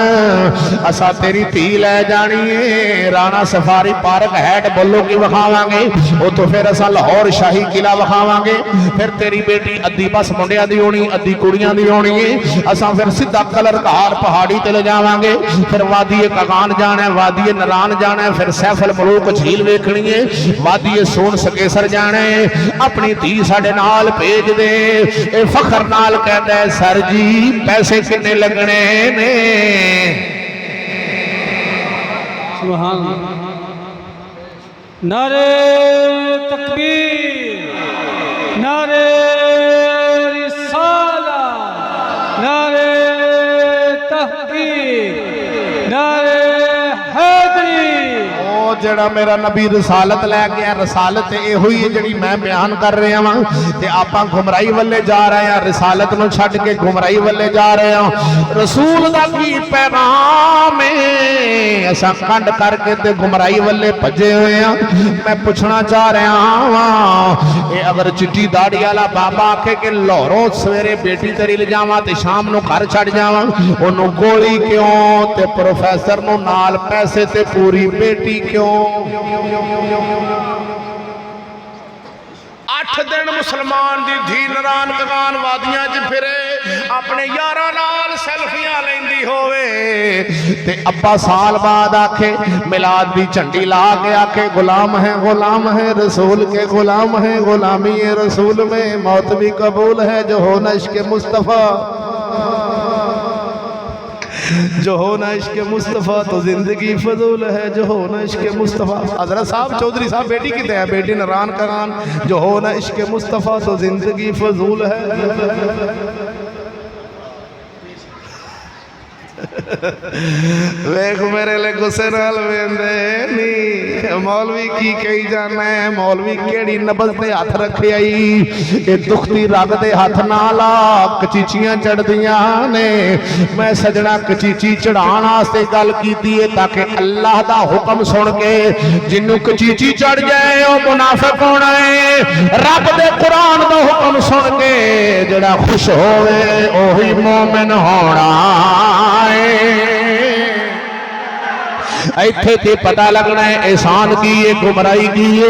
असा तेरी धी लै जानी है राणा सफारी पार्क हैट बोलो की विखावांगे उतो फिर असा लाहौर शाही किला विखावांगे फिर तेरी बेटी अद्धी बस मुंडियां दी होनी अद्धी कुड़ियां दी होनी है असा फिर सीधा कलर घार पहाड़ी ते ले जावांगे फिर वादी कगान जाना वादी नरान जाना फिर सैफल मलूक झील वेखनी है वादी सोन सकेसर जाना है अपनी धी साडे नाल भेज दे ए फखर नाल कहदा है सर जी पैसे कितने लगने ने सुभान अल्लाह नारे तकबीर नारे रिसाला नारे तहकीर नारे हैदरी जेड़ा मेरा नबी रसालत लैके आया, रसालत इहो ही है जिहड़ी मैं बयान कर रहा वां ते आपां गुमराही वल्ले जा रहे हैं, रसालत नूं छड्ड के गुमराही वल्ले जा रहे हैं। रसूल दा की पैगाम है, असां कंड करके ते गुमराही वल्ले भजे हुए हैं। मैं पूछना चाह रहा वां, ये अगर चिट्टी दाढ़ी वाला बाबा आखे कि लाहौरों सवेरे बेटी तेरी ले जावां ते शाम नूं घर छड्ड जावां, ओनूं गोली क्यों ते प्रोफैसर नूं नाल पैसे ते पूरी बेटी क्यों? 8 दिन मुसलमान दी धी नरान कगान वादियां च फिरे, अपने यारां नाल सेल्फियां लैंदी होवे ते अब्बा साल बाद आखे मिलाद दी झंडी ला के आखे गुलाम है रसूल के गुलाम है, गुलामी है रसूल में मौत भी कबूल है, जो हो न इश्क मुस्तफ़ा, जो हो ना इश्क मुस्तफ़ा तो जिंदगी फजूल है, जो हो ना इश्क मुस्तफ़ा। हजरत साहब चौधरी साहब बेटी की है, बेटी नरान करान, जो हो ना इश्क मुस्तफ़ा तो जिंदगी फजूल है। वेख मेरे लिए गुस्से नाल वेंदे नी, मौलवी की कही जाना है, मौलवी केड़ी नबज ते हाथ रखे आई, ये दुखती रग दे हाथ नाला कचीचियां चढ़दियां ने। मैं सजना कचीची चढ़ाण वास्ते गल कीती है ताकि अल्लाह दा हुक्म सुन के जिन्नू कचीची चढ़ जाए वो मुनाफिक होना है, रब दे कुरान दा हुक्म सुन के जड़ा खुश होवे ओही मोमिन होना है। इत्थे ते पता लगना है एहसान की है, गुमराही की है।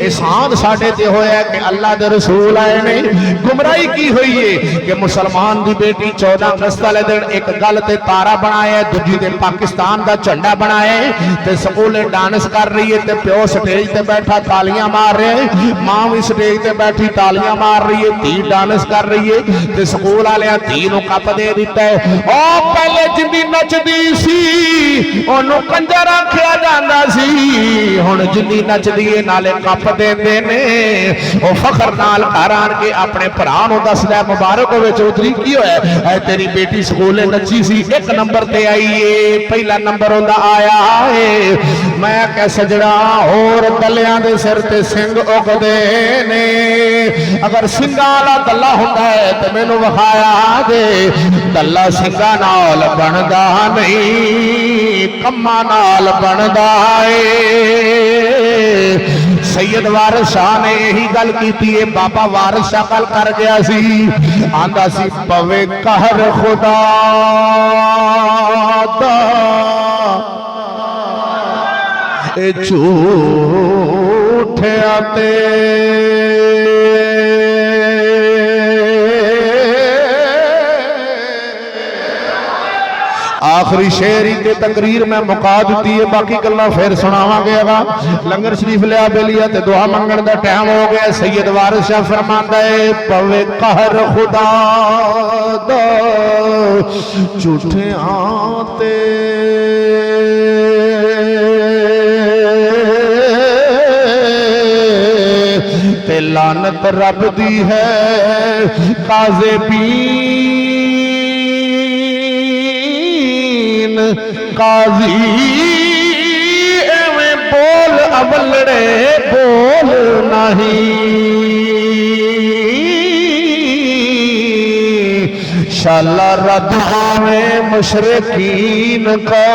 एहसान साडे ते होया कि अल्लाह दे रसूल आए ने, गुमराही की हुई है कि मुसलमान दी बेटी 14 अगस्त वाले दिन एक गल ते तारा बनाया, दूजी दिन पाकिस्तान दा झंडा बनाया ते स्कूले डांस कर रही है ते प्यो स्टेज ते बैठा तालियां मार रहे है, मां भी स्टेज ते बैठी तालियां मार रही है, धी डांस कर रही है ते स्कूल वाले धी नूं कप दे दिता है। ओ पहले जिंदी नचदी सी ओनू कंजर आखिया जांदा सी, हुण जिंदी नचदी है नाले कप देंदे ने। ओ फखर नाल घर आण के अपने भरा नूं दसदा मुबारक होवे चौधरी की होया तेरी बेटी स्कूले नची सी, 1 नंबर ते आई है, पहला नंबर उंदा आया है। मैं कह सजड़ा होर दलियां दे सिर ते सिंग उगदे ने, अगर सिंगां वाला दल्ला हुंदा है ते मैनू विखाया दे, दल्ला सिंगां नाल बनदा नहीं कम्मा नाल बनदा है। सैयद वारिस शाह ने यही गल की है, बाबा वारिस शाह गल कर गया सी, आंदा सी पवे कहर खुदा दा ए झूठिया ते आखिरी शेर ही ते तकरीर मैं मुका दी है, बाकी गल्लां फिर सुनावांगे। लंगर शरीफ लिया बेलिया ते दुआ मंगण दा टाइम हो गया। सैयद वारिस शाह फरमांदा है पवे कहर खुदा दा झूठियां ते ते लानत रब दी है काज़े काजी एवें बोल अवलड़े बोल नहीं, शाला रद में मुशरिकीन का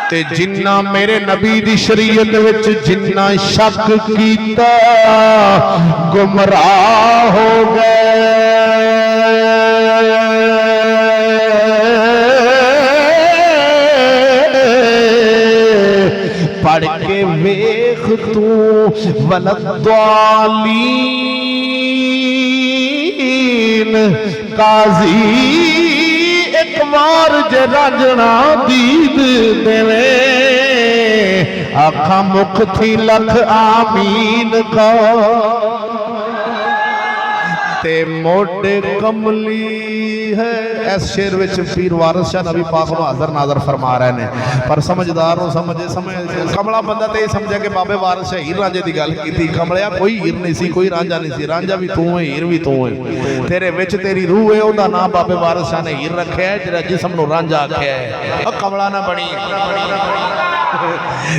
ते जिन्ना मेरे नबी दी शरीयत विच जिन्ना शक कीता गुमराह हो गए। पढ़ के वेख तू वलद्दालीन काजी एक बार जे राजना दीद देवे आखा मुख थी लख आमीन का ते मोटे कमली है। इस शेर विच पीर वारिस शाह नबी पाक नूं हाज़र नाज़र फरमा रहे ने, पर समझदार नूं समझे कमला बंदा तो यह समझा कि बाबे वारिस शाह हीर रांझे की गल की। कमलिया कोई हीर नहीं सी, कोई रांझा नहीं सी, रांझा भी तू है हीर भी तू है, तेरे विच तेरी रूह है, उहदा नाम बाबे वारिस शाह ने हीर रखा है, जिहड़ा जिस्म नूं रांझा आख्या है। कमला ना बनी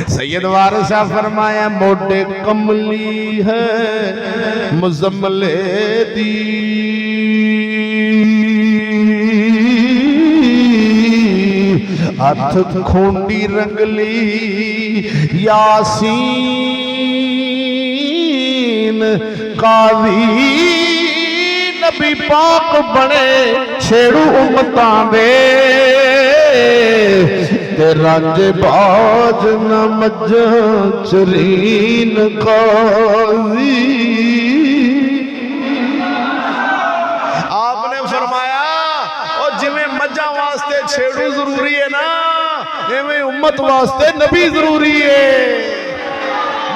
सैयद वारिस शाह फरमाया मोडे कमली है मुजम्मले दी हथ खूंडी रंगली यासीन काजी नबी पाक बने छेड़ू उम्मतां दे ते रांझे बाज न मज्जा चरीन काजी। आपने फरमाया और जिमें मज्जा वास्ते छेड़ू जरूरी है ना, एवें उम्मत वास्ते नबी जरूरी है।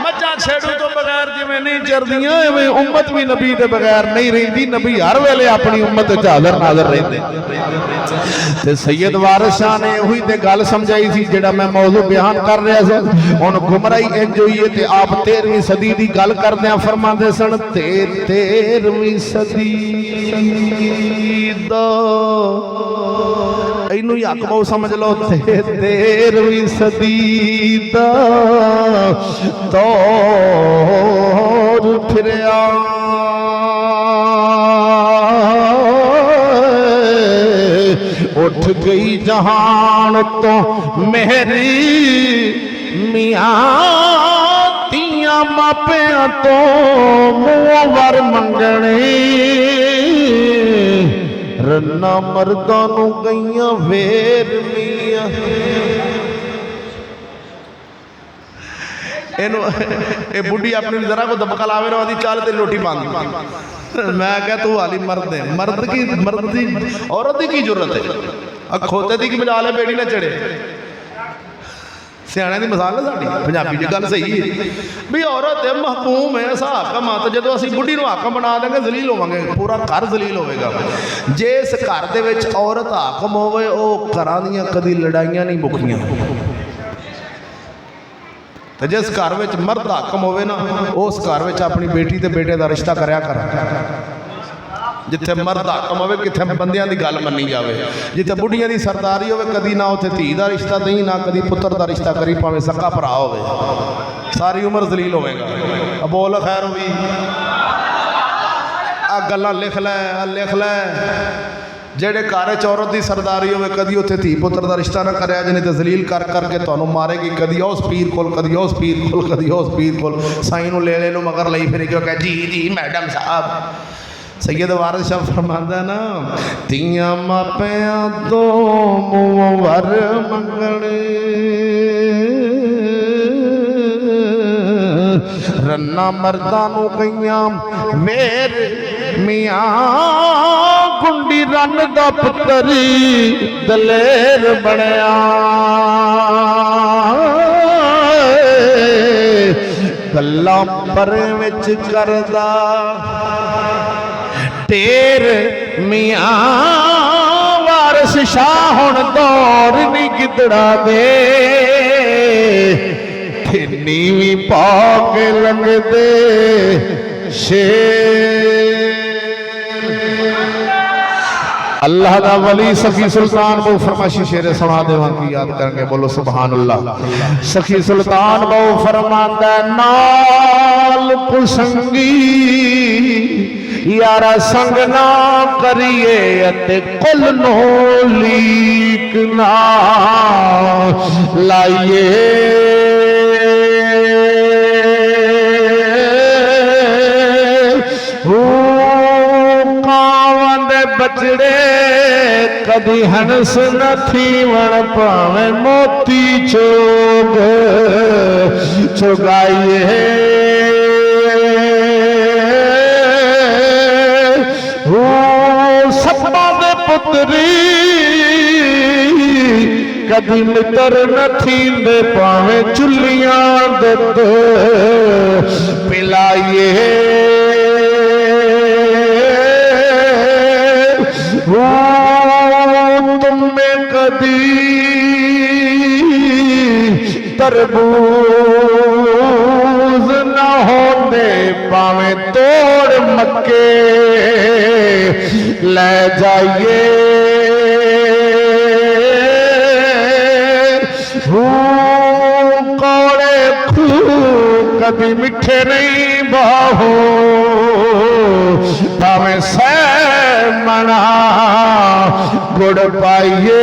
मज्जा छेड़ू तो बगैर जिमें नहीं चरदियां एवें उम्मत भी नबी के बगैर नहीं रहिंदी। नबी हर वेले अपनी उम्मत च हाज़र नाज़र रहिंदे। ते सैयद वारिस शाह ने वही ते गल समझाई सी जेड़ा मैं मौजू बयान कर रहा सा। हुण गुमराही इंज होई है ते आप 13वीं सदी दी गल करदे फरमांदे सन 13वीं सदी दा इनू ही हक बहु समझ लो 13वीं सदी दा दौर फिरिया उठ गई जहान तो मेरी मियां तियां मापियां तो मुंह वर मंगने रन्ना मर्दां नूं गईयां वेर मियां। ये बुढ़ी अपनी जरा को दबका लावे ना आदि चाल तेरी रोटी बंद। मैं क्या तू हाली मर्द है, मर्द की औरत की जरूरत है। खोते की बजा ले बेड़ी ना चढ़े। सियाने की मिसाल है साड़ी पंजाबी च गल सही है भी औरत है महकूम है ऐसा हाकम आ। तो जो असी बुढ़ी को हाकम बना देंगे जलील होवांगे, पूरा घर जलील होगा। जिस घर दे विच औरत हाकम होवे वो घरां दियां कदी लड़ाइयां नहीं मुक्कियां। तो जिस घर में मर्द हाकम होवे ना उस घर में अपनी बेटी ते बेटे का रिश्ता करया कर। जिथे मर्द हाकम होवे किथे बंदियां दी गल मन्नी जावे। जिथे बुढ़ियां दी सरदारी होवे कदी ना उथे धी का रिश्ता नहीं ना कदी पुत्र का रिश्ता करी भावें सक्का भरा होवे, सारी उम्र जलील होवेगा। बोल खैर भी आ गल्लां लिख लै जेड़े घर च औरत की सरदारी होवे कदी उत्थे धी पुत्र का रिश्ता ना करया जिन्हें तो जलील कर करके तुहानू मारेगी। कदी उस पीर कोल कदी उस पीर कोल कदी उस पीर कोल साईं नू ले नू मगर लई फिर क्यों कह जी जी मैडम साहब। सैयद वारिस शाह फरमांदा ना तियां मापियां तो मुंह वर मंगणे रन्ना मर्दां नू गईयां मेर मियां कुंडी रन दा पुत्तरी दलेर बनया। गल्लां परे विच करदा ढेर मियां वारिस शाह हुण दौर नी गिदड़ा दे नीवी पा के लंघदे शेर। अल्लाह दा वली सखी सुल्तान बहु फरमाइशी शेर सुना देवांगी याद करके बोलो सुभान अल्लाह। सखी सुल्तान बहु फरमांदा नाल कुसंगी यारा संग ना करिए अते कुल नो लीक ना लाइए। बचड़े कदी हंस न थीवण पावे मोती चोग चुगाइए। सपा दे पुत्री कदी मित्र न थींदे पावे चुलियां दुध पिलाइए। तुम्हें कदी तरबूज न होते पावे तोड़ मक्के ले जाइए। कभी मिठे नहीं बाहो भावे सै मना गुड़ पाइए